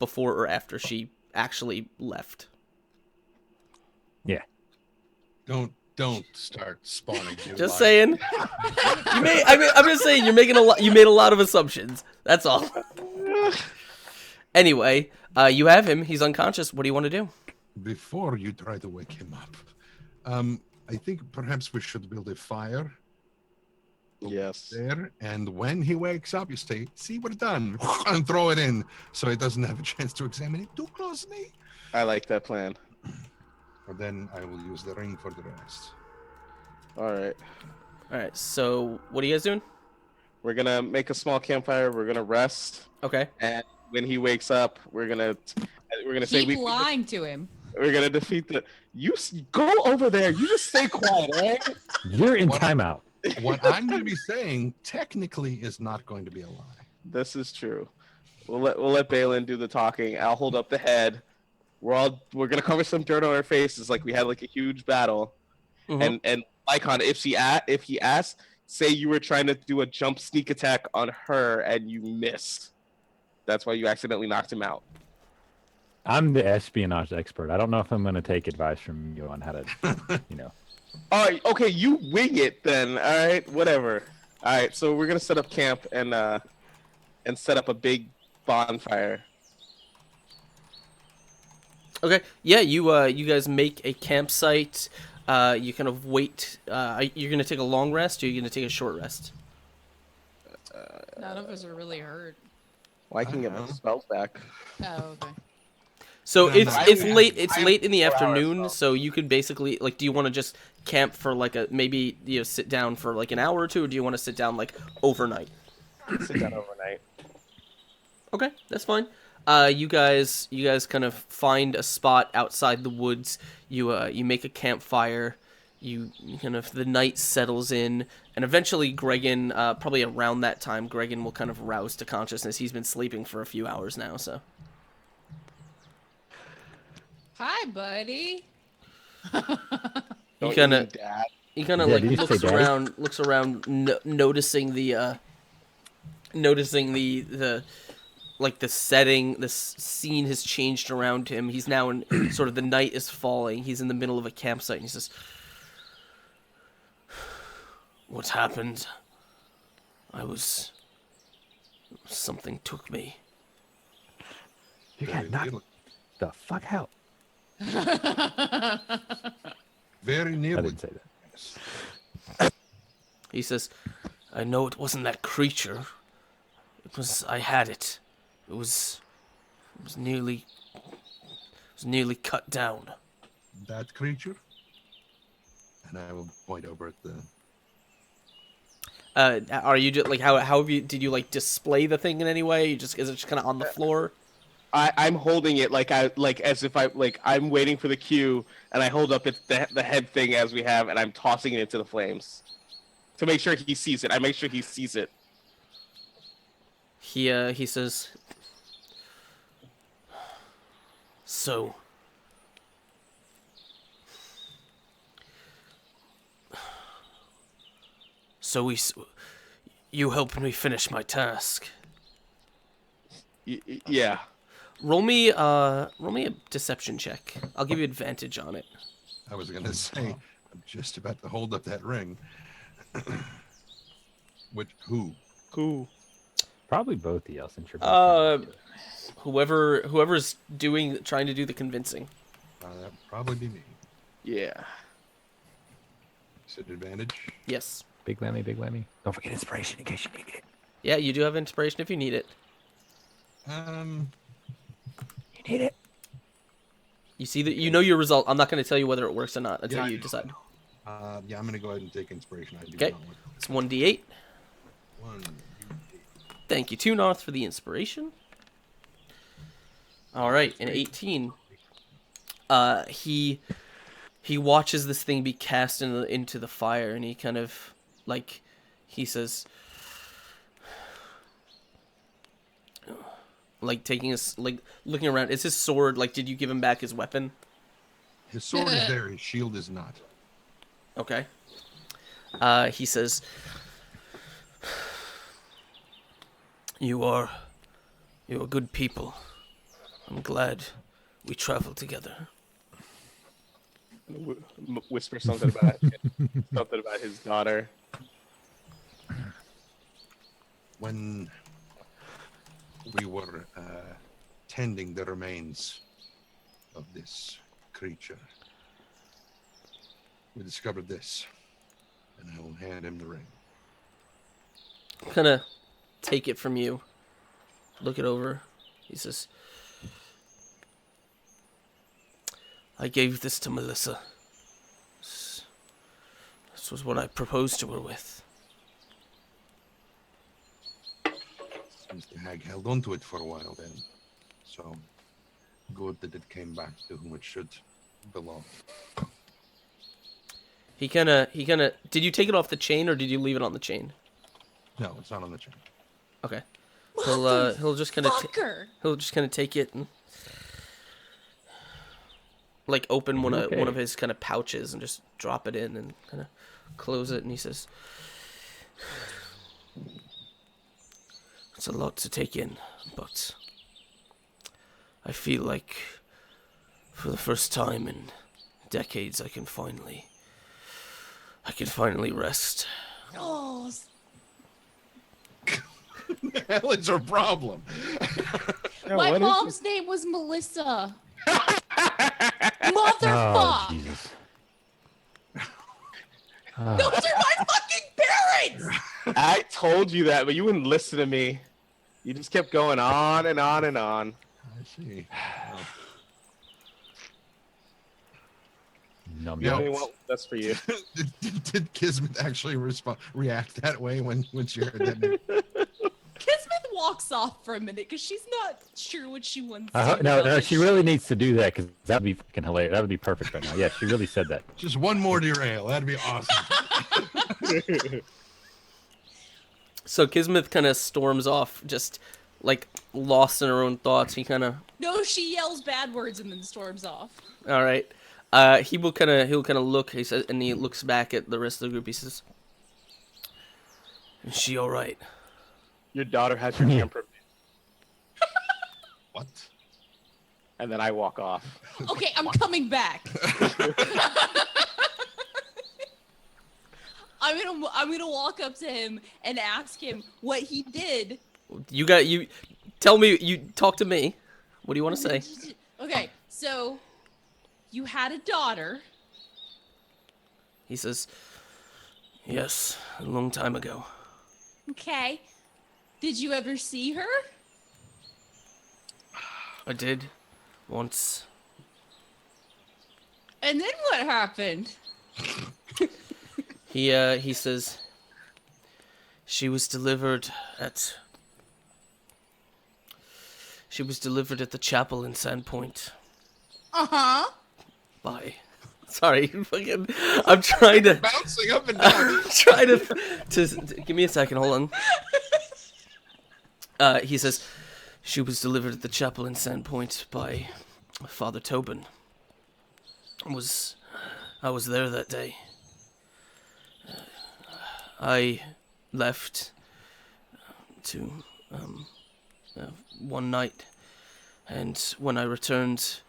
before or after she actually left.
Yeah.
Don't start spawning. New
Just
life.
saying. I'm just saying you're making you made a lot of assumptions. That's all. Anyway, you have him. He's unconscious. What do you want to do?
Before you try to wake him up, I think perhaps we should build a fire
Yes.
there, and when he wakes up, you say, "See, we're done," and throw it in so he doesn't have a chance to examine it too closely.
I like that plan.
And then I will use the ring for the rest.
All right.
All right. So what are you guys doing?
We're gonna make a small campfire. We're gonna rest,
Okay.
and when he wakes up, we're gonna say
Keep lying to him.
we're gonna defeat the. Go over there. You just stay quiet, all right?
You're in
What-
timeout.
What I'm going to be saying technically is not going to be a lie.
This is true. We'll let Balin do the talking. I'll hold up the head. We're gonna cover some dirt on our faces like we had like a huge battle.
Mhm.
And Lycon, if he asks, say you were trying to do a jump sneak attack on her and you missed. That's why you accidentally knocked him out.
I'm the espionage expert. I don't know if I'm going to take advice from you on how to,
All right, okay, you wing it then. All right, whatever. All right, so we're gonna set up camp and set up a big bonfire.
Okay. Yeah. You guys make a campsite. You kind of wait. You're gonna take a long rest, or you're gonna take a short rest.
None of us are really hurt.
Well, I can get my spells back.
Oh, okay.
So
No,
it's
no,
it's
I-
late. It's
I have
late in the
4 hours,
afternoon.
though.
So you could basically like. Do you want to just camp for like maybe sit down for like an hour or two, or do you want to sit down like overnight?
Sit down overnight.
Okay, that's fine. You guys kind of find a spot outside the woods. You make a campfire. You kind of the night settles in, and eventually Gregan, probably around that time, Gregan will kind of rouse to consciousness. He's been sleeping for a few hours now, so.
Hi, buddy.
Don't
kinda-
you mean dad?
He kind of
Yeah,
like
did you say daddy?
looks around, noticing the like the setting, the scene has changed around him. He's now in sort of the night is falling. He's in the middle of a campsite, and he says, "What happened? Something took me."
you got knocked the fuck out.
Very
I
nearly.
didn't say that.
He says, "I know it wasn't that creature. I had it. It was nearly cut down."
That creature. And I will point over at the.
Are you just like how have you did you like display the thing in any way? Is it just kind of on the floor?
I'm holding it as if I'm waiting for the cue, and I hold up the head thing as we have, and I'm tossing it into the flames to make sure he sees it. I make sure he sees it.
He says, "So you helped me finish my task.
Yeah.
Roll me a deception check. I'll give you advantage on it."
I was going to say, I'm just about to hold up that ring. Who?
Cool.
Probably both of y'all since you're both.
Whoever's trying to do the convincing.
That would probably be me.
Yeah.
Is it advantage?
Yes.
Big whammy, big whammy. Don't forget inspiration in case you need it.
Yeah, you do have inspiration if you need it.
Um,
You need it.
You see that you know your result. I'm not going to tell you whether it works or not until
Yeah, I
you
know,
decide.
yeah, I'm gonna go ahead and take inspiration. I do
Okay.
not want
It's 1d8.
one.
Thank you, 2 North, for the inspiration. All right, an 18. He watches this thing be cast into the fire, and he kind of like he says, like taking his like looking around. Is his sword like? Did you give him back his weapon?
His sword is there. His shield is not.
Okay. He says, You are good people. I'm glad we traveled together."
Whisper something about his daughter.
When we were tending the remains of this creature, we discovered this, and I will hand him the ring.
Kind of take it from you. Look it over. He says, "I gave this to Melissa. This was what I proposed to her with."
Since the hag held on to it for a while then, so good that it came back to whom it should belong.
He kind of. Did you take it off the chain or did you leave it on the chain?
No, it's not on the chain.
Okay. He'll just kind of.
Fucker.
He'll just kind of take it and like open one of his kind of pouches and just drop it in and kind of close it, and he says, "It's a lot to take in, but I feel like for the first time in decades I can finally rest."
Oh,
The hell is your problem?
my mom's name was Melissa.
Oh,
Motherfuck!
Jesus.
Those are my fucking parents!
I told you that, but you wouldn't listen to me. You just kept going on and on and on.
I see.
Num
Yeah.
I
num.
mean, what that's for you.
Did Kismet actually react that way when she heard that name?
Kismet walks off for a minute because she's not sure what she wants to do.
No,
about this
she really needs to do that because that would be fucking hilarious. That would be perfect right now. Yeah, she really said that.
Just one more derail. That'd be awesome.
So Kismet kind of storms off, just like lost in her own thoughts. He kind of,
No, she yells bad words and then storms off.
all right. He'll kind of look. He says, and he looks back at the rest of the group. He says, "Is she all right?"
Your daughter has your temperament.
What?
And then I walk off.
Okay, I'm coming back. I'm gonna walk up to him and ask him what he did.
You tell me. You talk to me. What do you want to say?
Okay, so you had a daughter.
He says, "Yes, a long time ago."
Okay. Did you ever see her?
I did, once.
And then what happened?
He says, she was delivered at the chapel in Sandpoint
Uh-huh.
by. Sorry, fucking. I'm trying to.
Bouncing up and down.
I'm trying to give me a second. Hold on. He says, she was delivered at the chapel in Sandpoint by Father Tobin. I was there that day. I left to one night, and when I returned,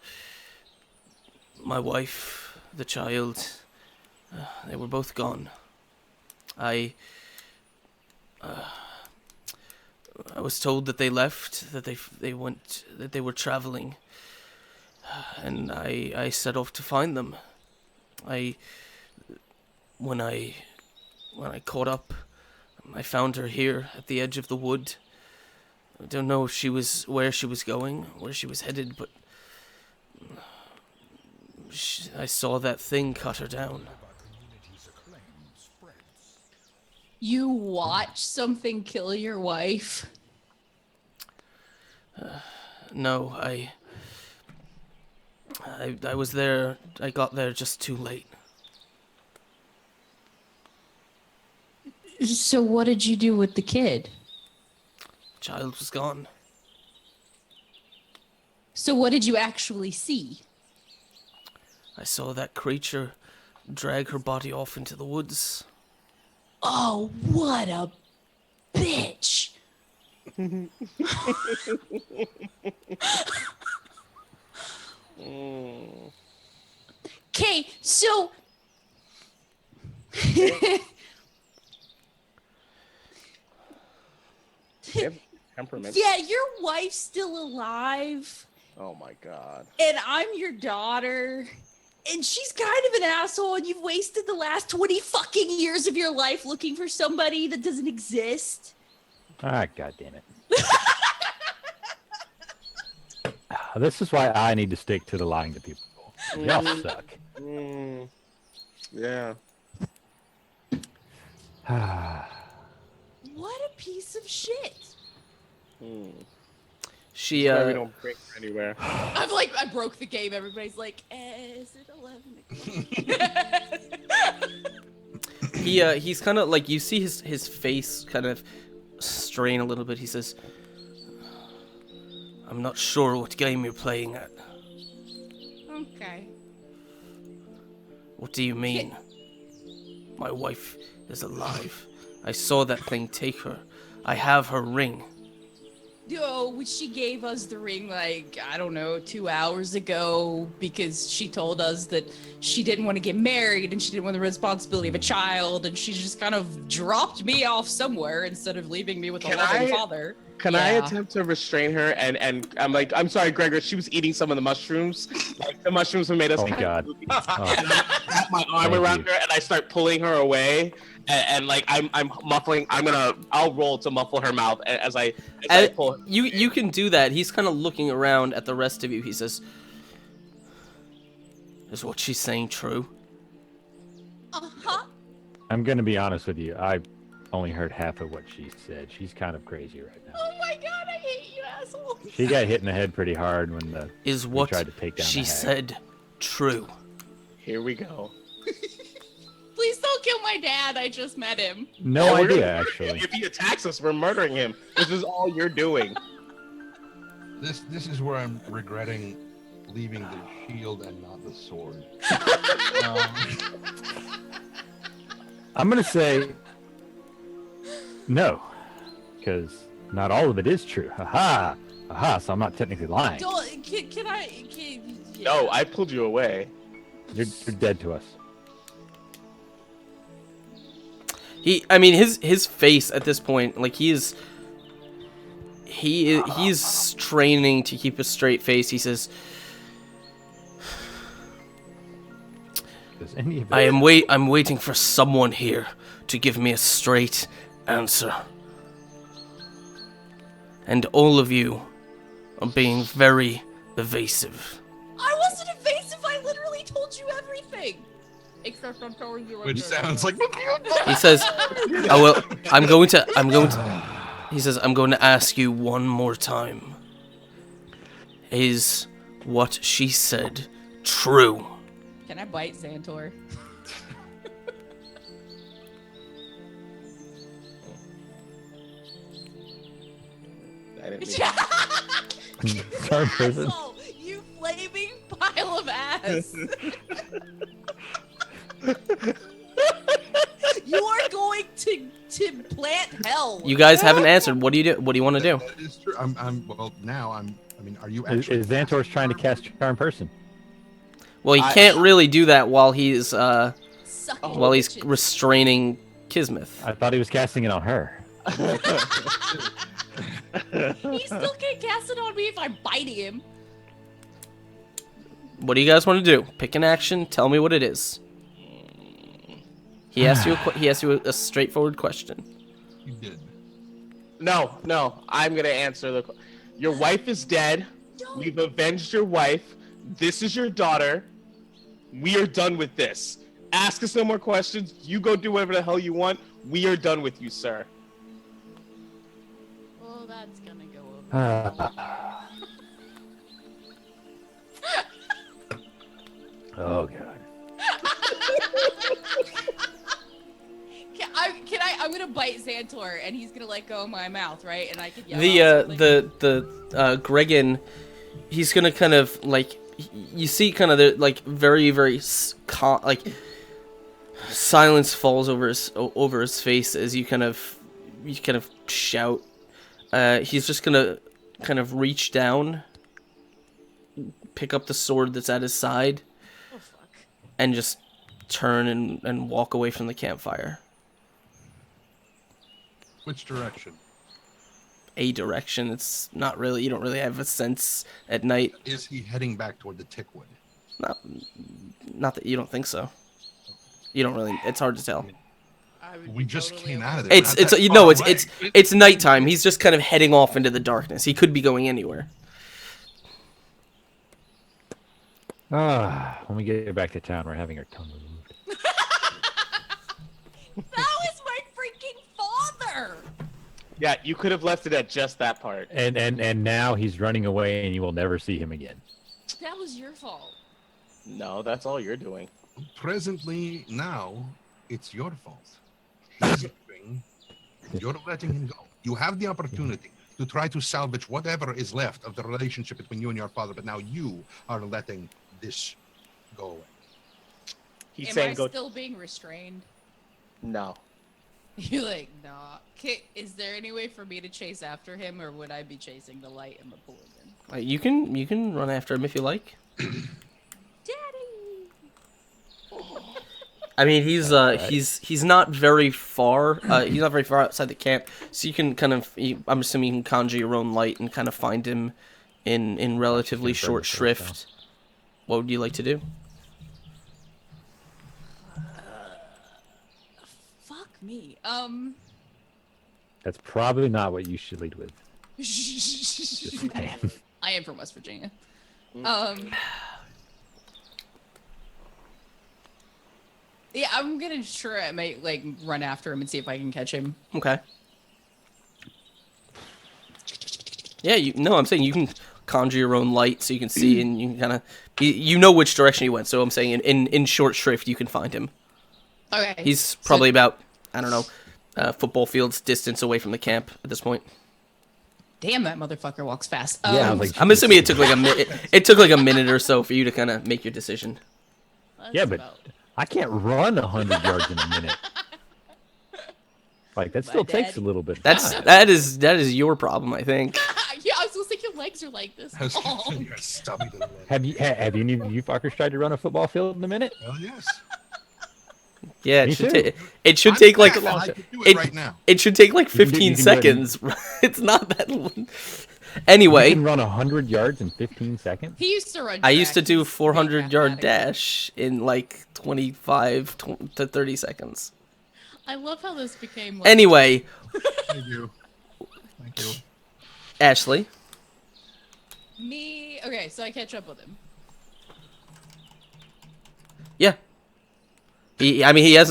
my wife, the child, they were both gone. I I was told that they left, that they were traveling, and I set off to find them. When I caught up, I found her here at the edge of the wood. I don't know if where she was going, where she was headed, but I saw that thing cut her down.
You watch something kill your wife?
No, I was there. I got there just too late.
So what did you do with the kid?
Child was gone.
So what did you actually see?
I saw that creature drag her body off into the woods.
Oh, what a bitch! Okay, so
Temperament.
yeah, your wife's still alive,
Oh my god.
and I'm your daughter, and she's kind of an asshole, and you've wasted the last 20 fucking years of your life looking for somebody that doesn't exist.
Ah, God damn it. This is why I need to stick to the lying to people. Y'all suck.
Yeah.
What a piece of shit.
She
Why we don't bring her anywhere.
I'm like, I broke the game. Everybody's like, is it 11 o'clock?
he's kind of like, you see his face kind of strain a little bit. He says, "I'm not sure what game you're playing at."
Okay.
What do you mean? My wife is alive. I saw that thing take her. I have her ring.
Oh, she gave us the ring, like, I don't know, 2 hours ago because she told us that she didn't want to get married and she didn't want the responsibility of a child, and she just kind of dropped me off somewhere instead of leaving me with a loving father.
Can I attempt to restrain her? And I'm like, I'm sorry, Gregor. She was eating some of the mushrooms. Like, the mushrooms have made us.
Oh God.
And I wrap my arm
Thank
around
you.
her and I start pulling her away. And like I'm muffling. I'll roll to muffle her mouth as I pull her.
You can do that. He's kind of looking around at the rest of you. He says, "Is what she's saying true?"
Uh-huh.
I'm going to be honest with you. I only heard half of what she said. She's kind of crazy right now.
Oh my god, I hate you, asshole.
She got hit in the head pretty hard when
Is
we
what
tried to take down
she
the hag.
said true?
Here we go.
Please don't kill my dad. I just met him.
No
We're
idea,
gonna-
actually.
If he attacks us, we're murdering him. This is all you're doing.
This is where I'm regretting leaving the shield and not the sword.
I'm going to say no, because not all of it is true. Aha! Aha, so I'm not technically lying.
Don't, can I? Can, yeah.
No, I pulled you away.
You're dead to us.
His face at this point, like he's straining to keep a straight face. He says,
Does any of it...
I'm waiting for someone here to give me a straight answer. And all of you are being very evasive.
I wasn't evasive. I literally told you everything. Except I'm telling you.
Which sounds like
He says, he says, I'm going to ask you one more time. Is what she said true?
Can I bite Xantor?
I didn't mean
Charm person?
Asshole, you flaming pile of ass. You are going to plant hell.
You guys haven't answered. What do you do? What do you want to do?
That is true. Well now I mean, are you
Is
actually?
Xantor's trying to cast Charm Person?
Well, he can't really do that while he's
Sucking bitches.
restraining Kismet.
I thought he was casting it on her.
He still can't cast it on me if I bite him.
What do you guys want to do? Pick an action. Tell me what it is. He asked you. He asked you a straightforward question.
You did.
No, I'm gonna answer the. Your wife is dead.
No.
We've avenged your wife. This is your daughter. We are done with this. Ask us no more questions. You go do whatever the hell you want. We are done with you, sir.
Well, that's gonna go over.
Oh god.
I'm gonna bite Xantor, and he's gonna let go of my mouth, right? And I can yell out something.
Gregan, he's gonna kind of like, you see kind of the like very like silence falls over his face as you kind of shout. He's just gonna kind of reach down, pick up the sword that's at his side,
Oh fuck.
and just turn and walk away from the campfire.
Which direction?
A direction. It's not really, you don't really have a sense at night.
Is he heading back toward the Tickwood?
Not that you don't think so. You don't really, it's hard to tell.
I would
We
be
just
totally
came
okay.
out of there.
It's
Not that
you
far
know
away.
it's nighttime. He's just kind of heading off into the darkness. He could be going anywhere.
When we get back to town, we're having our tongue removed.
That was my freaking father.
Yeah, you could have left it at just that part.
And now he's running away, and you will never see him again.
That was your fault.
No, that's all you're doing.
Presently, now, it's your fault. He's leaving. You're letting him go. You have the opportunity to try to salvage whatever is left of the relationship between you and your father, but now you are letting this go away.
He's
Am
saying
I
go.
still being restrained?
No.
You're like, nah. Is there any way for me to chase after him, or would I be chasing the light and the pool again?
You can run after him if you like.
Daddy.
I mean, he's not very far. He's not very far outside the camp, so you can kind of. I'm assuming you can conjure your own light and kind of find him in relatively
Confirm
short
the first
shrift. What would you like to do?
Fuck me.
That's probably not what you should lead with. Just saying.
I am from West Virginia. Yeah, I'm gonna try. I might like run after him and see if I can catch him.
Okay. Yeah, no, I'm saying you can conjure your own light so you can see and you can kind of, you know which direction he went. So I'm saying in short shrift you can find him.
Okay.
He's probably about, I don't know, football field's distance away from the camp at this point.
Damn, that motherfucker walks fast.
Yeah, I was like,
I'm assuming it took like a minute. It took like a minute or so for you to kind of make your decision.
yeah, but I can't run 100 yards in a minute. Like that still takes a little bit.
That is your problem, I think.
Yeah, I was gonna say your legs are like this. Oh.
You're stubby to the leg.
Have you you fuckers tried to run a football field in a minute?
Well, yes.
Yeah,
Me
it should
too.
it should
I'm
take like
fast. I could do it right now.
It should take like
You can do-
15
you can do it.
seconds. It's not that long.
You
Anyway,
can run 100 yards in 15 seconds.
He used to run.
I used to
track.
do
He's
400-yard
mathematic.
dash in like 25 to 30 seconds.
I love how this became. Like,
Anyway,
Thank you. Thank you.
Ashley,
me. Okay, so I catch up with him.
yeah. I mean, he's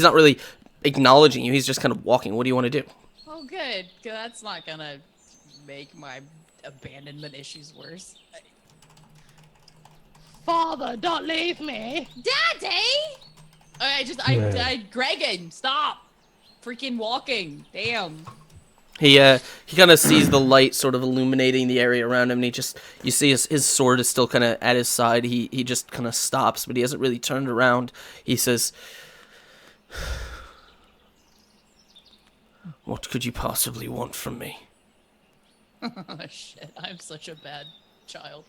not really acknowledging you. He's just kind of walking. What do you want to do?
Oh, good. 'Cause that's not gonna make my abandonment issues worse.
Father, don't leave me.
Daddy! Okay, I Gregan, stop! Freaking walking. Damn.
He kind of sees the light sort of illuminating the area around him, and you see his sword is still kind of at his side. He just kind of stops, but he hasn't really turned around. He says, "What could you possibly want from me?"
Oh, shit, I'm such a bad child.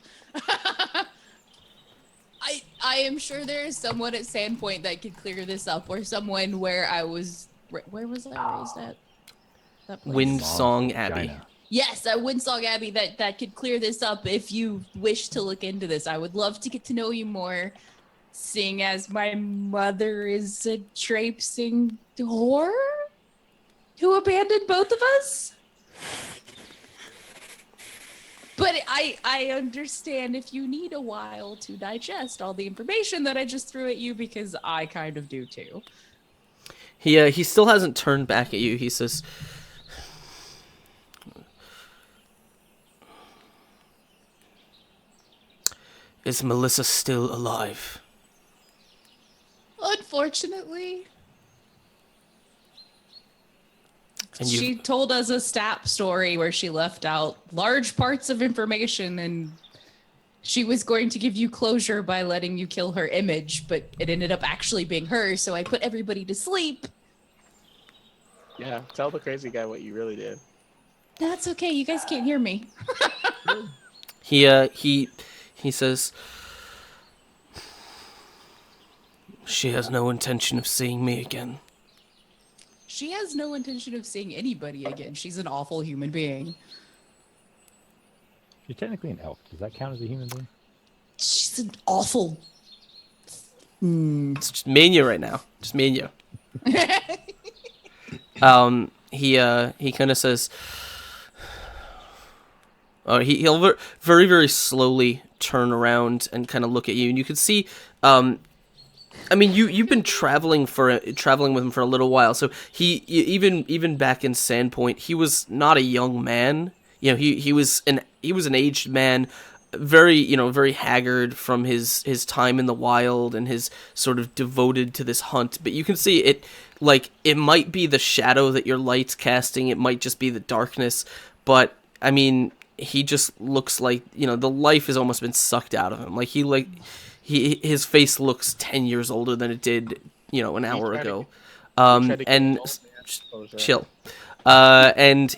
I am sure there is someone at Sandpoint that could clear this up, or someone where I was. Where was I raised at? That place.
Windsong Abbey.
China.
Yes, a Windsong Abbey that could clear this up if you wish to look into this. I would love to get to know you more, seeing as my mother is a traipsing whore who abandoned both of us. But I understand if you need a while to digest all the information that I just threw at you, because I kind of do too.
He still hasn't turned back at you. He says, "Is Melissa still alive?"
Unfortunately,
And
she told us a stat story where she left out large parts of information, and she was going to give you closure by letting you kill her image, but it ended up actually being her, so I put everybody to sleep.
Yeah, tell the crazy guy what you really did.
That's okay, you guys can't hear me.
he says, "She has no intention of seeing me again."
She has no intention of seeing anybody again. She's an awful human being.
She's technically an elf. Does that count as a human being?
She's an awful.
It's just me and you right now. Just me and you. He kind of says, he'll very, very slowly turn around and kind of look at you, and you can see, I mean, you've been traveling with him for a little while, so even back in Sandpoint, he was not a young man. You know, he was an aged man, very haggard from his time in the wild and his sort of devoted to this hunt. But you can see it, like, it might be the shadow that your light's casting, it might just be the darkness, but I mean, he just looks like, the life has almost been sucked out of him. Like, his face looks 10 years older than it did, an hour ago. And chill. And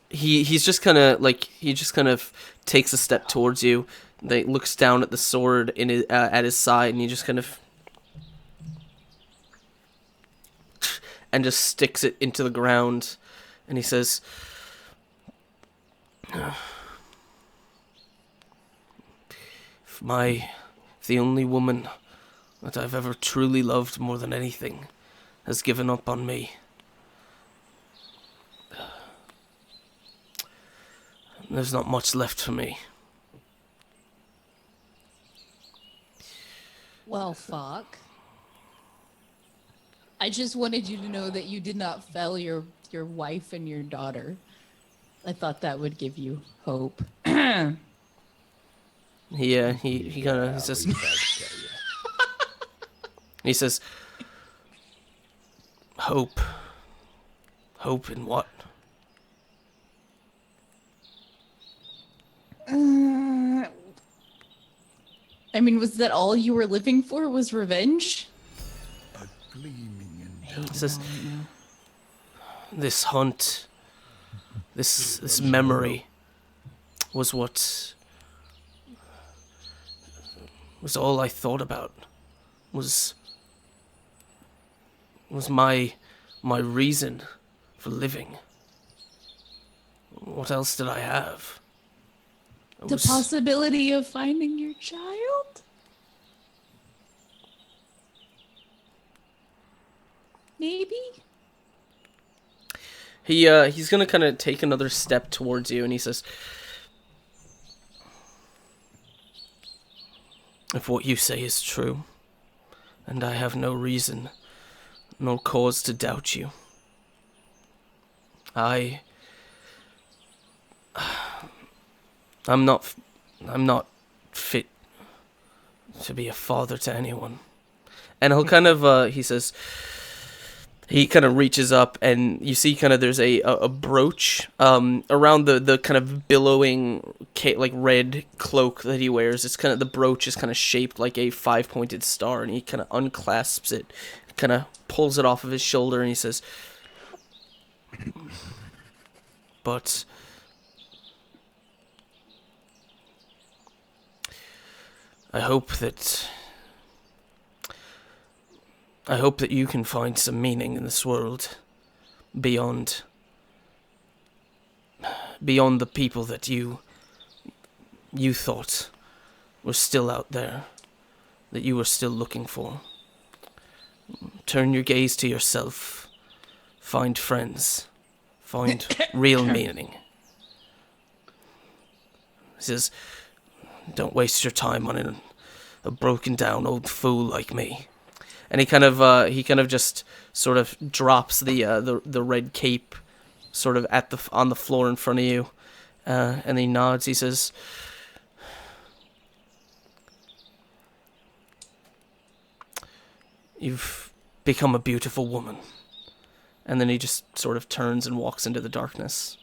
he's just kind of takes a step towards you. He looks down at the sword at his side, and he just kind of and just sticks it into the ground, and he says, If the only woman that I've ever truly loved more than anything has given up on me, there's not much left for me."
Well, fuck. I just wanted you to know that you did not fail your wife and your daughter. I thought that would give you hope.
He says, he says, "Hope. Hope in what?"
I mean, was that all you were living for, was revenge?
A gleaming
He says, "This hunt, this memory was all I thought about. Was my reason for living. What else did I have?
The possibility of finding your child? Maybe?
He's gonna kind of take another step towards you, and he says, "If what you say is true, and I have no reason, no cause to doubt you, I'm not fit to be a father to anyone." And he'll kind of, he kind of reaches up, and you see kind of there's a brooch around the kind of billowing like red cloak that he wears. It's kind of, the brooch is kind of shaped like a 5-pointed star, and he kind of unclasps it, kind of pulls it off of his shoulder, and he says, "But I hope that you can find some meaning in this world beyond beyond the people that you thought were still out there, that you were still looking for. Turn your gaze to yourself. Find friends. Find real meaning. He says, don't waste your time on a broken down old fool like me. And he kind of just sort of drops the red cape sort of on the floor in front of you. And he nods. He says, you've become a beautiful woman. And then he just sort of turns and walks into the darkness.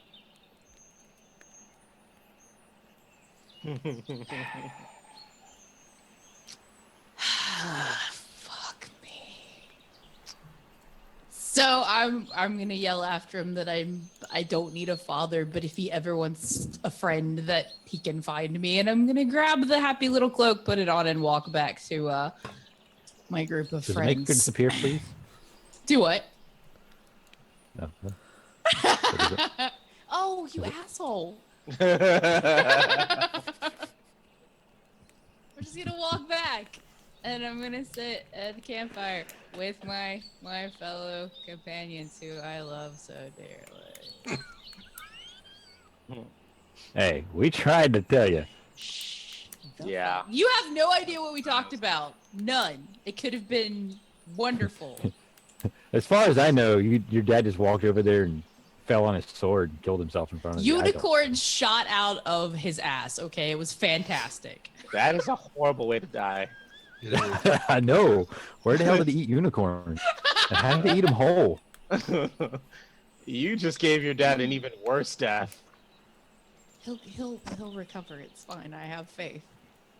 Fuck me. So I'm gonna yell after him that I don't need a father, but if he ever wants a friend, that he can find me. And I'm gonna grab the happy little cloak, put it on, and walk back to my group of
Does it
friends.
make her disappear, please?
Do what?
No.
Oh, you asshole! We're just gonna walk back, and I'm gonna sit at the campfire with my fellow companions who I love so dearly.
Hey, we tried to tell you.
Shh.
Yeah.
You have no idea what we talked about. None. It could have been wonderful.
As far as I know, your dad just walked over there and fell on his sword and killed himself in front of you.
Unicorn shot out of his ass. Okay, it was fantastic.
That is a horrible way to die.
It is.
I know. Where the hell did he eat unicorns? And how did he eat them whole?
You just gave your dad an even worse death.
He'll recover. It's fine. I have faith.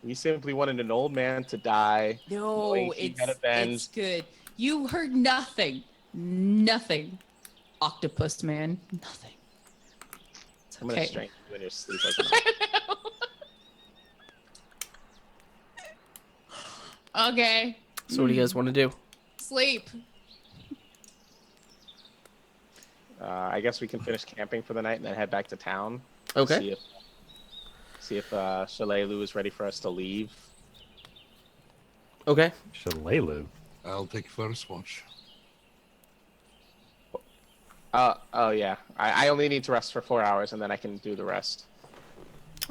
You simply wanted an old man to die.
No,
knowing he had
it's
avenged.
good. You heard nothing. Nothing. Octopus man. Nothing. It's
I'm gonna
okay.
strangle you in your sleep.
Okay.
So what do you guys want to do?
Sleep.
I guess we can finish camping for the night and then head back to town.
Okay.
See if Shalelu is ready for us to leave.
Okay.
Shalelu.
I'll take first watch.
Oh yeah. I only need to rest for 4 hours and then I can do the rest.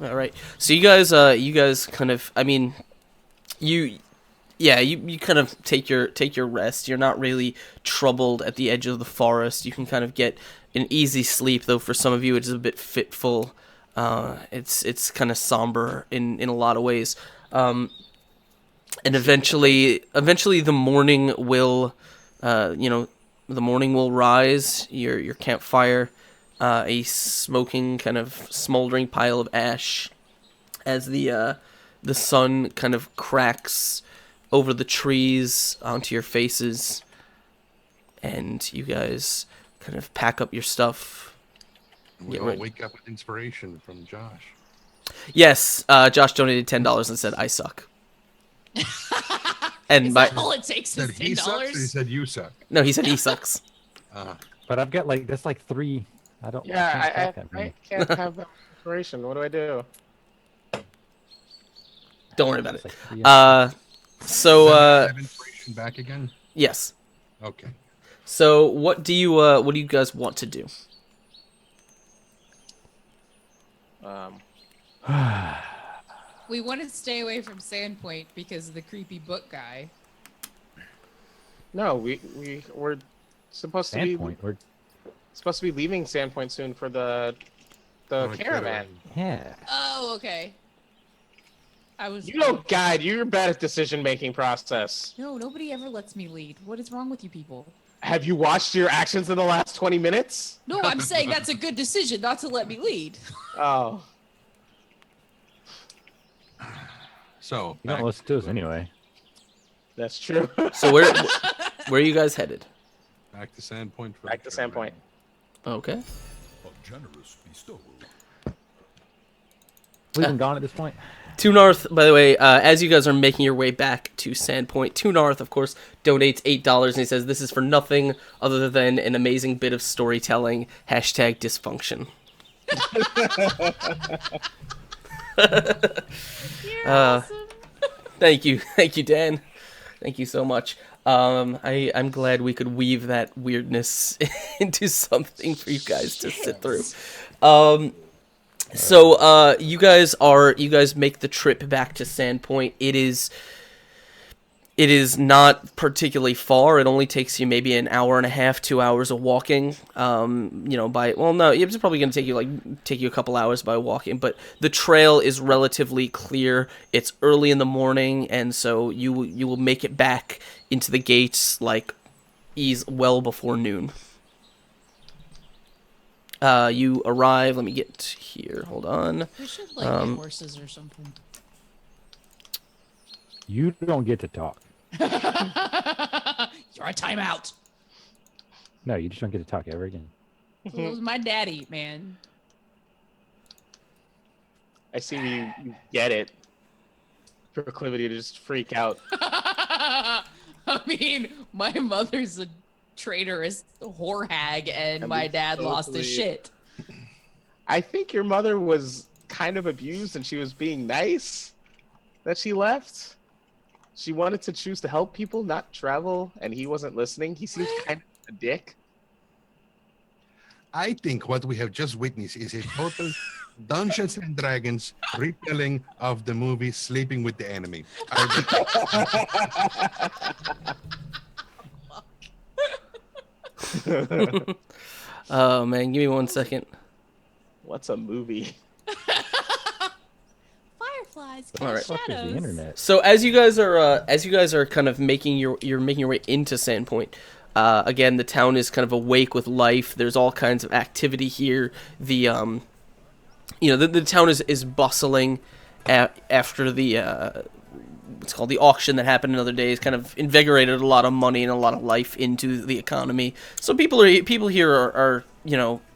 All right. So you guys kind of, I mean, you kind of take your rest. You're not really troubled at the edge of the forest. You can kind of get an easy sleep, though for some of you it is a bit fitful. It's kind of somber in a lot of ways. And eventually the morning will, the morning will rise. Your campfire, a smoking kind of smoldering pile of ash, as the sun kind of cracks over the trees onto your faces, and you guys kind of pack up your stuff.
We all wake up with inspiration from Josh.
Yes, Josh donated $10 and said, "I suck." And
Is
my
that all it takes
Said
is
he sucks, or he
$10?
said you suck.
no, he said he sucks.
But I've got that's like 3. I don't.
Yeah,
can't stack
I
that many.
can't have that inspiration. What do I do?
Don't worry about it.
It's like 3.
So
Have inspiration back again.
yes.
Okay.
So what do you guys want to do?
We want to stay away from Sandpoint because of the creepy book guy.
No, we're supposed to be
Standpoint. We're,
leaving Sandpoint soon for the caravan.
yeah.
Oh, okay. I was.
You don't guide. You're bad at decision making process.
No, nobody ever lets me lead. What is wrong with you people?
Have you watched your actions in the last 20 minutes?
No, I'm saying that's a good decision not to let me lead.
Oh.
So
You don't listen to us anyway.
That's true.
So where are you guys headed?
back to Sandpoint. For
Back
the
to Sandpoint.
caravan.
Okay.
A generous bestowal.
We've been gone at this point.
Two North, by the way, as you guys are making your way back to Sandpoint, Two North, of course, donates $8, and he says this is for nothing other than an amazing bit of storytelling. #dysfunction.
You're
Uh,
awesome.
Thank you, Dan. Thank you so much. I'm glad we could weave that weirdness into something for you guys to sit through. So you guys make the trip back to Sandpoint. It is not particularly far. It only takes you maybe an hour and a half, 2 hours of walking. No, it's probably going to take you a couple hours by walking. But the trail is relatively clear. It's early in the morning, and so you will make it back into the gates well before noon. You arrive. Let me get here. Hold on.
We should get horses or something.
You don't get to talk.
You're a timeout.
No, you just don't get to talk ever again.
It was my daddy, man.
I see you get it. Proclivity to just freak out.
I mean, my mother's a traitorous whore hag, and my dad lost his shit.
I think your mother was kind of abused and she was being nice that she left. She wanted to choose to help people, not travel, and he wasn't listening. He seems kind of a dick.
I think what we have just witnessed is a total Dungeons and Dragons retelling of the movie Sleeping with the Enemy.
Oh man, give me 1 second.
What's a movie?
Fireflies,
All right.
Fuck is the internet?
So as you guys are kind of making your way into Sandpoint, again the town is kind of awake with life. There's all kinds of activity here. The town is bustling after the what's called the auction that happened another day. It's kind of invigorated a lot of money and a lot of life into the economy. So people here are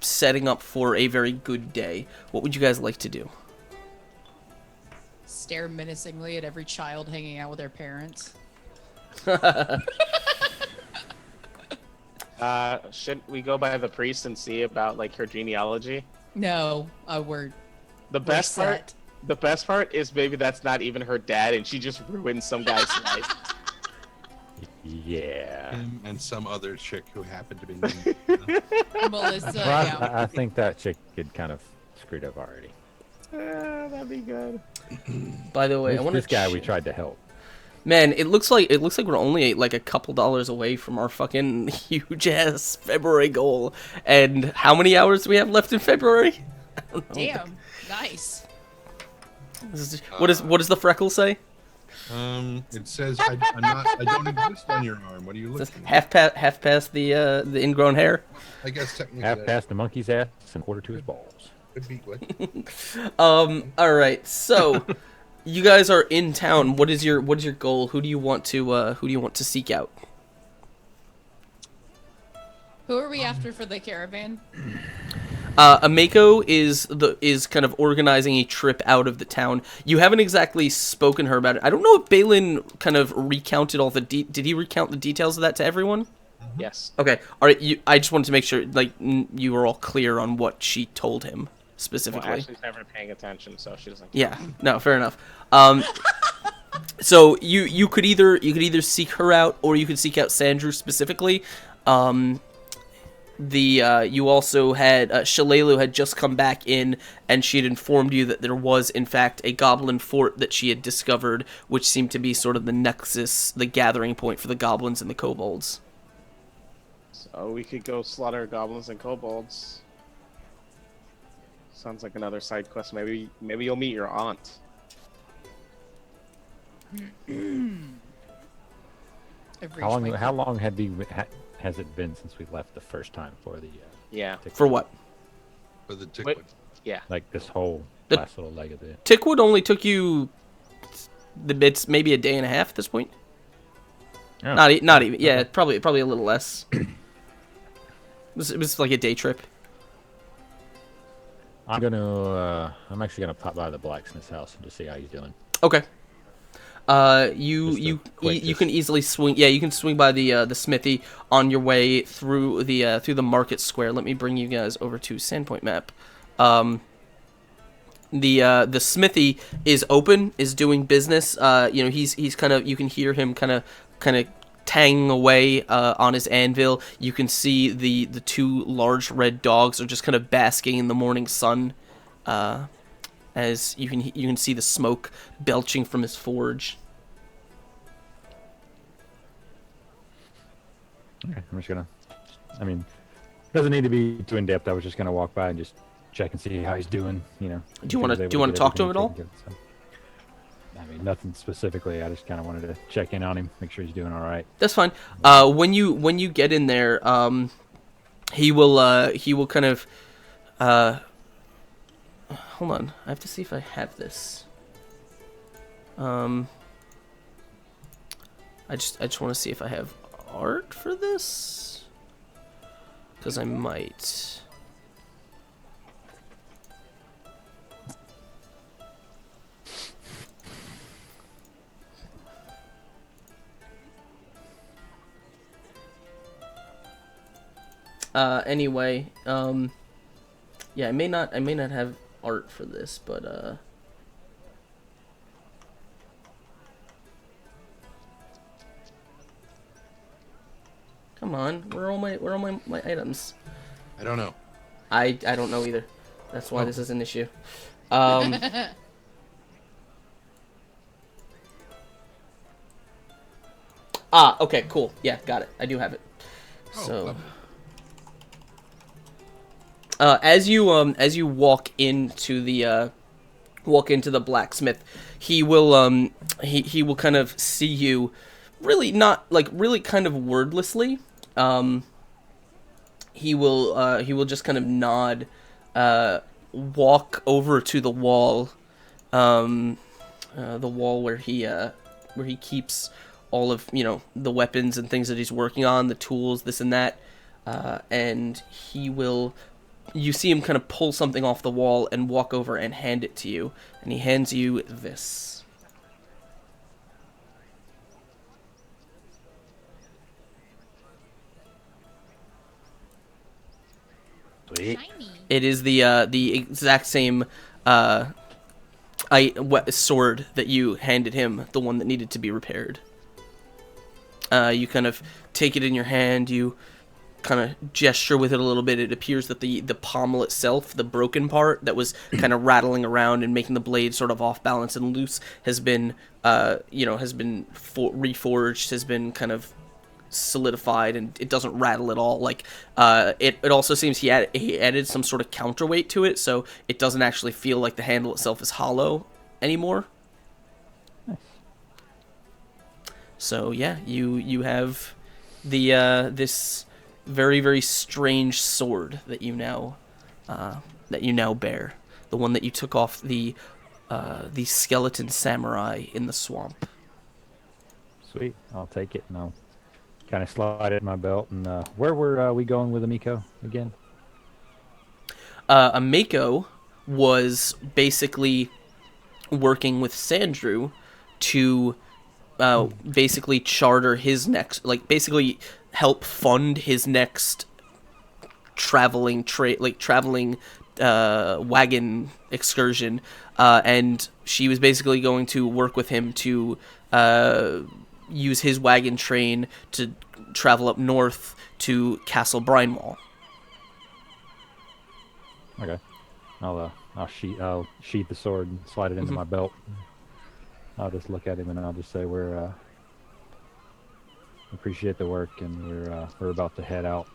setting up for a very good day. What would you guys like to do?
Stare menacingly at every child hanging out with their parents.
Shouldn't we go by the priest and see about her genealogy?
No,
The best part is maybe that's not even her dad and she just ruined some guy's life.
Yeah.
Him and some other chick who happened to be named.
Melissa.
Well,
Yeah.
I think that chick had kind of screwed up already.
That'd be good.
By the way, I want
This guy we tried to help.
Man, it looks like we're only a couple dollars away from our fucking huge ass February goal. And how many hours do we have left in February? I don't know.
Damn. Nice.
What does the freckle say?
It says I don't exist on your arm. What are you
It says
looking at?
half past the ingrown hair.
I guess technically
Half
that
past the monkey's ass and quarter to his balls.
could be what?
All right. So, you guys are in town. What is your goal? Who do you want to seek out?
Who are we after for the caravan?
Ameko is kind of organizing a trip out of the town. You haven't exactly spoken to her about it. I don't know if Balin kind of recounted all the did he recount the details of that to everyone?
Yes.
Okay. All right. I just wanted to make sure you were all clear on what she told him specifically.
Well, Ashley's never paying attention, so she doesn't.
Yeah. No. Fair enough. So you could either seek her out or you could seek out Sandru specifically. You also had Shalelu had just come back in, and she had informed you that there was in fact a goblin fort that she had discovered, which seemed to be sort of the nexus, the gathering point for the goblins and the kobolds.
So we could go slaughter goblins and kobolds. Sounds like another side quest. Maybe you'll meet your aunt.
How long has it been since we left the first time for the
Yeah.
For what?
For the tick
Wait.
one.
Yeah.
like this whole
The-
last little leg of it?
Tickwood only took you it's maybe a day and a half at this point.
Oh.
Not even. Yeah, probably a little less. It was like a day trip.
I'm actually gonna pop by the blacksmith's house and just see how he's doing.
Okay.
Just a
You
quick
can easily swing. Yeah, you can swing by the smithy on your way through the market square. Let me bring you guys over to Sandpoint map. The smithy is open, is doing business. You know, he's kind of, you can hear him kind of tanging away on his anvil. You can see the two large red dogs are just kind of basking in the morning sun, as you can see the smoke belching from his forge.
Okay, I'm just gonna. I mean, doesn't need to be too in depth. I was just gonna walk by and just check and see how he's doing. You know.
Do you want to talk to him at all?
So, I mean, nothing specifically. I just kind of wanted to check in on him, make sure he's doing all right.
That's fine. When you get in there, he will kind of hold on. I have to see if I have this. I just want to see if I have art for this, because I might. Anyway, yeah, I may not have art for this, but come on, where are all my items?
I don't know.
I don't know either. That's why this is an issue. Okay, cool. Yeah, got it. I do have it.
Oh,
So.
lovely.
As you walk into the blacksmith, he will he will kind of see you, really not like really kind of wordlessly. He will just kind of nod, walk over to the wall, where he keeps all of, you know, the weapons and things that he's working on, the tools, this and that, and he will. You see him kind of pull something off the wall and walk over and hand it to you. And he hands you this.
Sweet.
Shiny.
It is the exact same sword that you handed him, the one that needed to be repaired. You kind of take it in your hand, you kind of gesture with it a little bit. It appears that the pommel itself, the broken part that was kind of rattling around and making the blade sort of off balance and loose, has been reforged, has been kind of solidified, and it doesn't rattle at all. Like it also seems he added some sort of counterweight to it, so it doesn't actually feel like the handle itself is hollow anymore.
Nice.
So yeah, you have the this very, very strange sword that you now bear, the one that you took off the skeleton samurai in the swamp.
Sweet. I'll take it and I'll kind of slide it in my belt. And where were we going with Amiko again?
Amiko was basically working with Sandrew to basically charter his next, like basically help fund his next traveling wagon excursion, and she was basically going to work with him to use his wagon train to travel up north to Castle Brinewall.
Okay. I'll sheath the sword and slide it into my belt. I'll just look at him and I'll just say we're appreciate the work, and we're about to head out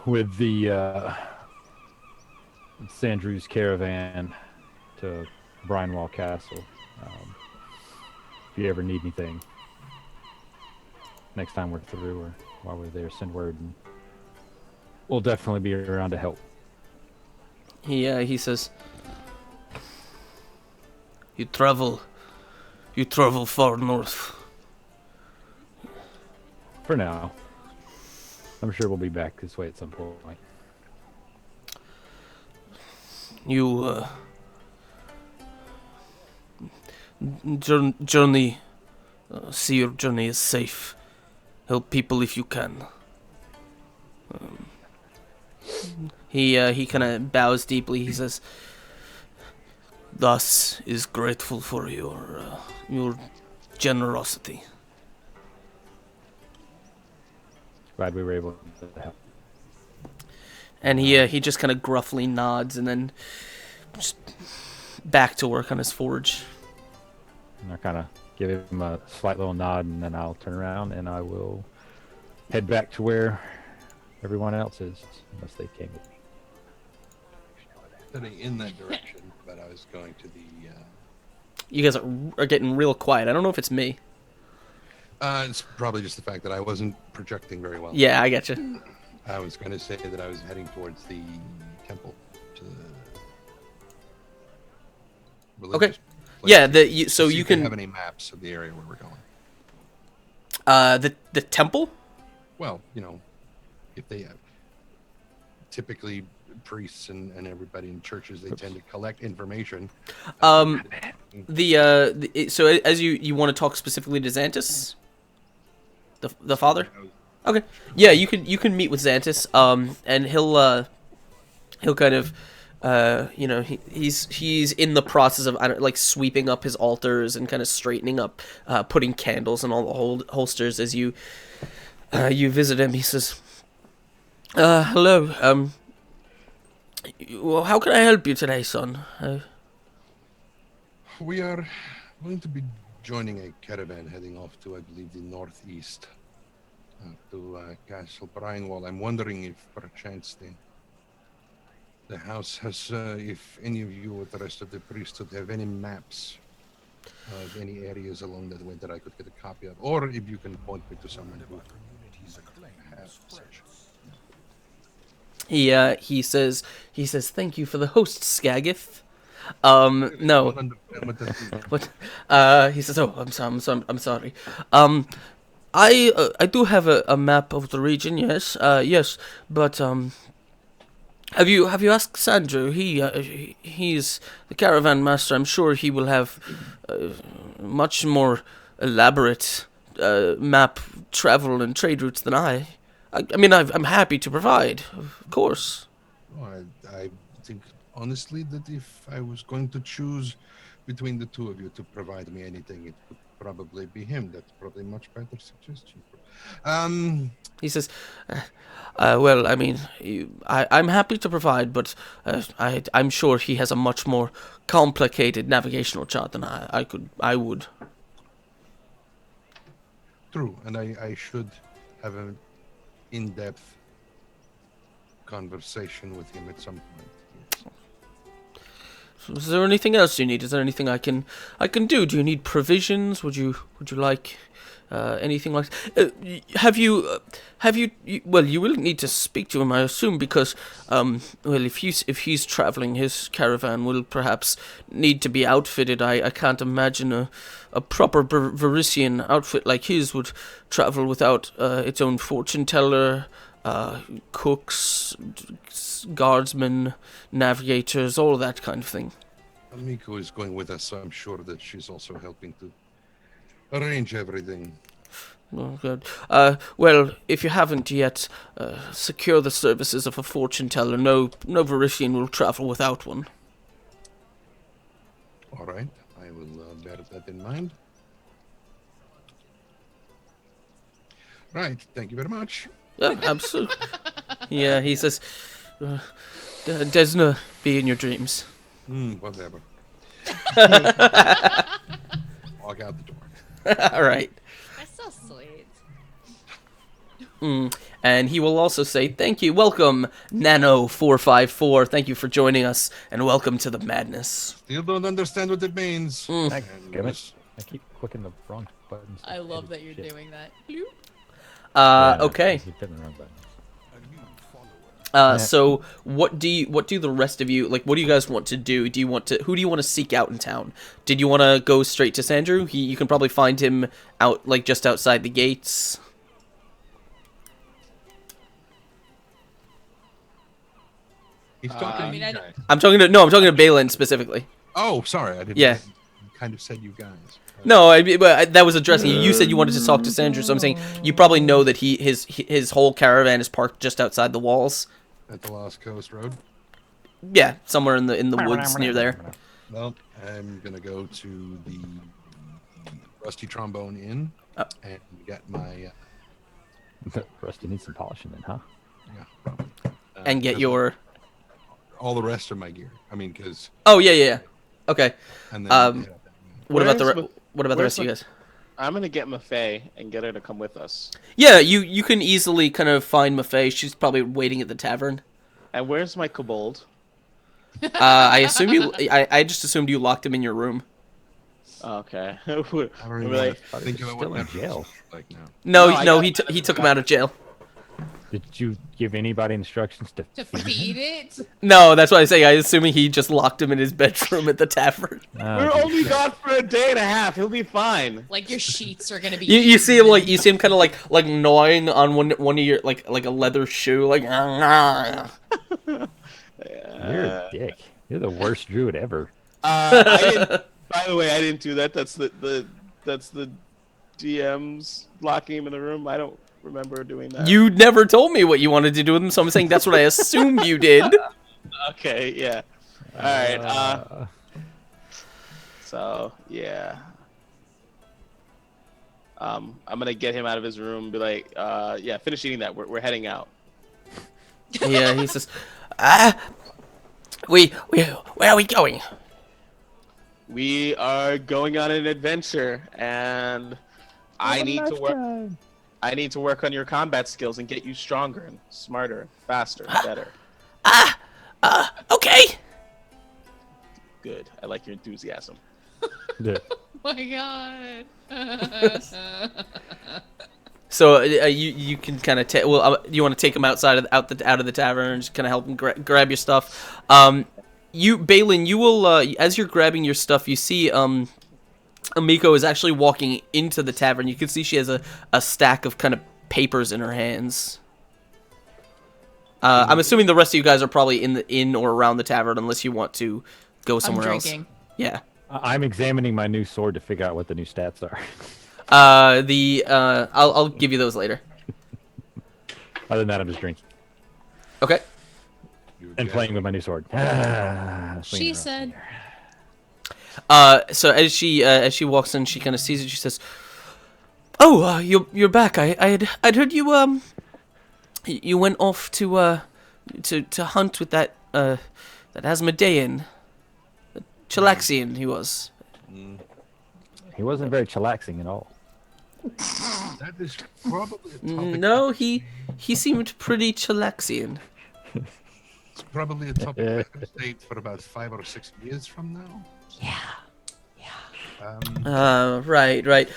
with the Sandrew's caravan to Brinewall Castle. If you ever need anything next time we're through or while we're there, send word, and we'll definitely be around to help.
He says, You travel far north.
For now. I'm sure we'll be back this way at some point.
You journey, see your journey is safe. Help people if you can. He kind of bows deeply. He says, "Thus is grateful for your generosity."
Glad we were able to help.
And he just kind of gruffly nods and then just back to work on his forge.
And I kind of give him a slight little nod, and then I'll turn around and I will head back to where everyone else is, unless they came with me.
Heading in that direction, but I was going to the.
You guys are getting real quiet. I don't know if it's me.
It's probably just the fact that I wasn't projecting very well.
Yeah, I get you.
I was going to say that I was heading towards the temple. To the religious place.
Yeah, so
See
you
if they
can
have any maps of the area where we're going.
the temple.
Well, if they have, typically priests and everybody in churches, they tend to collect information.
So as you want to talk specifically to Xantus, the father. Okay. Yeah, you can meet with Xantus. And he'll kind of he's in the process of like sweeping up his altars and kind of straightening up, putting candles in all the holsters as you visit him. He says, "Hello. Well, how can I help you today, son?"
We are going to be joining a caravan heading off to, I believe, the northeast, to Castle Brianwall. I'm wondering if perchance the house has, if any of you or the rest of the priesthood have any maps of any areas along that way that I could get a copy of, or if you can point me to someone who has such.
He says, "Thank you for the host, Skagith." No. But he says, "Oh, I'm sorry. I do have a map of the region. Yes. Yes. But have you asked Sandro? He's the caravan master. I'm sure he will have much more elaborate map travel and trade routes than I. I mean, I'm happy to provide, of course."
Oh, I think honestly that if I was going to choose between the two of you to provide me anything, it would probably be him. That's probably a much better suggestion.
He says, "Well, I mean, I'm happy to provide, but I'm sure he has a much more complicated navigational chart than I would."
True, and I should have an in-depth conversation with him at some point. Yes.
Is there anything else you need? Is there anything I can do? Do you need provisions? Would you like anything like? Have you? Well, you will need to speak to him, I assume, because well, if he's traveling, his caravan will perhaps need to be outfitted. I can't imagine a proper Varisian outfit like his would travel without its own fortune teller, cooks, guardsmen, navigators, all that kind of thing.
Miko is going with us, so I'm sure that she's also helping to arrange everything.
Oh, good. Well, if you haven't yet secure the services of a fortune teller, no Varisian will travel without one.
All right, I will bear that in mind. Right, thank you very much.
Yeah, absolutely. Yeah, he says, Desna, be in your dreams.
Whatever. Walk out the door.
All right.
That's so sweet.
And he will also say, "Thank you, welcome, Nano454. Thank you for joining us, and welcome to the madness."
Still don't understand what it means.
Damn it. I keep clicking the wrong buttons.
I love that you're doing that. Bloop.
Okay.
I keep hitting the wrong buttons.
So what do the rest of you, like, what do you guys want to do? Who do you want to seek out in town? Did you want to go straight to Sandrew? You can probably find him out, like, just outside the gates.
He's talking
I mean,
to you
I-
guys.
I'm talking to Balin specifically.
Oh, sorry, I didn't.
Yeah.
You kind of said you guys.
No, but that was addressing you. You said you wanted to talk to Sandrew, so I'm saying you probably know that his whole caravan is parked just outside the walls.
at the Lost Coast Road.
Yeah, somewhere in the woods near there.
Well, I'm gonna go to the Rusty Trombone Inn
Oh.
and get my
Rusty needs some polishing then, huh?
yeah, probably.
And get
'Cause
your.
all the rest of my gear. I mean, because
Oh yeah. Okay.
and then
Um, What about
Where's
the rest of you guys?
I'm gonna get Mafe and get her to come with us.
Yeah, you can easily kind of find Mafe. She's probably waiting at the tavern.
And where's my kobold?
I assume you. I just assumed you locked him in your room.
Okay.
I don't even
We're
want
like,
to think about
still
what
in
that
jail.
looks like now.
No,
No, I
no,
got-
he took him out of jail.
Did you give anybody instructions to
To feed it?
No, that's why I say I assuming he just locked him in his bedroom at the tavern.
we're only gone for a day and a half. He'll be fine.
Like your sheets are gonna be.
You see him kind of like gnawing on one of your like a leather shoe like.
You're a dick. You're the worst druid ever.
I didn't, by the way, I didn't do that. That's the DM's locking him in the room. I don't remember doing that.
You never told me what you wanted to do with him, so I'm saying that's what I assumed you did.
Okay, yeah. All right. So yeah. I'm gonna get him out of his room. Be like, yeah, finish eating that. We're heading out.
Yeah, he says, we where are we going?
We are going on an adventure, and I need to work. I need to work on your combat skills and get you stronger and smarter, faster, better.
Okay.
Good. I like your enthusiasm.
Yeah.
Oh my god.
So you can kind of take. Well, you want to take him outside of out of the tavern and just kind of help him grab your stuff. Balin, you will as you're grabbing your stuff, you see Amiko is actually walking into the tavern. You can see she has a stack of kind of papers in her hands. I'm assuming the rest of you guys are probably in or around the tavern, unless you want to go somewhere else.
drinking.
Yeah.
I'm examining my new sword to figure out what the new stats are.
I'll give you those later.
Other than that, I'm just drinking
Okay.
and playing with my new sword.
She said.
So as she walks in, she kind of sees it. She says, "Oh, you're back. I'd heard you you went off to hunt with that Asmodean, Chilaxian he was."
He wasn't very chillaxing at all.
That is probably a topic.
No, he seemed pretty Chilaxian.
It's probably a topic I could state for about 5 or 6 years from now.
Right.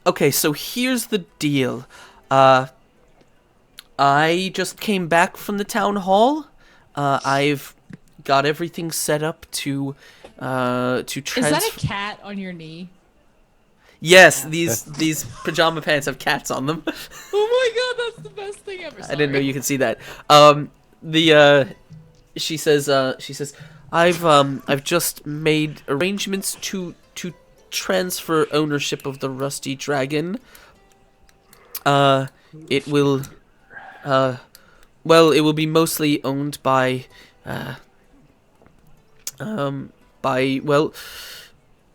Okay, so here's the deal. I just came back from the town hall. I've got everything set up to transfer.
Is that a cat on your knee?
Yes, these pajama pants have cats on them.
Oh my god, that's the best thing ever.
I didn't know you could see that. She says I've just made arrangements to transfer ownership of the Rusty Dragon. It will it will be mostly owned by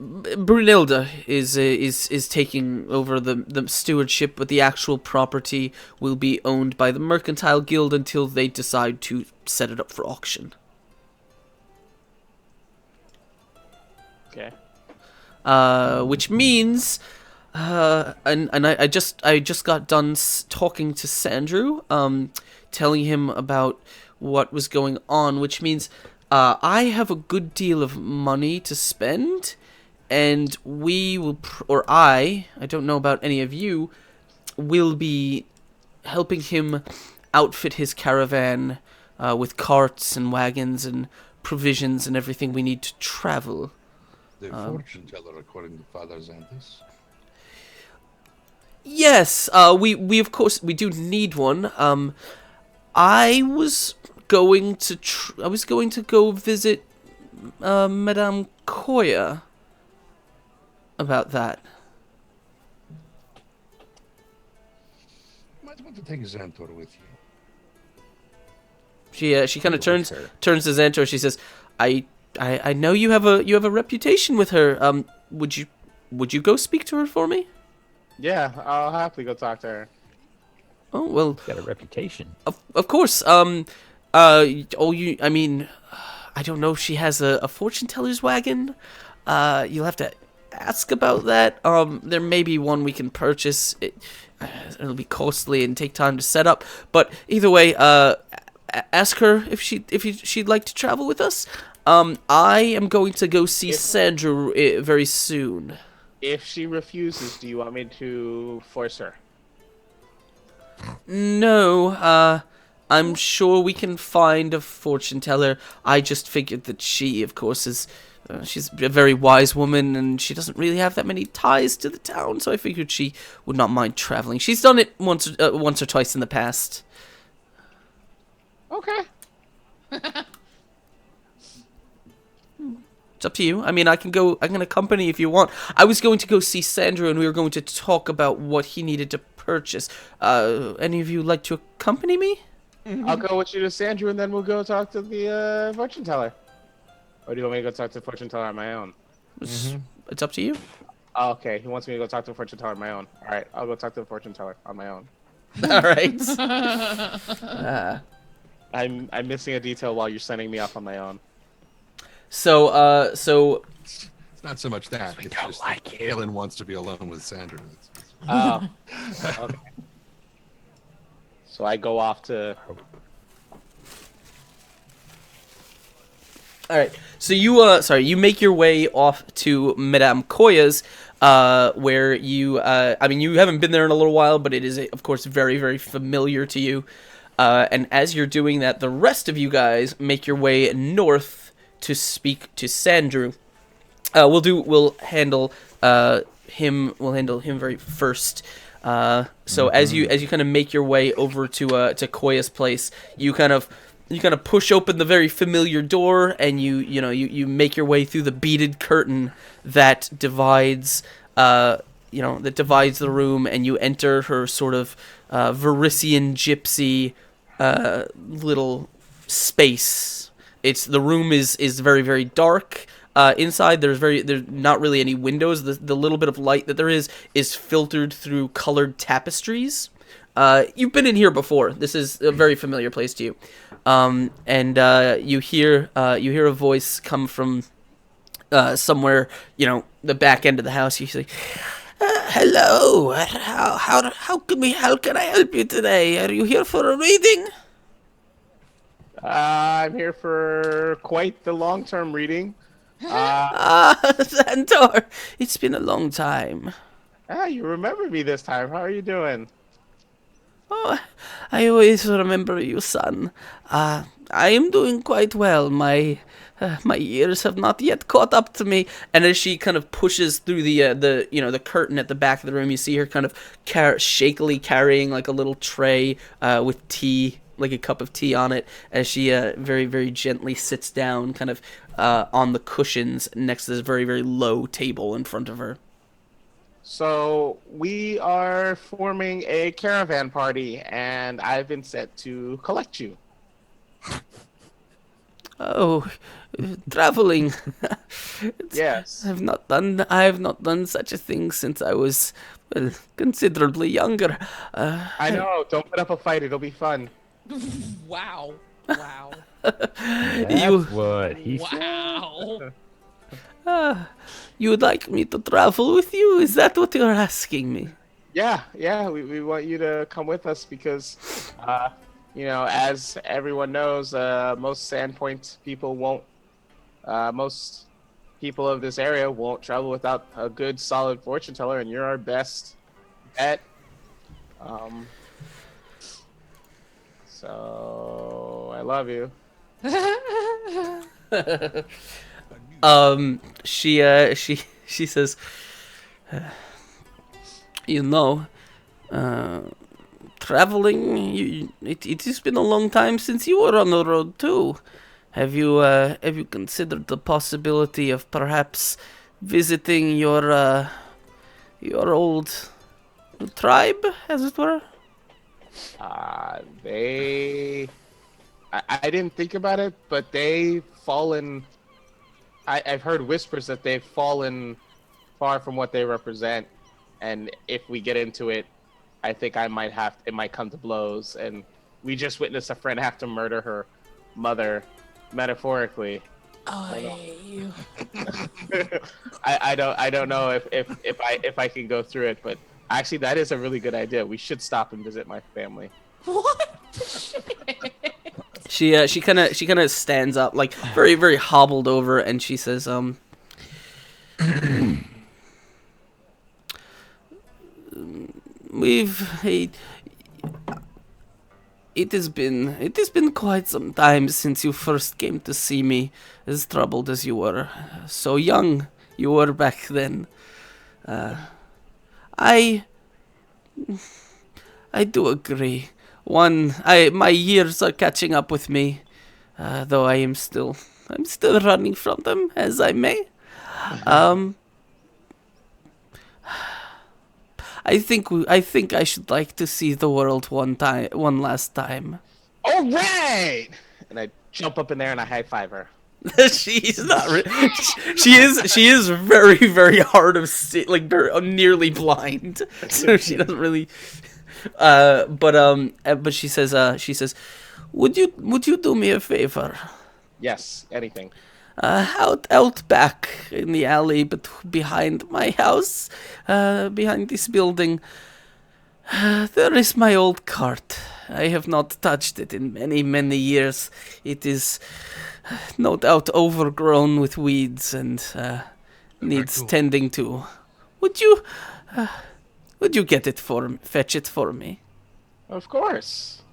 Brunilda is taking over the stewardship, but the actual property will be owned by the Mercantile Guild until they decide to set it up for auction.
Okay.
Which means, and I just got done talking to Sandrew, telling him about what was going on, which means I have a good deal of money to spend. And we will, I don't know about any of you, will be helping him outfit his caravan with carts and wagons and provisions and everything we need to travel.
The fortune teller, according to Father Xanthus.
Yes, we of course we do need one. I was going to go visit Madame Koya about that.
Might want to take Xantor with you.
She kind of
Who
turns
likes her?
to Xantor. She says, I know you have a reputation with her. Would you go speak to her for me?
Yeah, I'll happily go talk to her.
Oh well,
Got a reputation.
of course. I mean, I don't know if she has a fortune teller's wagon. You'll have to ask about that. There may be one we can purchase. It'll be costly and take time to set up. But either way, ask her if she'd like to travel with us. I am going to go see Sandra very soon.
If she refuses, do you want me to force her?
No, I'm sure we can find a fortune teller. I just figured that she, of course, is she's a very wise woman, and she doesn't really have that many ties to the town. So I figured she would not mind traveling. She's done it once or twice in the past.
Okay.
It's up to you. I mean, I can accompany if you want. I was going to go see Sandro, and we were going to talk about what he needed to purchase. Any of you like to accompany me?
I'll go with you to Sandra, and then we'll go talk to the fortune teller. Or do you want me to go talk to the fortune teller on my own?
It's up to you.
Oh, okay, he wants me to go talk to the fortune teller on my own. All right, I'll go talk to the fortune teller on my own.
All right.
I'm missing a detail while you're sending me off on my own.
So
It's not so much that. It's just Aelin wants to be alone with Sandra.
Oh, okay. So I go off to.
all right. So you make your way off to Madame Koya's, where you I mean, you haven't been there in a little while, but it is of course very, very familiar to you. And as you're doing that, the rest of you guys make your way north to speak to Sandru. We'll handle him very first. So as you kind of make your way over to Koya's place, you kind of push open the very familiar door, and you make your way through the beaded curtain that divides the room, and you enter her sort of Varisian gypsy little space. The room is very, very dark. Inside there's not really any windows. The little bit of light that there is filtered through colored tapestries. You've been in here before. This is a very familiar place to you. And you hear a voice come from somewhere, the back end of the house. You say, "Hello. How can I help you today? Are you here for a reading?"
I'm here for quite the long-term reading.
Xantor, it's been a long time.
You remember me this time. How are you doing?
Oh, I always remember you, son. I am doing quite well. My years have not yet caught up to me. And as she kind of pushes through the curtain at the back of the room, you see her kind of shakily carrying like a little tray with tea, like a cup of tea on it, as she very, very gently sits down kind of on the cushions next to this very, very low table in front of her.
So we are forming a caravan party, and I've been set to collect you.
Oh, traveling.
Yes.
I have not done such a thing since I was, well, considerably younger.
I know. Don't put up a fight. It'll be fun.
Wow. Wow.
That's what he said.
Wow.
You would like me to travel with you? Is that what you're asking me?
Yeah. We want you to come with us because, as everyone knows, most Sandpoint people won't. Most people of this area won't travel without a good, solid fortune teller, and you're our best bet. So I love you.
She says, traveling. It has been a long time since you were on the road too. Have you considered the possibility of perhaps visiting your old tribe, as it were?
They I didn't think about it, but they've fallen. I've heard whispers that they've fallen far from what they represent, and if we get into it, I think it might come to blows, and we just witnessed a friend have to murder her mother, metaphorically.
Oh, I hate you.
I don't know if I can go through it, but actually that is a really good idea. We should stop and visit my family.
What?
She kind of stands up, like very very hobbled over, and she says, it has been quite some time since you first came to see me, as troubled as you were, so young you were back then. I do agree. My years are catching up with me, though I'm still running from them as I may. I think I should like to see the world one last time.
All right, and I jump up in there and I high five her.
She's not. She is very very hard of like nearly blind, so she doesn't really. But she says, would you do me a favor?
Yes, anything.
Out back in the alley behind my house, behind this building, there is my old cart. I have not touched it in many years. It is no doubt overgrown with weeds and needs tending to. Would you fetch it for me?
Of course.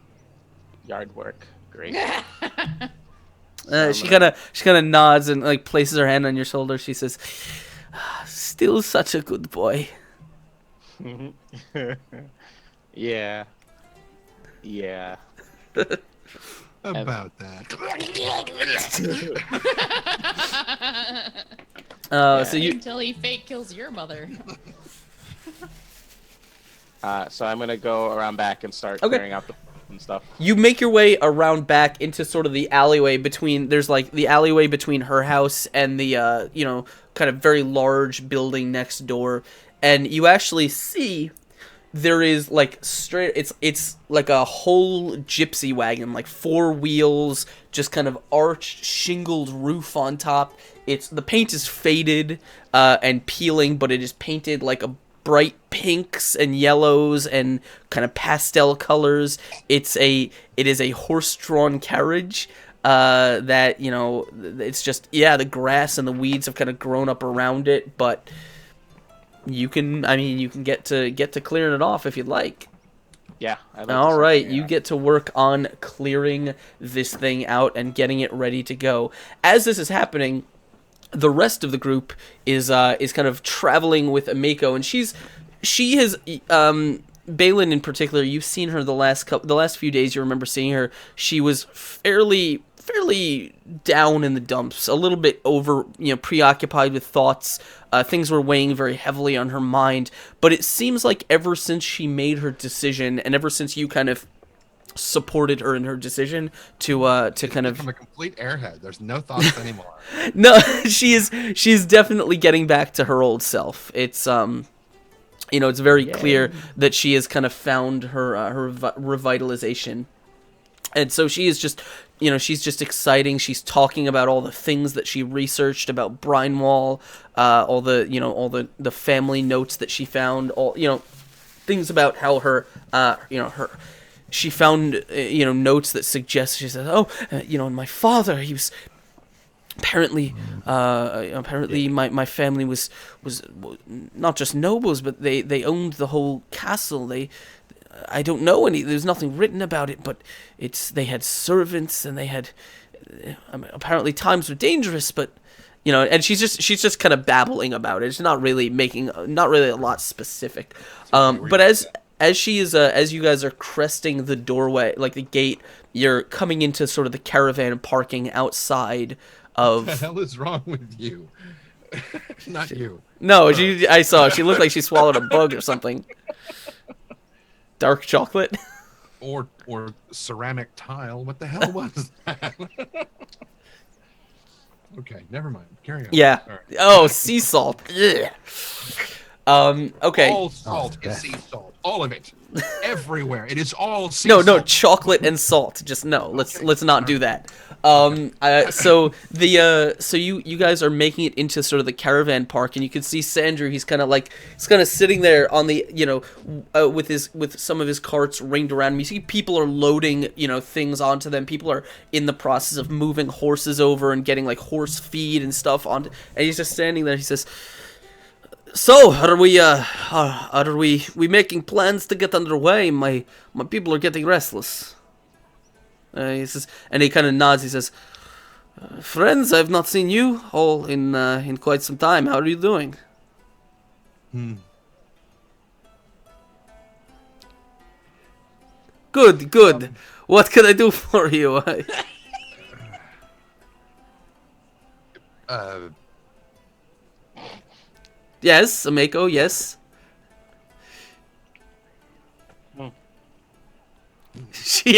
Yard work, great.
She kind of nods and like places her hand on your shoulder. She says, "Still such a good boy."
Yeah.
About that.
So you
Until he fake kills your mother.
So I'm gonna go around back and start
Okay.
clearing out the and stuff.
You make your way around back into sort of the alleyway between. There's like the alleyway between her house and the kind of very large building next door, and you actually see there is like straight. It's like a whole gypsy wagon, like 4 wheels, just kind of arched, shingled roof on top. The paint is faded and peeling, but it is painted like a bright pinks and yellows and kind of pastel colors. It is a horse-drawn carriage that, it's just, the grass and the weeds have kind of grown up around it, but you can get to clearing it off if you'd like.
Yeah.
All right, you get to work on clearing this thing out and getting it ready to go. As this is happening, the rest of the group is kind of traveling with Ameko, and she has Balin in particular. You've seen her the last few days. You remember seeing her. She was fairly down in the dumps, a little bit preoccupied with thoughts. Things were weighing very heavily on her mind. But it seems like ever since she made her decision, and ever since you kind of supported her in her decision to kind of
become a complete airhead. There's no thoughts anymore.
No, she's definitely getting back to her old self. It's it's very clear that she has kind of found her revitalization. And so she is just, she's just exciting. She's talking about all the things that she researched about Brinewall, all the family notes that she found, all, things about how her, she found, notes that suggest, she says, my father, he was apparently my family was not just nobles, but they owned the whole castle. I don't know there's nothing written about it, but they had servants, and they had apparently times were dangerous, but and she's just kind of babbling about it. It's not really a lot specific. But as she is as you guys are cresting the doorway, like the gate, you're coming into sort of the caravan parking outside of.
What the hell is wrong with you? Not you.
No, I saw. She looked like she swallowed a bug or something. Dark chocolate.
or ceramic tile. What the hell was that? Okay, never mind. Carry on.
Yeah.
All right.
Oh, sea salt. Ugh. Okay.
All salt is sea salt. All of it. Everywhere. It is all sea
No,
salt.
chocolate and salt. Just no.
Okay.
Let's not do that. So you guys are making it into sort of the caravan park, and you can see Sandra. He's kind of sitting there on the with some of his carts ringed around him. You see people are loading things onto them. People are in the process of moving horses over and getting like horse feed and stuff on. And he's just standing there. He says, "So, are we making plans to get underway? My people are getting restless." He says, and he kind of nods. He says, "Friends, I've not seen you all in quite some time. How are you doing?" Good. What can I do for you? Yes, Ameko. Yes. She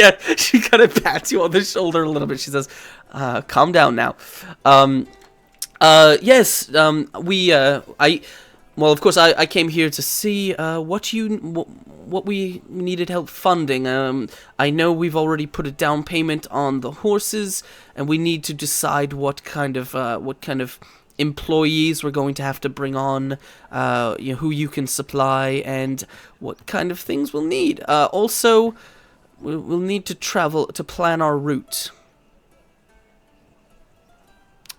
kind of pats you on the shoulder a little bit. She says, "Calm down now." Yes. Well, of course, I came here to see what we needed help funding. I know we've already put a down payment on the horses, and we need to decide what kind of employees we're going to have to bring on, who you can supply, and what kind of things we'll need. Also, we'll need to travel to plan our route.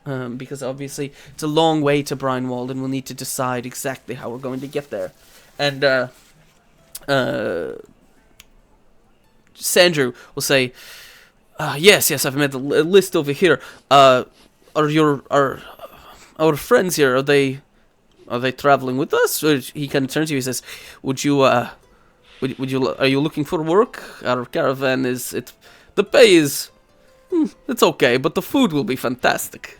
Because obviously it's a long way to Brynwald, and we'll need to decide exactly how we're going to get there. And Sandru will say, yes, I've made a list over here. Are our friends here? Are they traveling with us?" Or he kind of turns to you. He says, "Are you looking for work? Our caravan the pay is, it's okay, but the food will be fantastic."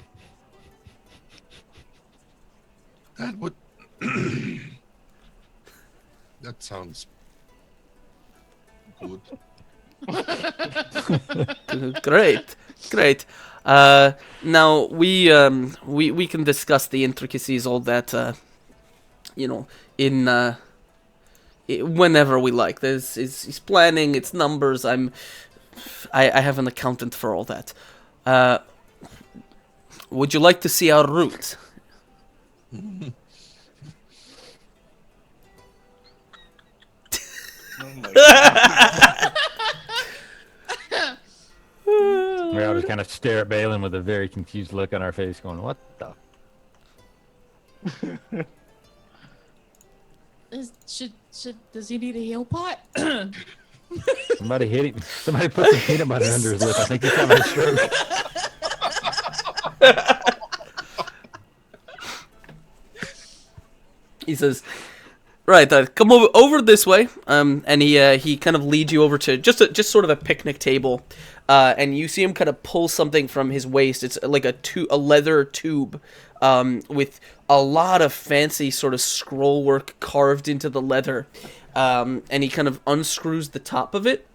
That would. That sounds good.
Great. Now we can discuss the intricacies, all that, whenever we like. He's planning, it's numbers. I have an accountant for all that. Would you like to see our route?
We all just kind of stare at Balin with a very confused look on our face, going, "What the?"
Does he need a heal pot?
Somebody hit him. Somebody put some peanut butter under his lip. I think he's having a stroke.
He says, "Right, come over this way." And he kind of leads you over to just sort of a picnic table, and you see him kind of pull something from his waist. It's like a leather tube, with a lot of fancy sort of scroll work carved into the leather, and he kind of unscrews the top of it,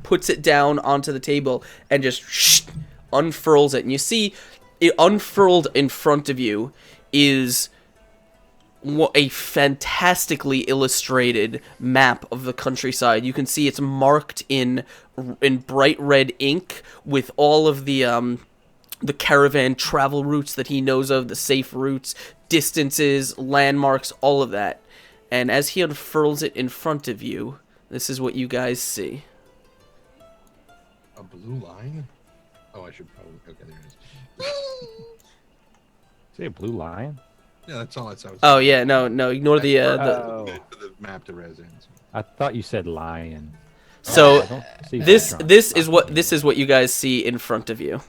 puts it down onto the table, and just unfurls it. And you see it unfurled in front of you is a fantastically illustrated map of the countryside. You can see it's marked in bright red ink with all of the caravan travel routes that he knows of, the safe routes, distances, landmarks, all of that. And as he unfurls it in front of you, this is what you guys see.
A blue line? Oh, I should probably. Okay, there it is.
Say a blue lion?
Yeah, that's all. That's.
Oh yeah, no, ignore the
The map to residence.
I thought you said lion.
So
I don't see
this
Voltron.
is what you guys see in front of you,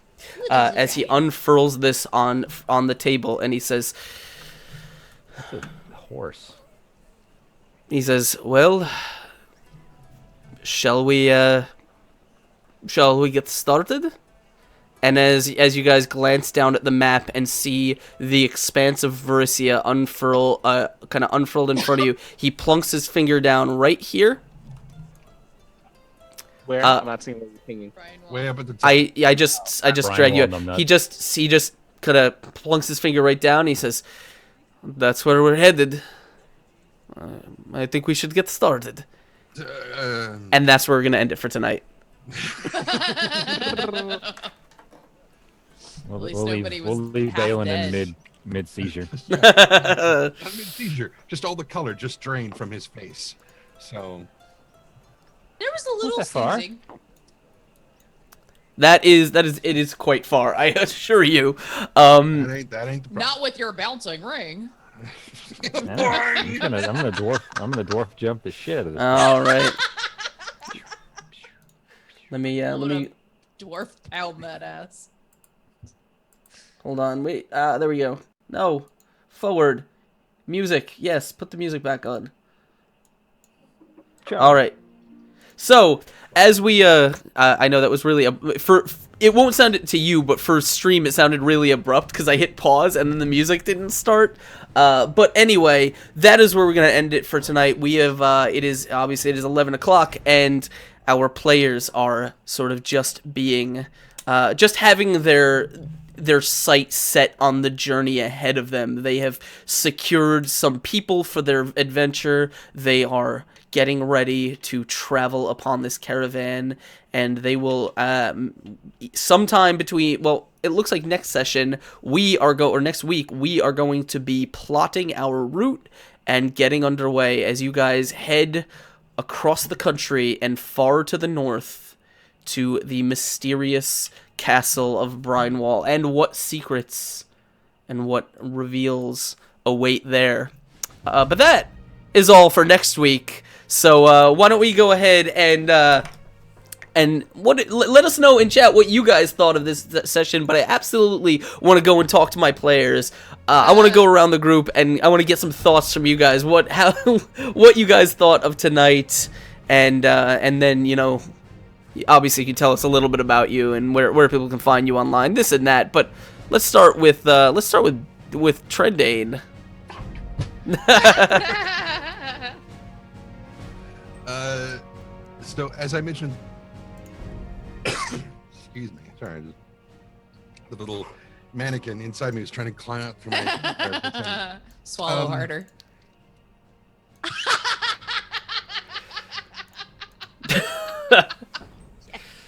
as he unfurls this on the table, and he says,
That's a horse.
"Well, shall we get started?" And as you guys glance down at the map and see the expanse of Verisia kind of unfurled in front of you, he plunks his finger down right here.
Where? I'm not seeing where you're pinging.
Brian Wall.
Way up at the top.
I just
Brian
dragged you.
Wall, numbnuts.
He just kind of plunks his finger right down. And he says, "That's where we're headed. I think we should get started." And that's where we're gonna end it for tonight.
We'll
least
leave,
nobody was
we'll leave
half
Balin
dead.
in mid seizure.
Not mid-seizure, just all the color just drained from his face. So
There was a little
that far.
seizing.
It is quite far. I assure you.
that ain't the problem.
Not with your bouncing ring.
I'm gonna dwarf jump the shit out of this.
All right. Let me
Dwarf pound that ass.
hold on. Wait. There we go. No. Forward. Music. Yes. Put the music back on. All right. So, as we I know that was really it won't sound it to you, but for stream it sounded really abrupt because I hit pause and then the music didn't start. But anyway, that is where we're gonna end it for tonight. We have it is 11 o'clock and our players are sort of just being just having their sight set on the journey ahead of them. They have secured some people for their adventure. They are getting ready to travel upon this caravan, and they will sometime between, well, it looks like next session next week we are going to be plotting our route and getting underway as you guys head across the country and far to the north to the mysterious castle of Brinewall, and what secrets and what reveals await there. But that is all for next week. So why don't we go ahead and let us know in chat what you guys thought of this session. But I absolutely want to go and talk to my players. I want to go around the group and I want to get some thoughts from you guys. What you guys thought of tonight, and then obviously you can tell us a little bit about you and where people can find you online, this and that. But let's start with Trendane.
So as I mentioned, excuse me, sorry, the little mannequin inside me was trying to climb out through my
Swallow harder.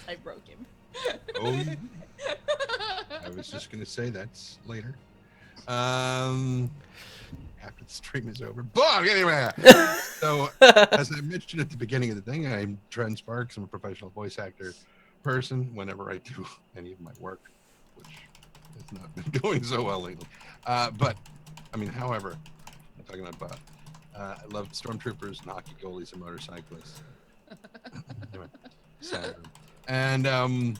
I broke him.
Oh, I was just gonna say that's later. After the stream is over. But anyway, so as I mentioned at the beginning of the thing, I'm Trent Sparks. I'm a professional voice actor person whenever I do any of my work, which has not been going so well lately. But I mean, however, I'm talking about I love stormtroopers, and hockey goalies, and motorcyclists. Anyway, sad. And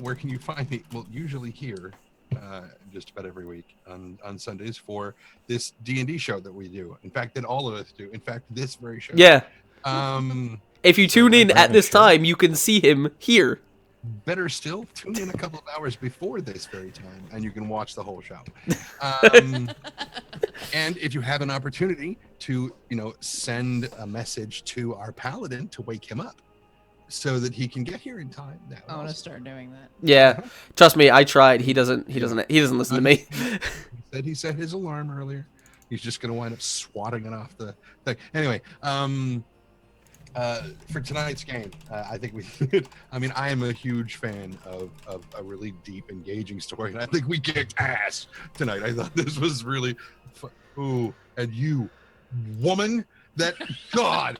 where can you find me? Well, usually here, just about every week on Sundays for this D&D show that we do. In fact, that all of us do. In fact, this very show.
Yeah. If you tune in
Brandon
at this
show.
time, you can see him here.
Better still, tune in a couple of hours before this very time, and you can watch the whole show. And if you have an opportunity to, send a message to our paladin to wake him up, so that he can get here in time.
I want to start doing that.
Yeah, trust me, I tried. He doesn't listen to me.
He set his alarm earlier. He's just going to wind up swatting it off the thing. Anyway, for tonight's game, I think I am a huge fan of a really deep, engaging story, and I think we kicked ass tonight. I thought this was really fun. Ooh, and you, woman, that God.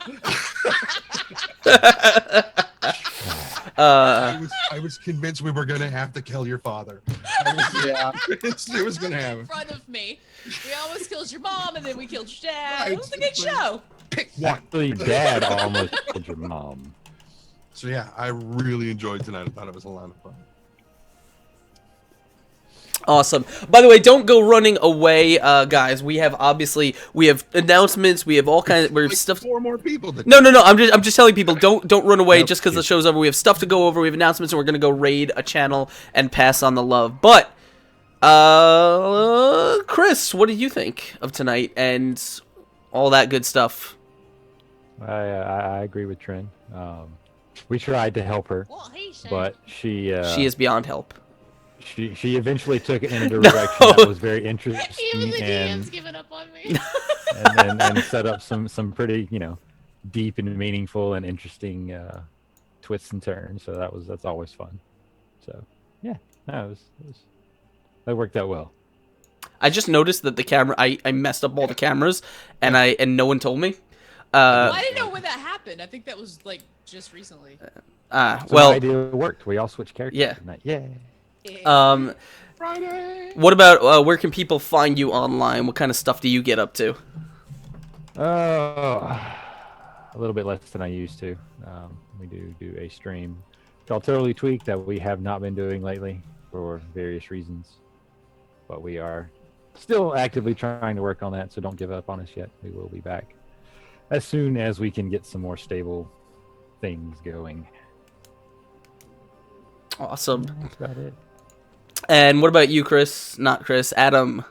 I was convinced we were going to have to kill your father. It was going to happen.
In front of me. We almost killed your mom, and then we killed your dad.
Right.
It was a good show.
Pick one.
Actually, Dad almost killed your mom.
So yeah, I really enjoyed tonight. I thought it was a lot of fun.
Awesome. By the way, don't go running away, guys. We have announcements. We have all kinds of stuff.
4 more people.
No. I'm just telling people don't run away just because the show's over. We have stuff to go over. We have announcements, and we're gonna go raid a channel and pass on the love. But, Chris, what did you think of tonight and all that good stuff?
I agree with Trent. We tried to help her,
What he said.
but she
is beyond help.
she eventually took it in a direction that was very interesting
Even the
and
DM's giving up on me.
and set up some pretty, deep and meaningful and interesting twists and turns. So that's always fun. So yeah, no, that worked out well.
I just noticed that the camera, I messed up all the cameras, and no one told me.
Well, I didn't know when that happened. I think that was like just recently.
So
Well,
my idea worked. We all switched characters.
Yeah.
Tonight. Yeah.
Friday.
what about where can people find you online? What kind of stuff do you get up to?
Oh, a little bit less than I used to. We do a stream called Totally Tweaked that we have not been doing lately for various reasons, but we are still actively trying to work on that. So don't give up on us yet. We will be back as soon as we can get some more stable things going.
Awesome.
That's about it.
And what about you, Chris? Not Chris, Adam.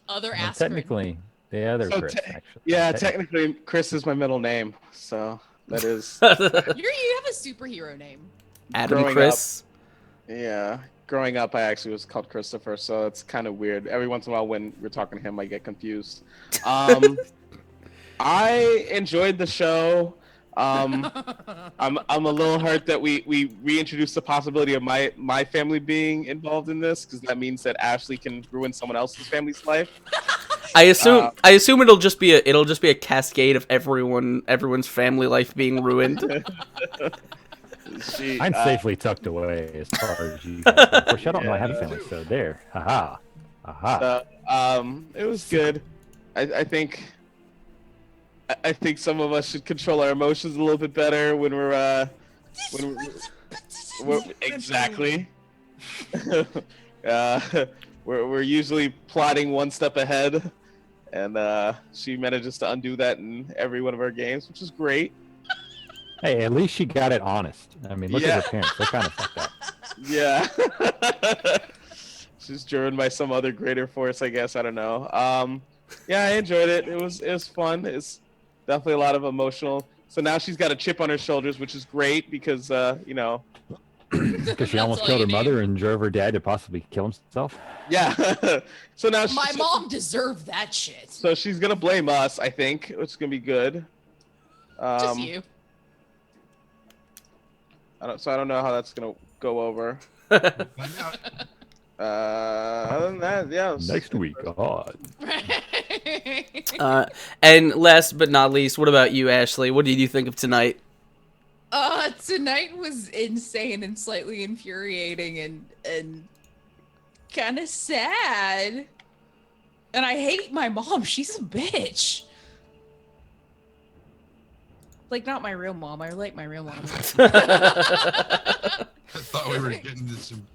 Other
Well,
aspirin.
technically, the other
So
Chris,
te-
actually.
Yeah, technically, Chris is my middle name, so that is
You have a superhero name.
Adam
Growing
Chris.
yeah. Growing up, I actually was called Christopher, so it's kind of weird. Every once in a while, when we're talking to him, I get confused. I enjoyed the show. I'm a little hurt that we reintroduced the possibility of my family being involved in this, because that means that Ashley can ruin someone else's family's life.
I assume it'll just be a cascade of everyone's family life being ruined.
I'm safely tucked away as far as you guys. Of course, I don't know I have a family, so there. Haha.
It was good. I think some of us should control our emotions a little bit better when we're exactly. We're usually plotting one step ahead, and she manages to undo that in every one of our games, which is great.
Hey, at least she got it honest. I mean, look
Yeah.
at her parents. They're kind of fucked up.
Yeah. She's driven by some other greater force, I guess. I don't know. Yeah, I enjoyed it. It was fun. It's definitely a lot of emotional. So now she's got a chip on her shoulders, which is great because
Because she almost
all
killed
you
her mother and drove her dad to possibly kill himself.
yeah. So now
My mom deserved that shit.
So she's gonna blame us, I think, which is gonna be good.
Just you.
I don't know how that's gonna go over.
Find out.
Other than that, yeah. it was-
Next week, God.
And last but not least, what about you, Ashley? What did you think of tonight?
Tonight was insane and slightly infuriating and kind of sad. And I hate my mom. She's a bitch. Like, not my real mom. I like my real mom.
I thought we were getting into some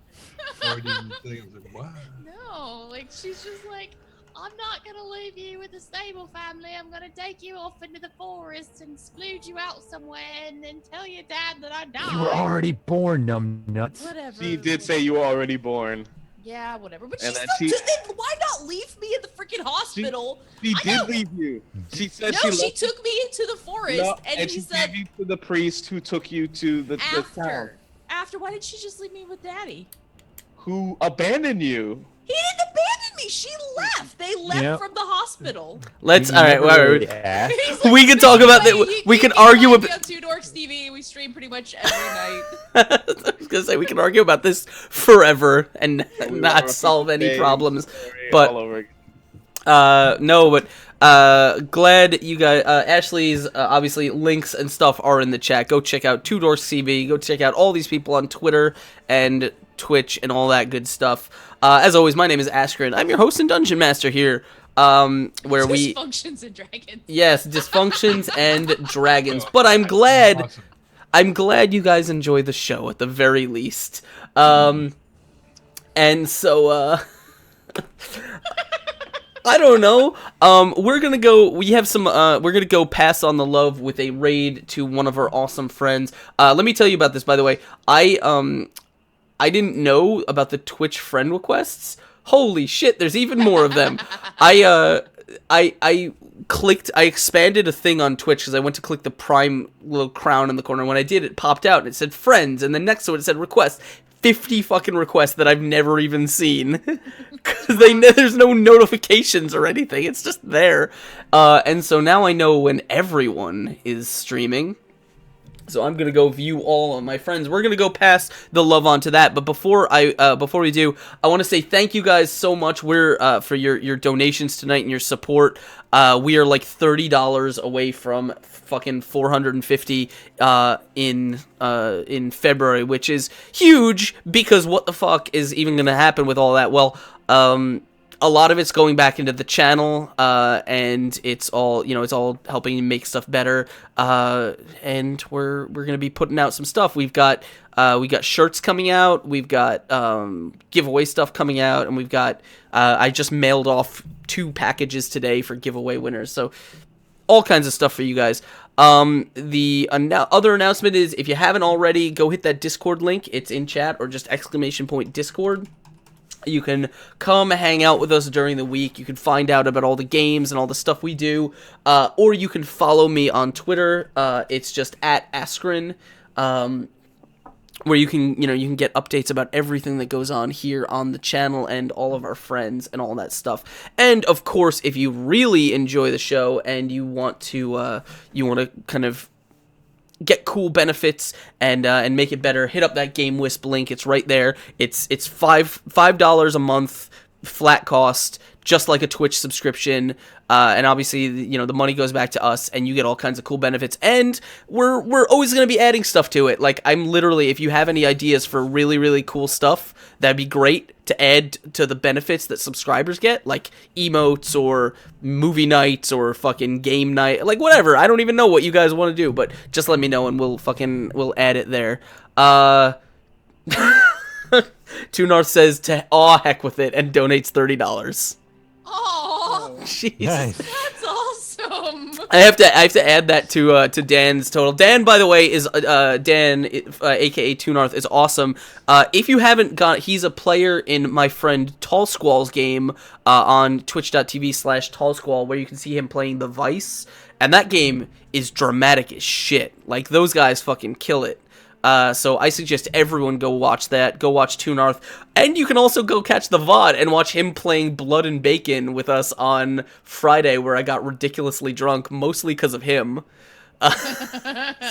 Freudian thing. I was like, what?
No, like she's just like, I'm not gonna leave you with a stable family. I'm gonna take you off into the forest and splooge you out somewhere and then tell your dad that I died.
You were already born, numbnuts.
Whatever.
She did say you were already born.
Yeah, whatever. But
And
She's
then
not
she-
then why not leave me in the freaking hospital?
She
I
did
know.
leave you. She said
No,
she
she
left
took me into the forest
No,
and
she
he said
gave you to the priest who took you to the town.
after. Why did she just leave me with Daddy?
Who abandoned you.
He didn't abandon me. She left. They left
Yep.
from the hospital.
Let's.
You
All right.
never
All
really
right.
asked.
He's like,
We can talk about that.
"Wait,
We
you
can
can
argue
find me
about.
on Two Dorks TV. We stream pretty much every night.
I was gonna say we can argue about this forever and
We
not
were
solve any
saying
problems.
story
but-
all over again.
No, but glad you guys. Ashley's obviously links and stuff are in the chat. Go check out Two Doors CB. Go check out all these people on Twitter and Twitch and all that good stuff. As always, my name is Askren. I'm your host and dungeon master here. Where we
Dysfunctions and dragons.
yes, dysfunctions and dragons. But I'm glad.
Awesome.
I'm glad you guys enjoy the show at the very least. And so, I don't know. We're gonna go. We have some. We're gonna go pass on the love with a raid to one of our awesome friends. Let me tell you about this, by the way. I didn't know about the Twitch friend requests. Holy shit! There's even more of them. I I expanded a thing on Twitch because I went to click the Prime little crown in the corner. When I did, it popped out and it said friends, and then next to it said requests. 50 fucking requests that I've never even seen. Because there's no notifications or anything. It's just there. And so now I know when everyone is streaming. So I'm gonna go view all of my friends. We're gonna go pass the love on to that. But before we do, I want to say thank you guys so much. We're for your donations tonight and your support. We are like $30 away from fucking 450 in February, which is huge because what the fuck is even gonna happen with all that? Well, a lot of it's going back into the channel, and it's all, it's all helping make stuff better. And we're gonna be putting out some stuff. We got shirts coming out. We've got giveaway stuff coming out, and we've got I just mailed off 2 packages today for giveaway winners. So all kinds of stuff for you guys. The other announcement is, if you haven't already, go hit that Discord link. It's in chat, or just !Discord. You can come hang out with us during the week. You can find out about all the games and all the stuff we do. Or you can follow me on Twitter. It's just @Askren, where you can get updates about everything that goes on here on the channel and all of our friends and all that stuff. And of course, if you really enjoy the show and you want to kind of get cool benefits and make it better, hit up that Game Wisp link. It's right there. It's $5 a month flat cost, just like a Twitch subscription. And obviously, the money goes back to us, and you get all kinds of cool benefits. And we're always going to be adding stuff to it. Like, I'm literally, if you have any ideas for really, really cool stuff, that'd be great to add to the benefits that subscribers get, like emotes or movie nights or fucking game night, like whatever. I don't even know what you guys want to do, but just let me know and we'll add it there. Two North says to heck with it and donates $30.
Oh,
Jeez.
Nice.
that's awesome.
I have to add that to Dan's total. Dan, by the way, is Dan, aka Two North, is awesome. If you haven't he's a player in my friend Tall Squall's game on twitch.tv/TallSquall, where you can see him playing the Vice, and that game is dramatic as shit. Like, those guys fucking kill it. So I suggest everyone go watch that. Go watch Two North. And you can also go catch the VOD and watch him playing Blood and Bacon with us on Friday, where I got ridiculously drunk, mostly because of him.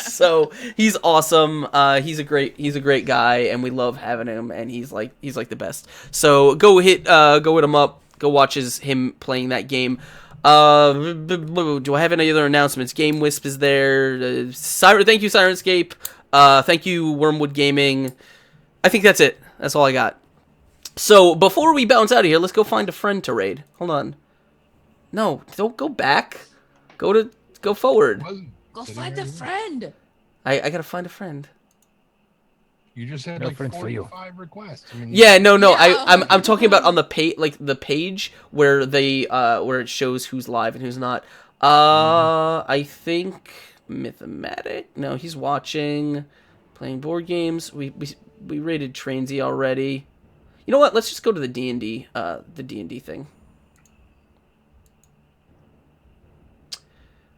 So he's awesome. He's a great guy, and we love having him, and he's like the best. So go hit him up. Go watch him playing that game. Do I have any other announcements? Game Wisp is there. Thank you, Sirenscape. Thank you, Wormwood Gaming. I think that's it. That's all I got. So, before we bounce out of here, let's go find a friend to raid. Hold on. No, don't go back. Go forward.
Go find a friend.
I gotta find a friend.
You just had
No
like
friends for you.
45 requests. I mean,
Yeah, no.
Yeah.
I'm talking about on the the page where where it shows who's live and who's not. I think Mythomatic. No, he's watching, playing board games. We rated Trainsy already. You know what? Let's just go to the D&D thing.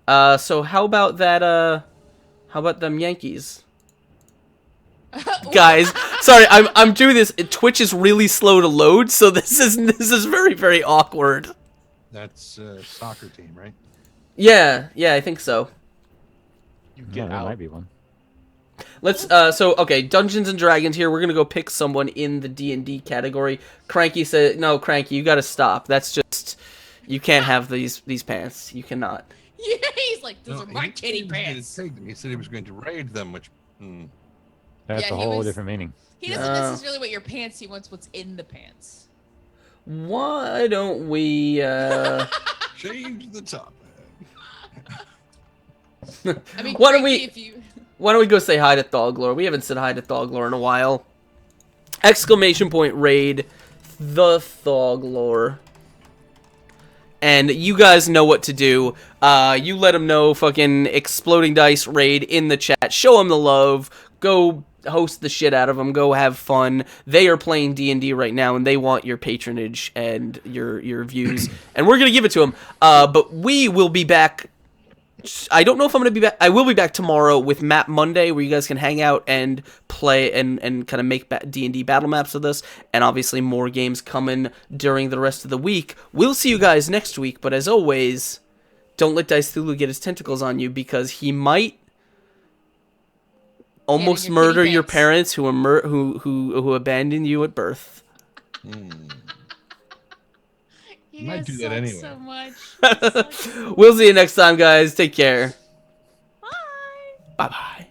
So how about that? How about them Yankees? Guys, sorry, I'm doing this. Twitch is really slow to load, so this is very, very awkward.
That's a soccer team, right?
Yeah, I think so.
You
Yeah,
get
there
out.
might be one.
Let's okay, Dungeons and Dragons here. We're gonna go pick someone in the D&D category. Cranky said, no, Cranky, you gotta stop. That's just, you can't have these pants. You cannot.
Yeah, he's like, those
No,
are my
he
kitty
said he was gonna
pants.
take them. He said he was going to raid them, which.
That's
Yeah,
a
he
whole
was-
different meaning.
He doesn't necessarily want your pants. He wants what's in the pants.
Why don't we
Change the topic.
I mean,
Why don't
frankly,
we-
If you...
why don't we go say hi to Thoglor? We haven't said hi to Thoglor in a while. Exclamation point raid the Thoglor. And you guys know what to do. You let him know, fucking Exploding Dice raid in the chat. Show him the love. Go host the shit out of them. Go have fun. They are playing D&D right now, and they want your patronage and your views, and we're gonna give it to them. But we will be back. I don't know if I'm gonna be back. I will be back tomorrow with Map Monday, where you guys can hang out and play and kind of make D&D battle maps with us, and obviously more games coming during the rest of the week. We'll see you guys next week, but as always, don't let Dice Thulu get his tentacles on you, because he might almost
your
murder
kitty
your
pants.
parents who abandoned you at birth.
You
Might
guys
do that
suck
anyway.
so much. You suck so
We'll see you next time, guys. Take care.
Bye.
Bye-bye.